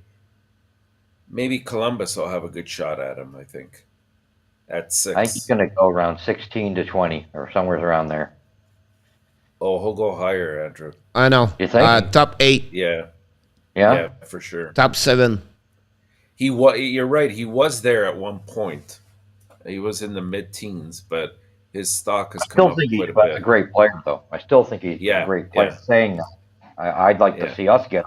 Speaker 4: maybe Columbus will have a good shot at him. I think at 6.
Speaker 5: I think he's going to go around 16 to 20 or somewhere around there.
Speaker 4: Oh, he'll go higher, Andrew.
Speaker 3: I know.
Speaker 5: You think?
Speaker 3: Top 8.
Speaker 4: Yeah,
Speaker 5: Yeah.
Speaker 4: for sure.
Speaker 3: Top 7.
Speaker 4: You're right. He was there at one point. He was in the mid-teens, but his stock has
Speaker 5: I
Speaker 4: come
Speaker 5: still
Speaker 4: up
Speaker 5: think he's
Speaker 4: quite a bit.
Speaker 5: a great player, though. I still think he's a
Speaker 4: Yeah,
Speaker 5: great player.
Speaker 4: yeah.
Speaker 5: Saying that, I'd like
Speaker 4: Yeah.
Speaker 5: to see us get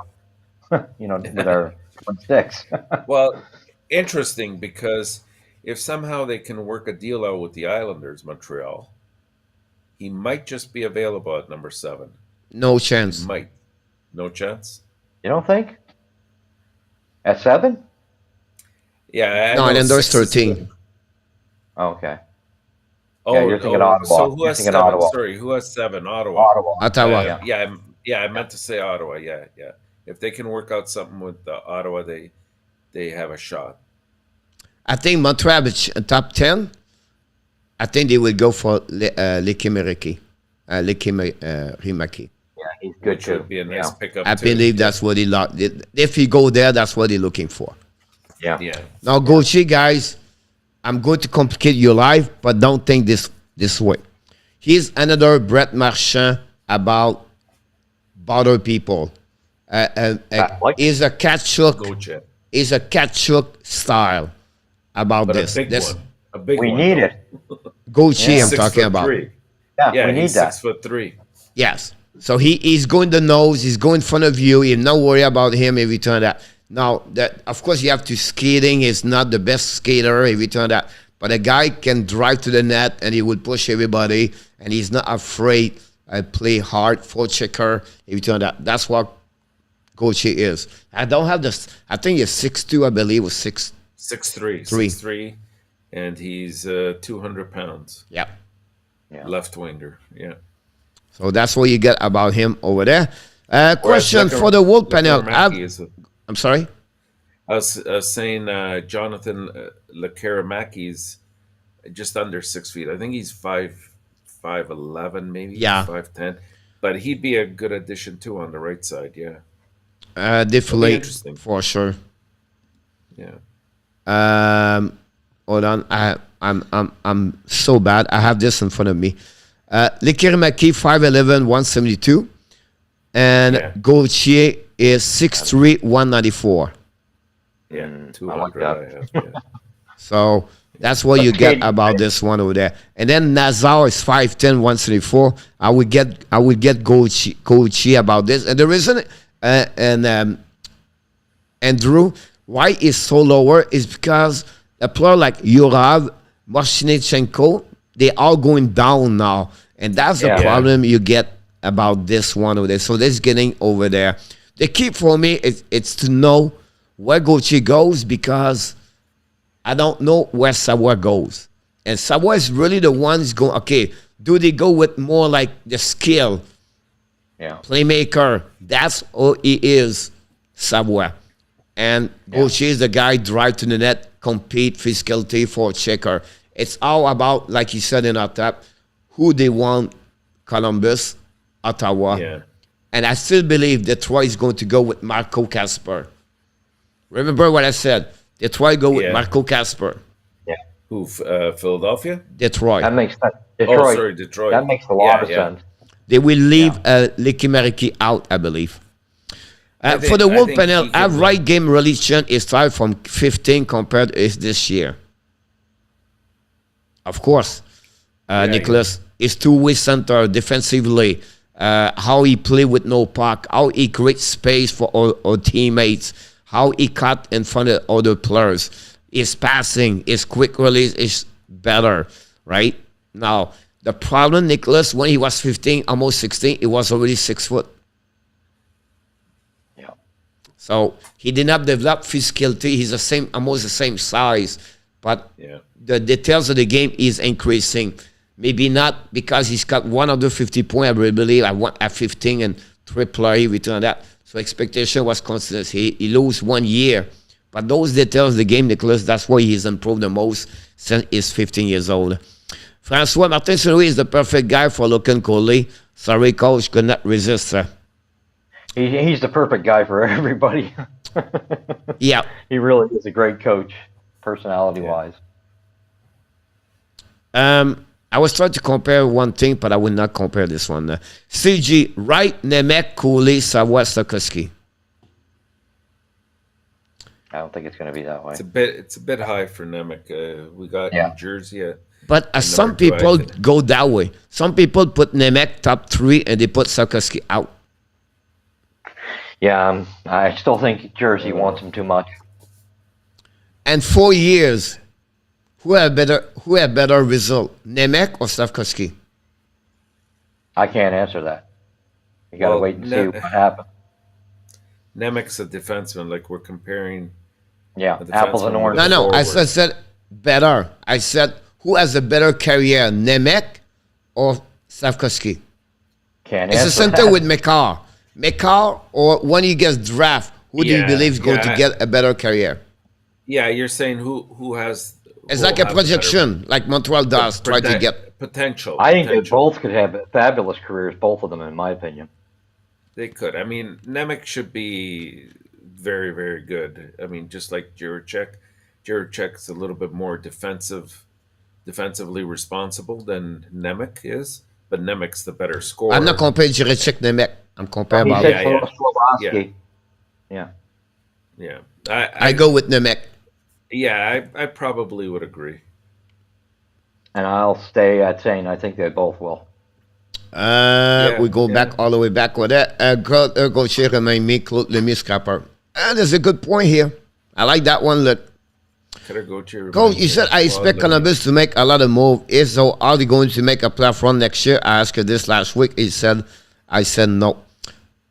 Speaker 5: him, with our 1-6.
Speaker 4: Well, interesting because if somehow they can work a deal out with the Islanders, Montreal, he might just be available at number 7.
Speaker 3: No chance.
Speaker 4: Might. No chance?
Speaker 5: You don't think? At 7?
Speaker 4: Yeah. I
Speaker 3: No,
Speaker 4: know
Speaker 3: and then there's
Speaker 4: 6 is
Speaker 3: 13.
Speaker 4: good.
Speaker 5: Oh, okay.
Speaker 4: Oh,
Speaker 5: Yeah, you're thinking Ottawa.
Speaker 4: So who
Speaker 5: You're
Speaker 4: has
Speaker 5: thinking
Speaker 4: 7?
Speaker 5: Ottawa.
Speaker 4: Sorry, who has 7? Ottawa.
Speaker 3: Ottawa.
Speaker 4: Yeah, I meant to say Ottawa. Yeah. If they can work out something with Ottawa, they have a shot.
Speaker 3: I think Montreal is top 10. I think they will go for Lekimeriki. Rimaki.
Speaker 5: Yeah, he's good
Speaker 4: Which
Speaker 5: too.
Speaker 4: would be a nice pickup.
Speaker 3: I
Speaker 4: too.
Speaker 3: believe that's what if he go there, that's what they're looking for.
Speaker 5: Yeah.
Speaker 4: Yeah.
Speaker 3: Now, Gauthier, guys, I'm going to complicate your life, but don't think this way. He's another Brett Marchand about bother people. Is a Kachuk.
Speaker 4: Goche.
Speaker 3: Is a Kachuk style about
Speaker 4: But
Speaker 3: this.
Speaker 4: a big one. A big
Speaker 5: We
Speaker 4: one.
Speaker 5: need it.
Speaker 3: Gauthier, I'm
Speaker 4: 6'3".
Speaker 3: talking about.
Speaker 5: Yeah, we need
Speaker 4: he's
Speaker 5: that.
Speaker 4: 6'3".
Speaker 3: Yes. So he's going the nose. He's going in front of you. You're not worry about him every time that. Now, that of course, you have to skating. He's not the best skater every time that. But a guy can drive to the net and he will push everybody. And he's not afraid. I play hard, full checker every time that. That's what Gauthier is. I don't have this. I think he's 6'2", I believe, or 6'3".
Speaker 4: 6'3", and he's 200 pounds.
Speaker 3: Yeah.
Speaker 4: Left winger. Yeah.
Speaker 3: So that's what you get about him over there. Question
Speaker 4: Whereas
Speaker 3: for the Wolf panel.
Speaker 4: Lekeramaki is
Speaker 3: I'm sorry?
Speaker 4: I was saying Jonathan Lekeramaki's just under 6 feet. I think he's 5'11", maybe.
Speaker 3: Yeah.
Speaker 4: 5'10". But he'd be a good addition too on the right side. Yeah.
Speaker 3: Definitely,
Speaker 4: interesting.
Speaker 3: for sure.
Speaker 4: Yeah.
Speaker 3: Hold on. I'm so bad. I have this in front of me. Lekeramaki 5'11", 172. And Gauthier is 6'3", 194.
Speaker 4: Yeah. 200.
Speaker 5: I like that.
Speaker 4: I have, yeah.
Speaker 3: So that's what you get about this one over there. And then Nazar is 5'10", 174. I would get Gauthier about this. And the reason Andrew, why is so lower is because a player like Yurav, Marchinechenko, they are going down now. And that's the problem you get about this one over there. So this getting over there. The key for me is it's to know where Gauthier goes because I don't know where Savoie goes. And Savoie is really the ones going, okay, do they go with more like the skill, playmaker? That's all he is, Savoie. And Gauthier is the guy drive to the net, compete, physicality for a checker. It's all about, like you said in our tap, who they want, Columbus, Ottawa.
Speaker 4: Yeah.
Speaker 3: And I still believe Detroit is going to go with Marco Kasper. Remember what I said? Detroit go with Marco Kasper.
Speaker 5: Yeah.
Speaker 4: Who? Philadelphia?
Speaker 3: Detroit.
Speaker 5: That makes sense. Detroit.
Speaker 4: Oh, sorry, Detroit.
Speaker 5: That makes a lot of sense.
Speaker 3: They will leave Lekimeriki out, I believe. For the Wolf panel, average game relation is started from 15 compared to this year. Of course, Nicholas is two-way center defensively. How he play with no puck, how he creates space for all teammates, how he cut in front of other players. His passing, his quick release is better, right? Now, the problem, Nicholas, when he was 15, almost 16, he was already 6 foot.
Speaker 5: Yeah.
Speaker 3: So he did not develop physicality. He's almost the same size, but the details of the game is increasing. Maybe not because he's got 150 points, I believe. I want at 15 and triple A return that. So expectation was constant. He lose 1 year. But those details of the game, Nicholas, that's why he's improved the most since he's 15 years old. François Martin Saint-Louis is the perfect guy for Logan Coley. Sorry, coach, could not resist.
Speaker 5: He's the perfect guy for everybody.
Speaker 3: Yeah.
Speaker 5: He really is a great coach, personality-wise.
Speaker 3: I was trying to compare one thing, but I will not compare this one. CG, Wright, Nemec, Cooley, Savoie, Stokowski.
Speaker 5: I don't think it's going to be that way.
Speaker 4: It's a bit high for Nemec. We got
Speaker 5: Yeah.
Speaker 4: New Jersey.
Speaker 3: But
Speaker 4: And
Speaker 3: some
Speaker 4: number two, I
Speaker 3: people
Speaker 4: think-
Speaker 3: go that way. Some people put Nemec top 3 and they put Slavkovsky out.
Speaker 5: Yeah, I still think Jersey wants him too much.
Speaker 3: And 4 years, who had better result, Nemec or Slavkovsky?
Speaker 5: I can't answer that. You got to
Speaker 4: Well,
Speaker 5: wait and see what happens.
Speaker 4: Nemec's a defenseman. Like we're comparing.
Speaker 5: Yeah,
Speaker 4: the
Speaker 5: apples and
Speaker 4: defenseman
Speaker 5: oranges.
Speaker 3: No, I
Speaker 4: forward.
Speaker 3: said better. I said who has a better career, Nemec or Slavkovsky?
Speaker 5: Can't
Speaker 3: It's the
Speaker 5: answer
Speaker 3: same
Speaker 5: that.
Speaker 3: thing with McCarr. McCarr, or when he gets drafted, who do you
Speaker 4: Yeah,
Speaker 3: believe is going to
Speaker 4: yeah.
Speaker 3: get a better career?
Speaker 4: Yeah, you're saying who has?
Speaker 3: It's
Speaker 4: who
Speaker 3: like
Speaker 4: will
Speaker 3: a
Speaker 4: have the
Speaker 3: projection, like Montreal does, try to
Speaker 4: better
Speaker 3: get.
Speaker 4: potential.
Speaker 5: I think they
Speaker 4: potential.
Speaker 5: both could have fabulous careers, both of them, in my opinion.
Speaker 4: They could. I mean, Nemec should be very, very good. I mean, just like Jiricek. Jiricek's a little bit more defensively responsible than Nemec is, but Nemec's the better scorer.
Speaker 3: I'm not comparing Jiricek Nemec. I'm comparing
Speaker 5: He
Speaker 3: about.
Speaker 5: said
Speaker 4: Yeah,
Speaker 5: Slavatsky. Yeah.
Speaker 4: Yeah,
Speaker 3: I go with Nemec.
Speaker 4: Yeah, I probably would agree.
Speaker 5: And I'll stay at saying I think they both will.
Speaker 3: We go back all the way back with that. Gauthier remind me, Claude Lemieux scrapper. There's a good point here. I like that one. Look, Coach, you said I expect Columbus to make a lot of moves. If so, are they going to make a playoff run next year? I asked her this last week. I said no.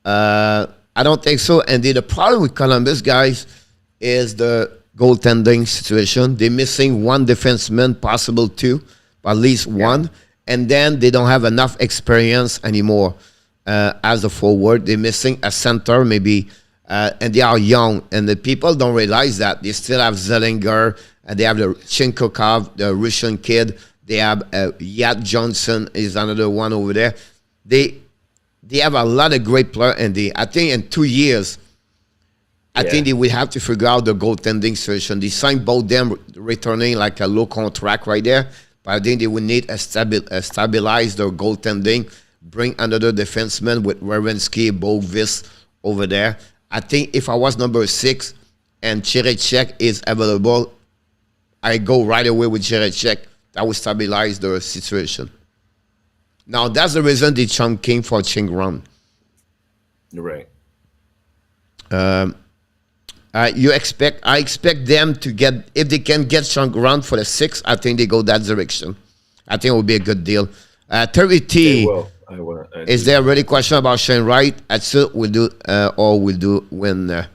Speaker 3: I don't think so. And the problem with Columbus, guys, is the goaltending situation. They're missing one defenseman, possible two, but at least one. And then they don't have enough experience anymore as a forward. They're missing a center, maybe, and they are young. And the people don't realize that. They still have Zellinger, and they have the Chinkokov, the Russian kid. They have Yat Johnson is another one over there. They have a lot of great players, and I think in 2 years, I think they will have to figure out the goaltending solution. They signed both them returning like a low contract right there. But I think they will need a stabilize their goaltending, bring another defenseman with Werenski, Bovis over there. I think if I was number 6 and Jiricek is available, I go right away with Jiricek. That will stabilize the situation. Now, that's the reason they chunking for Ching Run.
Speaker 4: You're right.
Speaker 3: I expect them to get, if they can get Chunk Run for the 6, I think they go that direction. I think it will be a good deal. Terry T, is there already question about Shane Wright? I still will do, or will do when not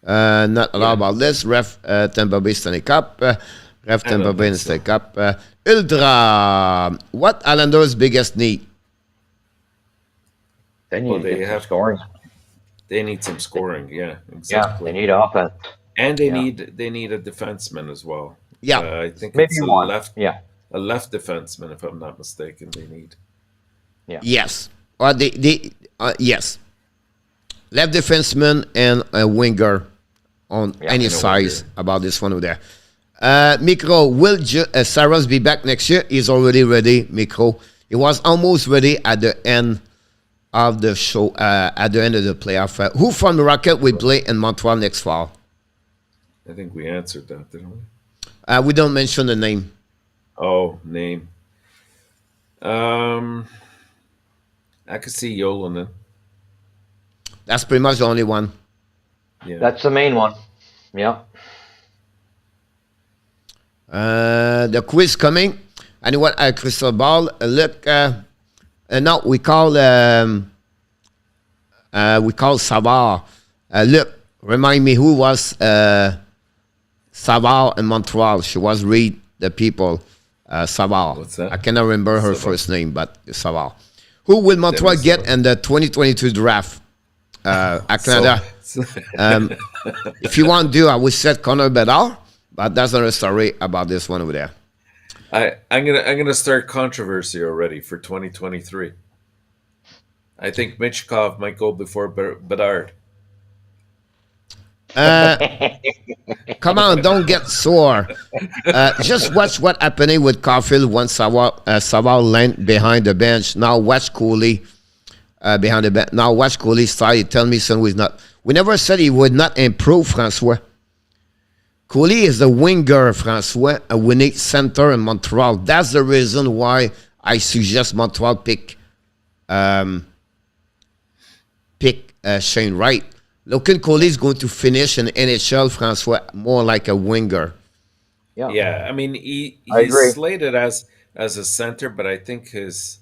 Speaker 3: a lot about this. Ref Tampa Bay Stanley Cup. Ref Tampa Bay Stanley Cup. Ultra, what Islanders' biggest need?
Speaker 5: Then you
Speaker 4: they
Speaker 5: get
Speaker 4: have
Speaker 5: scoring.
Speaker 4: They need some scoring. Yeah,
Speaker 5: Yeah,
Speaker 4: exactly.
Speaker 5: they need offense.
Speaker 4: And they need a defenseman as well.
Speaker 3: Yeah.
Speaker 4: I think
Speaker 5: Maybe
Speaker 4: it's a
Speaker 5: one.
Speaker 4: left
Speaker 5: Yeah.
Speaker 4: defenseman, if I'm not mistaken. They need.
Speaker 3: Yes. Or yes. Left defenseman and a winger on any
Speaker 4: and a
Speaker 3: size
Speaker 4: winger.
Speaker 3: about this one over there. Mikro, will Saros be back next year? He's already ready, Mikro. He was almost ready at the end of the show, at the end of the playoff. Who from the Rocket will play in Montreal next fall?
Speaker 4: I think we answered that, didn't we?
Speaker 3: We don't mention the name.
Speaker 4: Oh, name. I could see Yolanen.
Speaker 3: That's pretty much the only one.
Speaker 4: Yeah.
Speaker 5: That's the main one. Yeah.
Speaker 3: The quiz coming. Anyone at Crystal Ball? Look, no, we call Savard. Look, remind me who was Savard in Montreal. She was read the people. Savard.
Speaker 4: What's that?
Speaker 3: I cannot remember her
Speaker 4: Savard.
Speaker 3: first name, but Savard. Who will Montreal
Speaker 4: Dennis
Speaker 3: get
Speaker 4: Savard.
Speaker 3: in the 2022 draft? At Canada. If you want to, I would set Connor Bedard, but that's another story about this one over there.
Speaker 4: I'm gonna start controversy already for 2023. I think Michkov might go before Bedard.
Speaker 3: Come on, don't get sore. Just watch what happening with Caulfield once Savard landed behind the bench. Now watch Cooley behind the bench. Now watch Cooley start. You tell me son We never said he would not improve, Francois. Cooley is the winger, Francois, a winning center in Montreal. That's the reason why I suggest Montreal pick Shane Wright. Logan Cooley is going to finish in NHL, Francois, more like a winger.
Speaker 4: Yeah. I mean,
Speaker 5: I
Speaker 4: he's
Speaker 5: agree.
Speaker 4: slated as a center, but I think his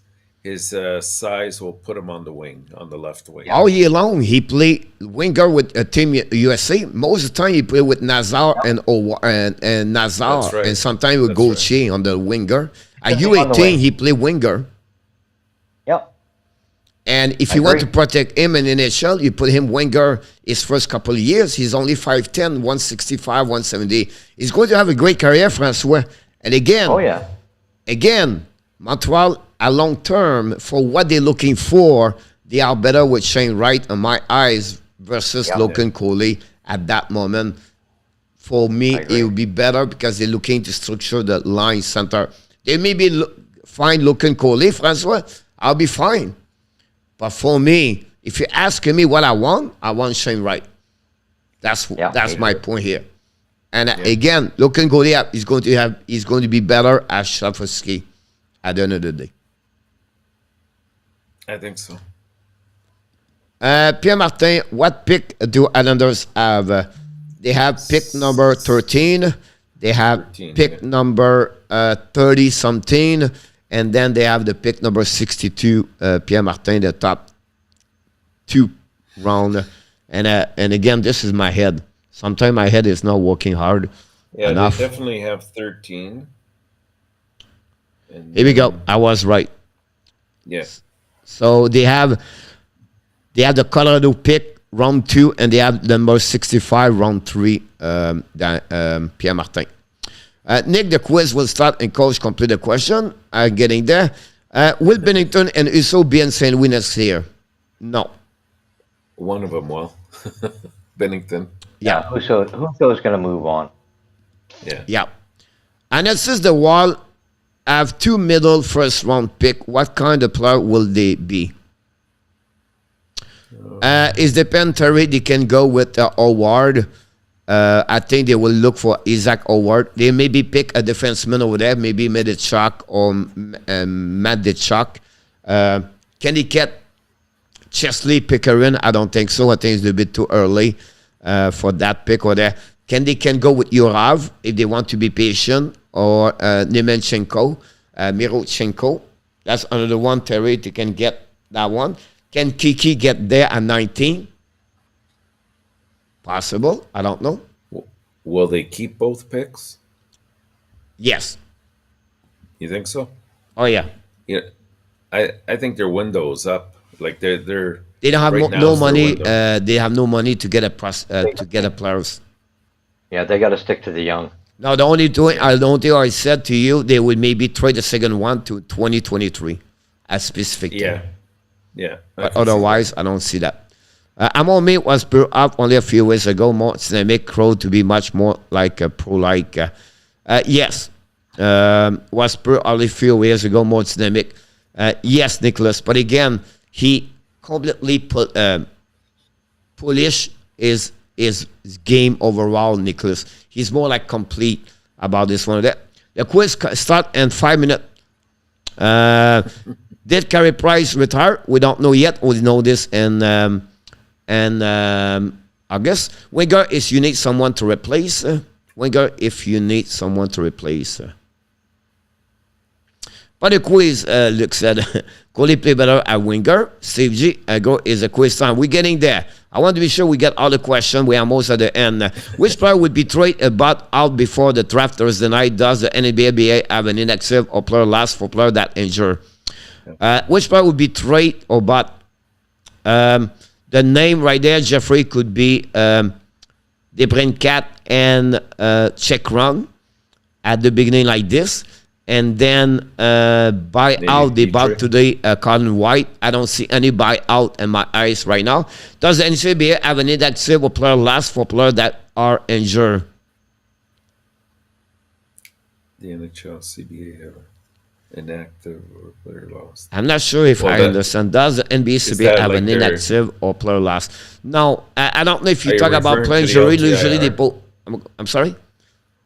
Speaker 4: size will put him on the wing, on the left wing.
Speaker 3: All year long, he played winger with Team USA. Most of the time, he played with Nazar and Nazar,
Speaker 4: That's right.
Speaker 3: and sometimes with
Speaker 4: That's
Speaker 3: Gauthier on the winger. At
Speaker 5: Yeah, on the
Speaker 3: U18,
Speaker 5: wing.
Speaker 3: he played winger.
Speaker 5: Yep.
Speaker 3: And if
Speaker 5: I
Speaker 3: you want to
Speaker 5: agree.
Speaker 3: protect him in NHL, you put him winger his first couple of years. He's only 5'10", 165, 170. He's going to have a great career, Francois. And again,
Speaker 5: Oh yeah.
Speaker 3: Montreal, a long term, for what they're looking for, they are better with Shane Wright in my eyes versus
Speaker 5: Yeah.
Speaker 3: Logan Cooley at that moment. For me,
Speaker 5: I agree.
Speaker 3: it would be better because they're looking to structure the line center. They maybe find Logan Cooley, Francois, I'll be fine. But for me, if you're asking me what I want Shane Wright. That's my point here. And again, Logan Cooley is going to be better as Slavkovsky at the end of the day.
Speaker 4: I think so.
Speaker 3: Pierre Martin, what pick do Islanders have? They have pick number 13. They have
Speaker 4: 13,
Speaker 3: pick
Speaker 4: yeah.
Speaker 3: number 30 something, and then they have the pick number 62. Pierre Martin, the top 2 round. And again, this is my head. Sometimes my head is not working hard
Speaker 4: Yeah,
Speaker 3: enough.
Speaker 4: they definitely have 13. And,
Speaker 3: Here we go. I was right.
Speaker 4: Yeah.
Speaker 3: So they have the Colorado pick round 2, and they have number 65 round 3. Pierre Martin. Nick, the quiz will start, and coach complete the question. Getting there. Will Bennington and Uso be in St. Louis next year? No.
Speaker 4: One of them will. Bennington.
Speaker 3: Yeah.
Speaker 5: Who's going to move on?
Speaker 4: Yeah.
Speaker 3: Yeah. And this is the wall. Have 2 middle first round pick. What kind of player will they be? Is the Terry? They can go with Howard. I think they will look for Isaac Howard. They maybe pick a defenseman over there, maybe Medichuk or Matt Ditchuk. Can they get Chesley Pickering? I don't think so. I think it's a bit too early for that pick over there. They can go with Yurav if they want to be patient, or Nemenchenko, Mirochenko. That's another one, Terry. They can get that one. Can Kiki get there at 19? Possible. I don't know.
Speaker 4: Will they keep both picks?
Speaker 3: Yes.
Speaker 4: You think so?
Speaker 3: Oh, yeah.
Speaker 4: Yeah. I think their window is up. Like they're
Speaker 3: They don't have
Speaker 4: right now
Speaker 3: no
Speaker 4: is their
Speaker 3: money.
Speaker 4: window.
Speaker 3: They have no money to get a players.
Speaker 5: Yeah, they got to stick to the young.
Speaker 3: Now, the only thing I said to you, they would maybe trade the second one to 2023 as specific.
Speaker 4: Yeah. Yeah.
Speaker 3: But otherwise, I don't see that. Amon was built up only a few years ago. More dynamic, Crow to be much more like a pro-like. Yes, was built only a few years ago. More dynamic. Yes, Nicholas. But again, he completely polish his game overall, Nicholas. He's more like complete about this one. The quiz start in 5 minutes. Did Carey Price retire? We don't know yet. We know this in August. Winger, if you need someone to replace. Winger, if you need someone to replace. But the quiz, Luke said, Coley play better at winger. Steve G, go is a quiz time. We're getting there. I want to be sure we get all the questions. We are almost at the end. Which player would be traded about out before the draft Thursday night? Does the NBA have an inactive or player last for player that injured? Which player would be traded or bought? The name right there, Jeffrey, could be Debrincat and Check Run at the beginning like this. And then buy out, they bought today Colin White. I don't see any buyout in my eyes right now. Does the NCAA have an inactive or player last for players that are injured?
Speaker 4: The NHL, CBA have. Inactive or player lost.
Speaker 3: I'm not sure if I understand. Does the NBACP
Speaker 4: that
Speaker 3: have
Speaker 4: like
Speaker 3: an
Speaker 4: their-
Speaker 3: inactive or player lost? No, I don't know if
Speaker 4: Are
Speaker 3: you
Speaker 4: you
Speaker 3: talk about
Speaker 4: referring
Speaker 3: player
Speaker 4: to the
Speaker 3: injury. Usually they
Speaker 4: LTIR?
Speaker 3: put. I'm sorry?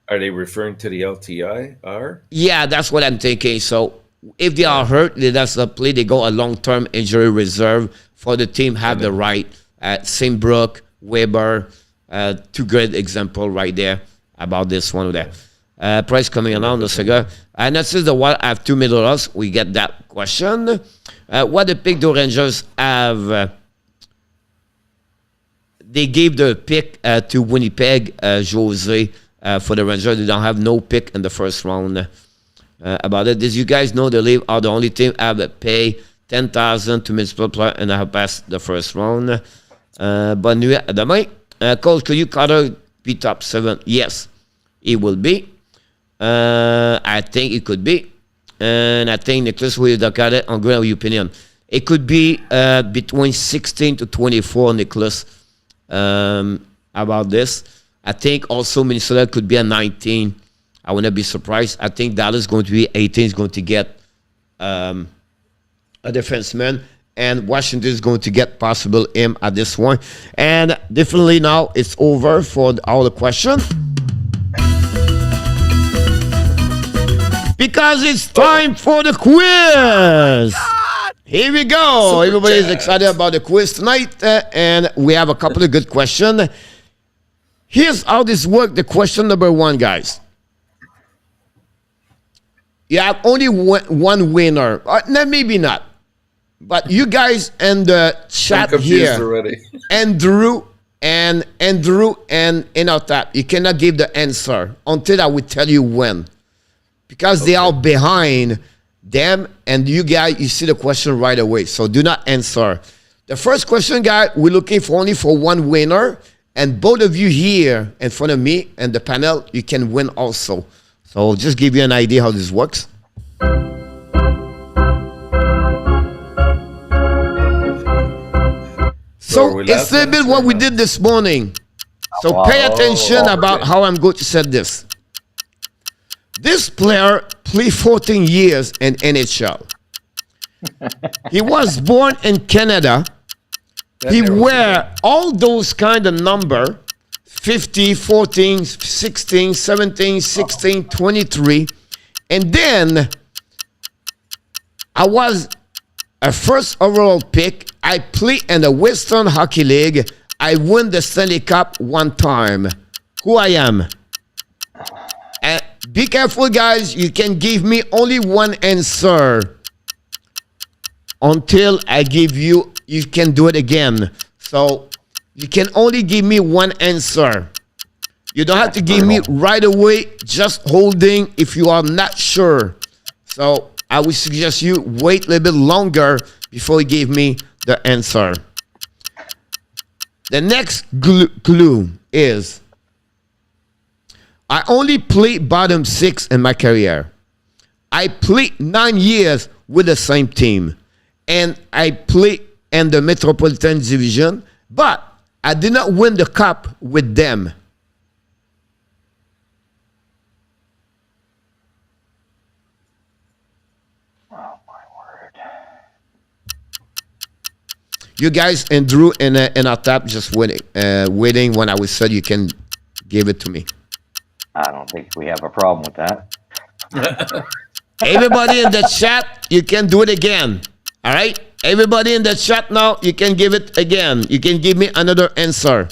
Speaker 4: Are they referring to the LTIR?
Speaker 3: Yeah, that's what I'm thinking. So if they are hurt, they does not play. They go a long-term injury reserve for the team. Have the right. Simbrook, Weber, two great example right there about this one there. Price coming along the cigar. And this is the one I have 2 million. We get that question. What the pick the Rangers have? They gave the pick to Winnipeg, Jose, for the Rangers. They don't have no pick in the first round. About it, as you guys know, the Leafs are the only team have pay 10,000 to municipal player and have passed the first round. Bonne nuit à demain. Coach, could you Carter be top 7? Yes, it will be. I think it could be. And I think, Nicholas, will look at it on your opinion. It could be between 16 to 24, Nicholas, about this. I think also Minnesota could be a 19. I would not be surprised. I think Dallas is going to be 18, is going to get a defenseman. And Washington is going to get possible him at this one. And definitely now it's over for all the questions. Because it's time for the quiz. Here we go. Everybody is excited about the quiz tonight. And we have a couple of good questions. Here's how this works. The question number 1, guys. You have only one winner. No, maybe not. But you guys in the chat here,
Speaker 4: already.
Speaker 3: Andrew and Inotap, you cannot give the answer until I will tell you when. Because they are behind them, and you guys, you see the question right away. So do not answer. The first question, guys, we're looking for only for one winner. And both of you here in front of me and the panel, you can win also. So just give you an idea how this works. So it's a little bit what we did this morning. So pay attention about how I'm going to set this. This player played 14 years in NHL. He was born in Canada. He wear all those kind of number, 50, 14, 16, 17, 16, 23. And then I was a first overall pick. I play in the Western Hockey League. I won the Stanley Cup 1 time. Who I am? And be careful, guys. You can give me only one answer until I give you. You can do it again. So you can only give me one answer. You don't have to give me right away. Just holding if you are not sure. So I would suggest you wait a little bit longer before you give me the answer. The next clue is I only played bottom 6 in my career. I played 9 years with the same team. And I played in the Metropolitan Division, but I did not win the cup with them. You guys and Drew and our tap just waiting when I was said you can give it to me.
Speaker 5: I don't think we have a problem with that.
Speaker 3: Everybody in the chat, you can do it again. All right? Everybody in the chat now, you can give it again. You can give me another answer.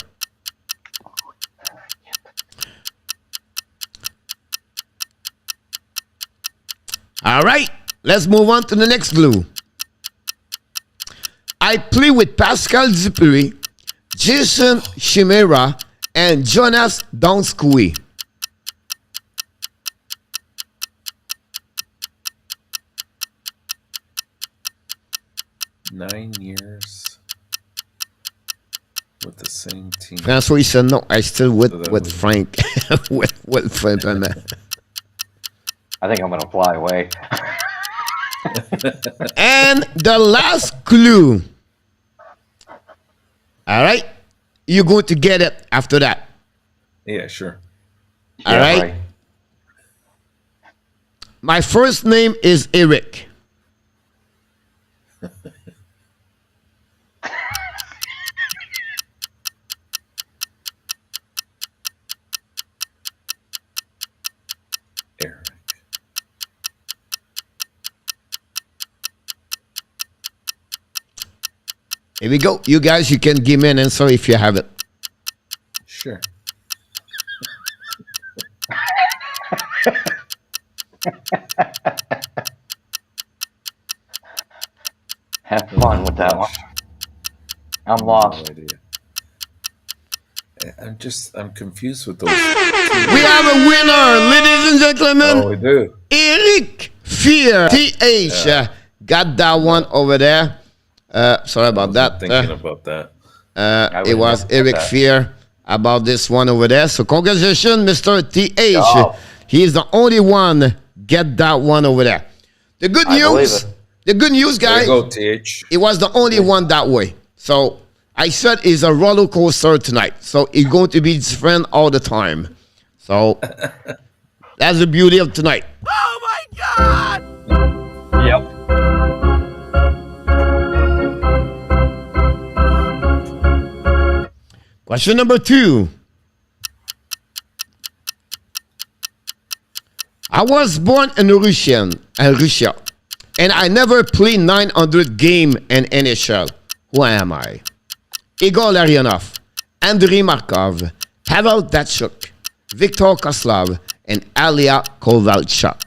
Speaker 3: All right. Let's move on to the next clue. I play with Pascal Dupuis, Jason Chimera, and Jonas Donskoy.
Speaker 4: Nine years with the same team.
Speaker 3: François said no. I still with Frank. with Frank.
Speaker 5: I think I'm gonna fly away.
Speaker 3: And the last clue. All right, you're going to get it after that.
Speaker 4: Yeah, sure.
Speaker 3: All right. My first name is Eric.
Speaker 4: Eric.
Speaker 3: Here we go. You guys, you can give me an answer if you have it.
Speaker 4: Sure.
Speaker 5: Have fun with that one. I'm lost.
Speaker 4: No idea. I'm confused with those.
Speaker 3: We have a winner, ladies and gentlemen.
Speaker 4: Oh, we do.
Speaker 3: Eric Fear. TH. Got that one over there. Sorry about that.
Speaker 4: Thinking about that.
Speaker 3: It was Eric Fear about this one over there. So congratulations, Mr. TH.
Speaker 5: Oh.
Speaker 3: He is the only one get that one over there. The good news,
Speaker 4: There
Speaker 3: guys,
Speaker 4: you go, TH.
Speaker 3: it was the only one that way. So I said it's a roller coaster tonight. So it's going to be different all the time. So that's the beauty of tonight.
Speaker 6: Oh my god!
Speaker 5: Yep.
Speaker 3: Question number 2. I was born in Russia, and I never played 900 game in NHL. Who am I? Igor Larionov, Andrei Markov, Pavel Datsyuk, Viktor Koslov, and Alia Kovalchuk.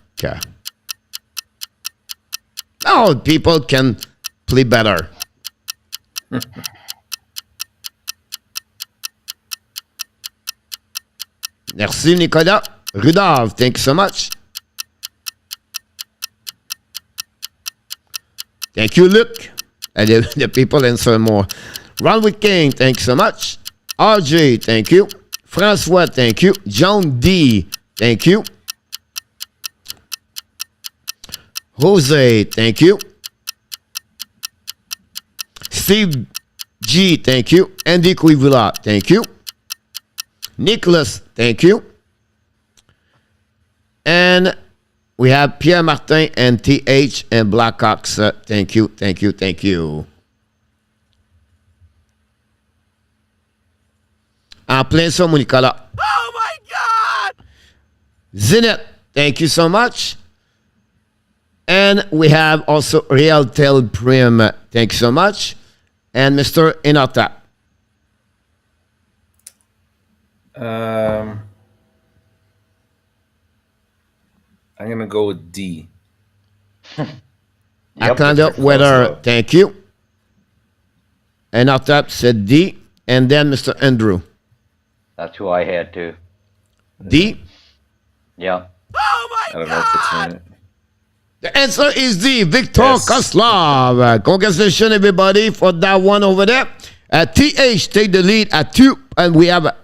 Speaker 3: Now people can play better. Merci, Nicolas. Rudolph, thank you so much. Thank you, Luke. And the people answer more. Ronwood King, thank you so much. RJ, thank you. Francois, thank you. John D, thank you. Jose, thank you. Steve G, thank you. Andy Quivula, thank you. Nicholas, thank you. And we have Pierre Martin and TH and Blackhawks. Thank you, thank you, thank you. En plein ça, mon Nicolas.
Speaker 6: Oh my god!
Speaker 3: Zenit, thank you so much. And we have also Real Tel Prim. Thank you so much. And Mr. Inata.
Speaker 4: I'm going to go with D.
Speaker 3: Akanda Weather, thank you. And Atap said D. And then Mr. Andrew.
Speaker 5: That's who I had too.
Speaker 3: D.
Speaker 5: Yep.
Speaker 6: Oh
Speaker 4: I
Speaker 6: my
Speaker 4: don't know if it's
Speaker 6: god!
Speaker 4: right.
Speaker 3: The answer is D. Viktor
Speaker 4: Yes.
Speaker 3: Koslov. Congratulations, everybody, for that one over there. TH take the lead at 2. And we have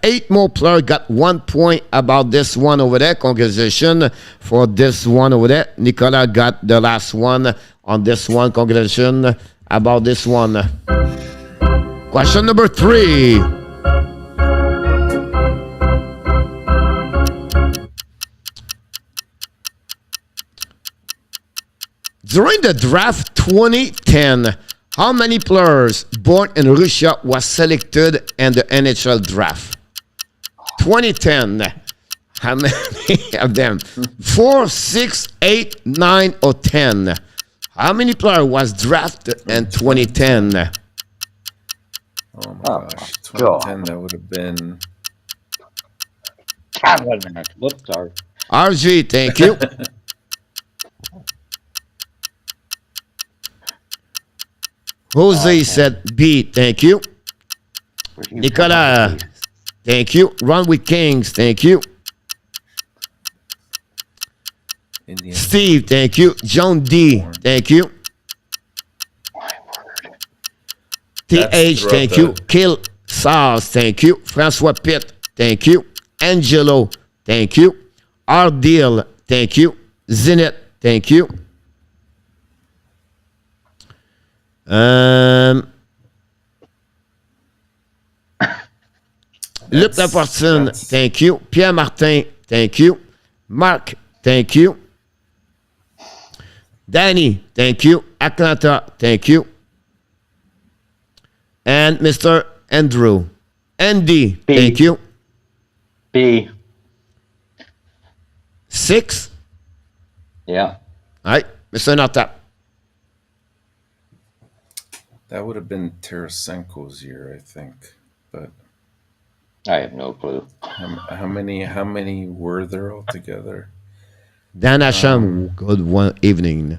Speaker 3: 8 more players got 1 point about this one over there. Congratulations for this one over there. Nicola got the last one on this one. Congratulations about this one. Question number 3. During the draft 2010, how many players born in Russia was selected in the NHL draft? 2010. How many of them? 4, 6, 8, 9, or 10? How many players was drafted in 2010?
Speaker 4: Oh my
Speaker 5: Oh,
Speaker 4: gosh.
Speaker 5: my God.
Speaker 4: 2010, that would have been.
Speaker 5: God, wait a minute. Whoops, sorry.
Speaker 3: RG, thank you. Jose said B, thank you. Nicola, thank you. Run with Kings, thank you.
Speaker 4: Indian.
Speaker 3: Steve, thank you. John D, thank you. TH,
Speaker 4: throughout
Speaker 3: thank
Speaker 4: the-
Speaker 3: you. Kill Sars, thank you. Francois Pitt, thank you. Angelo, thank you. Ardil, thank you. Zenit, thank you. Luc Laportine,
Speaker 4: that's-
Speaker 3: thank you. Pierre Martin, thank you. Marc, thank you. Danny, thank you. Atlanta, thank you. And Mr. Andrew. Andy,
Speaker 5: B.
Speaker 3: thank you.
Speaker 5: B.
Speaker 3: 6.
Speaker 5: Yeah.
Speaker 3: All right, Mr. Nata.
Speaker 4: That would have been Tarasenko's year, I think. But
Speaker 5: I have no clue.
Speaker 4: how many were there altogether?
Speaker 3: Dan Asham, good one evening.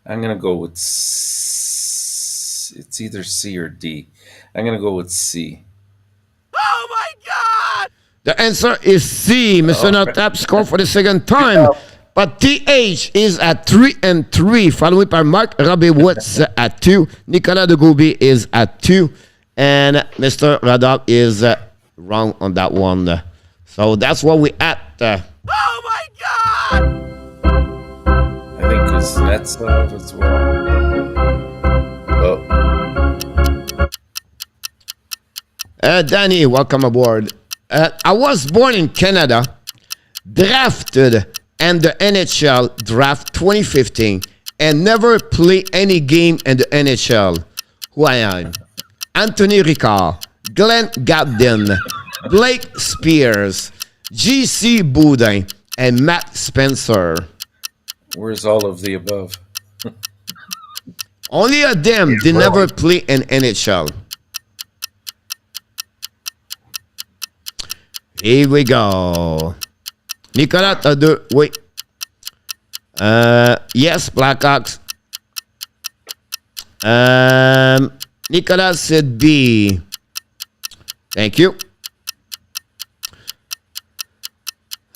Speaker 4: I'm gonna go with it's either C or D. I'm gonna go with C.
Speaker 6: Oh my God!
Speaker 3: The answer is C. Mr. Notap scored for the second time. But TH is at 3-3, followed by Mark Robbie Woods at 2. Nicolas de Goubi is at 2. And Mr. Radov is wrong on that one. So that's what we at.
Speaker 6: Oh my God!
Speaker 4: I think Kuznetsov as well. Oh,
Speaker 3: Danny, welcome aboard. I was born in Canada, drafted in the NHL draft 2015, and never played any game in the NHL. Who I am? Anthony Ricard, Glenn Gabden, Blake Spears, G.C. Boudin, and Matt Spencer.
Speaker 4: where's all of the above?
Speaker 3: Only of them did never play in NHL. Here we go. Nicolas, wait. Yes, Blackhawks. Nicolas said B. Thank you.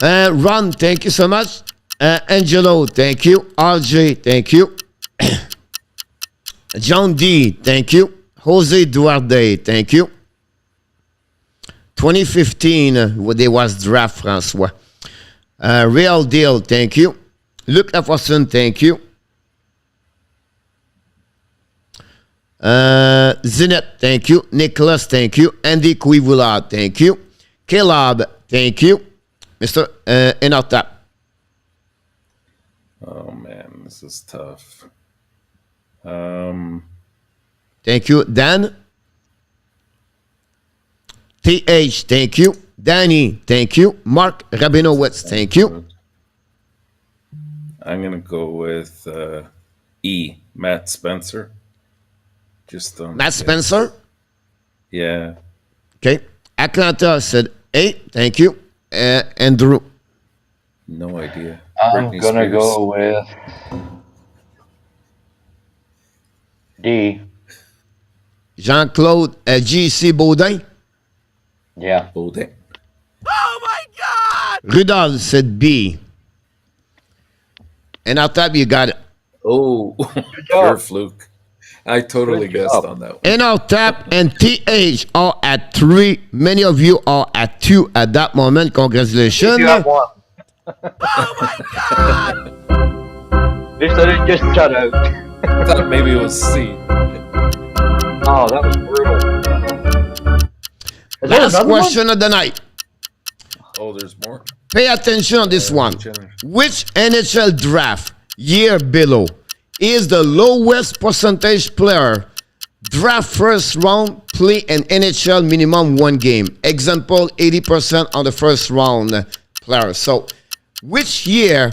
Speaker 3: Ron, thank you so much. Angelo, thank you. RJ, thank you. John D, thank you. Jose Duarte, thank you. 2015, there was draft, François. Real Deal, thank you. Luc Laforson, thank you. Zinette, thank you. Nicholas, thank you. Andy Quivula, thank you. Caleb, thank you. Mr. Enarta.
Speaker 4: Oh man, this is tough.
Speaker 3: Thank you. Dan. TH, thank you. Danny, thank you. Mark Rabinowitz, thank you.
Speaker 4: I'm gonna go with E. Matt Spencer. Just
Speaker 3: Matt Spencer.
Speaker 4: Yeah.
Speaker 3: Okay. Atlanta said A, thank you. Andrew.
Speaker 4: No idea.
Speaker 5: I'm
Speaker 4: Britney
Speaker 5: gonna
Speaker 4: Spears.
Speaker 5: go with D.
Speaker 3: Jean-Claude G.C. Baudin.
Speaker 5: Yeah.
Speaker 4: Bolding.
Speaker 6: Oh my God!
Speaker 3: Rudolph said B. And I'll tap you got it.
Speaker 4: Oh, pure fluke. I totally
Speaker 5: Good
Speaker 4: guessed
Speaker 5: job.
Speaker 4: on that one.
Speaker 3: And I'll tap and TH are at 3. Many of you are at 2 at that moment. Congratulations.
Speaker 5: You have one.
Speaker 6: Oh my God!
Speaker 5: At least I didn't just shut out.
Speaker 4: I thought maybe it was C.
Speaker 5: Oh, that was brutal. Is there
Speaker 3: Last
Speaker 5: another
Speaker 3: question of the night.
Speaker 4: Oh, there's more.
Speaker 3: Pay attention on this one. Which NHL draft year below is the lowest percentage player draft first round play in NHL minimum 1 game? Example, 80% on the first round player. So which year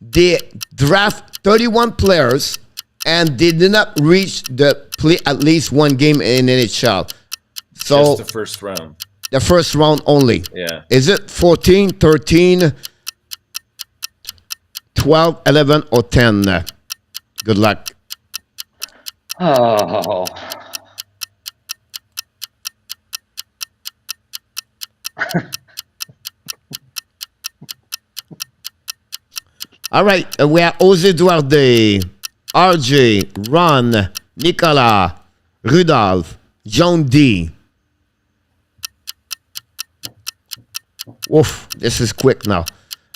Speaker 3: they draft 31 players and they did not reach the play at least 1 game in NHL? So
Speaker 4: Just the first round.
Speaker 3: the first round only.
Speaker 4: Yeah.
Speaker 3: Is it 14, 13, 12, 11, or 10? Good luck.
Speaker 5: Oh.
Speaker 3: All right, we are Jose Duarte, RJ, Ron, Nicolas, Rudolph, John D. Oof, this is quick now.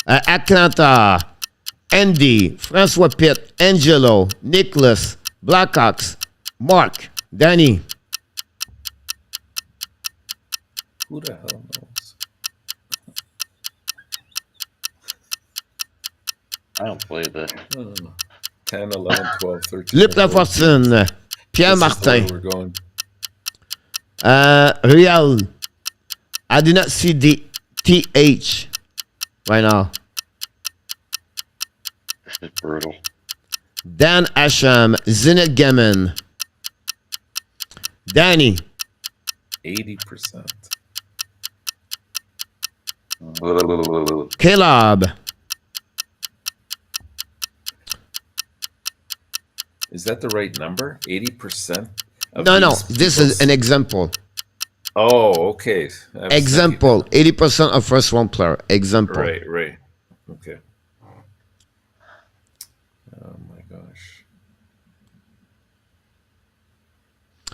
Speaker 3: Atlanta, Andy, Francois Pitt, Angelo, Nicholas, Blackhawks, Mark, Danny.
Speaker 4: Who the hell knows?
Speaker 5: I don't believe this.
Speaker 4: 10, 11, 12, 13.
Speaker 3: Luc Lafortune, Pierre Martin,
Speaker 4: We're going.
Speaker 3: Real. I do not see the TH right now.
Speaker 5: This is brutal.
Speaker 3: Dan Asham, Zenit Gammon, Danny,
Speaker 4: 80%.
Speaker 3: Caleb.
Speaker 4: Is that the right number? 80%?
Speaker 3: No, this is an example.
Speaker 4: Oh, okay. I was
Speaker 3: Example, 80% of first round player. Example.
Speaker 4: thinking- Right. Okay. Oh my gosh.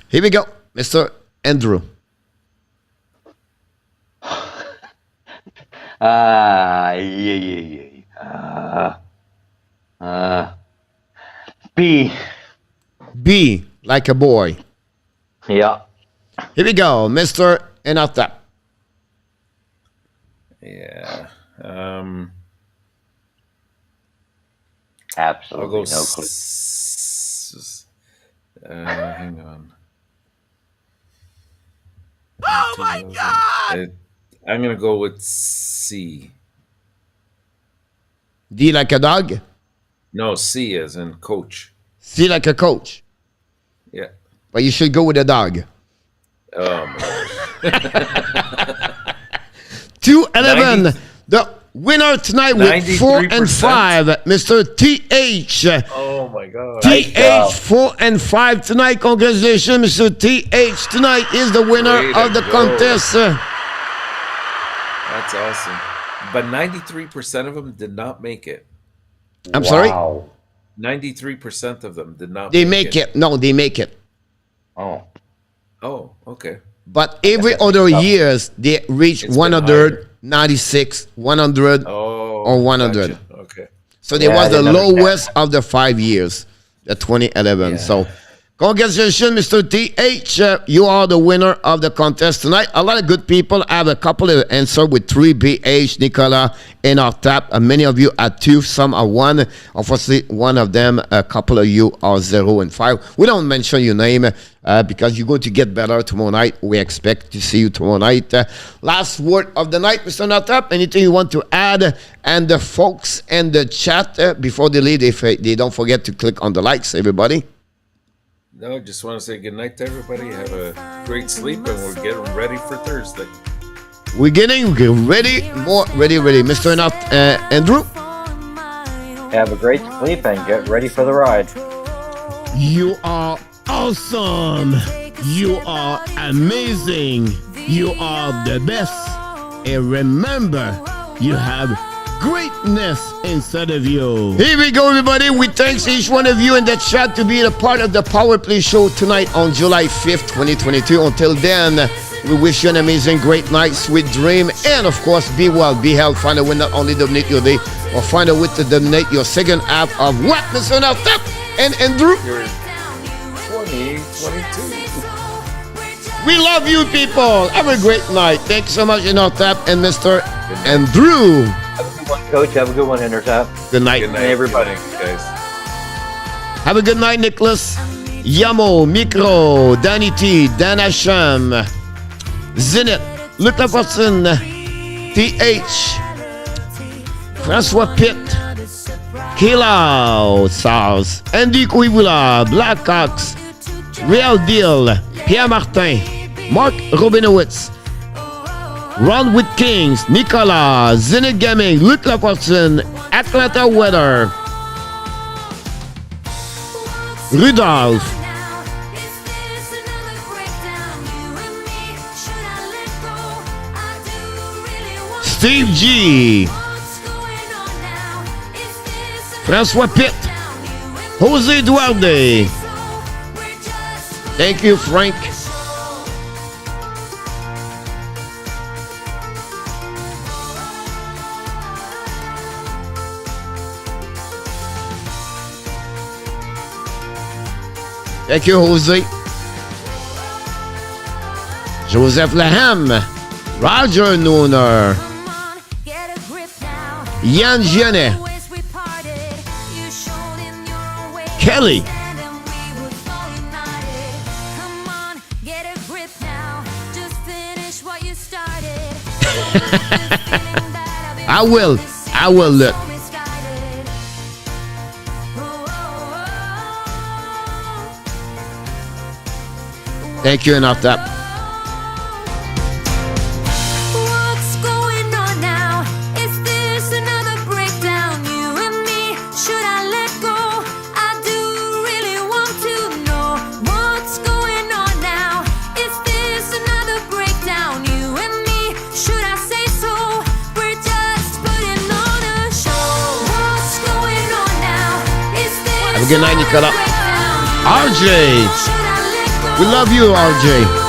Speaker 3: Here we go, Mr. Andrew.
Speaker 5: B.
Speaker 3: B, like a boy.
Speaker 5: Yeah.
Speaker 3: Here we go, Mr. Enata.
Speaker 4: Yeah.
Speaker 5: Absolutely
Speaker 4: I'll go.
Speaker 5: no clue.
Speaker 4: Hang on.
Speaker 6: Oh my God!
Speaker 4: I'm gonna go with C.
Speaker 3: D like a dog.
Speaker 4: No, C as in coach.
Speaker 3: C like a coach.
Speaker 4: Yeah.
Speaker 3: But you should go with a dog.
Speaker 4: Oh my gosh.
Speaker 3: 211.
Speaker 4: 90.
Speaker 3: The winner tonight with 4 and 5,
Speaker 4: 93%.
Speaker 3: Mr. TH.
Speaker 4: Oh my god.
Speaker 3: TH 4 and 5 tonight. Congratulations, Mr. TH. Tonight is the winner
Speaker 4: Way to
Speaker 3: of the
Speaker 4: go.
Speaker 3: contest.
Speaker 4: That's awesome. But 93% of them did not make it.
Speaker 3: I'm sorry?
Speaker 5: Wow.
Speaker 4: 93% of them did not
Speaker 3: They make it. No, they make it.
Speaker 5: Oh.
Speaker 4: Oh, okay.
Speaker 3: But every other years, they reach
Speaker 4: It's been
Speaker 3: 100, 96, 100.
Speaker 4: Oh.
Speaker 3: Or 100.
Speaker 4: Gotcha. Okay.
Speaker 3: So they
Speaker 5: Yeah,
Speaker 3: was
Speaker 5: I
Speaker 3: the
Speaker 5: didn't understand.
Speaker 3: lowest of the 5 years, the 2011.
Speaker 4: Yeah.
Speaker 3: So congratulations, Mr. TH. You are the winner of the contest tonight. A lot of good people. I have a couple of answers with 3 BH, Nicola, and our tap. Many of you are 2, some are 1. Unfortunately, one of them, a couple of you are 0 and 5. We don't mention your name because you're going to get better tomorrow night. We expect to see you tomorrow night. Last word of the night, Mr. Natap. Anything you want to add? And the folks in the chat, before they leave, if they don't forget to click on the likes, everybody.
Speaker 4: No, just want to say good night to everybody. Have a great sleep, and we're getting ready for Thursday.
Speaker 3: We're getting ready, more ready. Mr. Nat, Andrew,
Speaker 5: Have a great sleep and get ready for the ride.
Speaker 3: you are awesome. You are amazing. You are the best. And remember, you have greatness inside of you. Here we go, everybody. We thank each one of you in the chat to be a part of the Power Play Show tonight on July 5th, 2022. Until then, we wish you an amazing, great night, sweet dream, and of course, be well, be healthy. Find a way not only dominate your day, or find a way to dominate your second half of what, Mr. Natap and Andrew?
Speaker 4: You're 2022.
Speaker 3: We love you, people. Have a great night. Thank you so much, Natap and Mr. Andrew.
Speaker 5: Have a good one, Coach. Have a good one, Intertap.
Speaker 3: Good night.
Speaker 4: Good night,
Speaker 5: Hey, everybody.
Speaker 4: Good night, guys.
Speaker 3: Have a good night, Nicholas. Yamo, Micro, Danny T, Dan Hasham, Zenit, Luc Lafortune, TH, François Pitt, Kilo, Sars, Andy Kouiboula, Blackhawks, Real Deal, Pierre Martin, Mark Robinowitz, Ron with Kings, Nicolas, Zenit Gaming, Luc Lafortune, Atlanta Weather, Rudolph, Steve G, François Pitt, Jose Duarte. Thank you, Frank. Thank you, Jose. Joseph Laham, Roger Nooner, Yann Genet, Kelly.
Speaker 1: Come on, get a grip now. Just finish what you started.
Speaker 3: I will look. Thank you enough that.
Speaker 1: What's going on now? Is this another breakdown? You and me, should I let go? I do really want to know what's going on now. Is this another breakdown? You and me, should I say so? We're just putting on a show. What's going on now? Is this
Speaker 3: Have a good night,
Speaker 1: another
Speaker 3: Nicola.
Speaker 1: breakdown?
Speaker 3: RJ.
Speaker 1: Should I let go?
Speaker 3: We love you, RJ.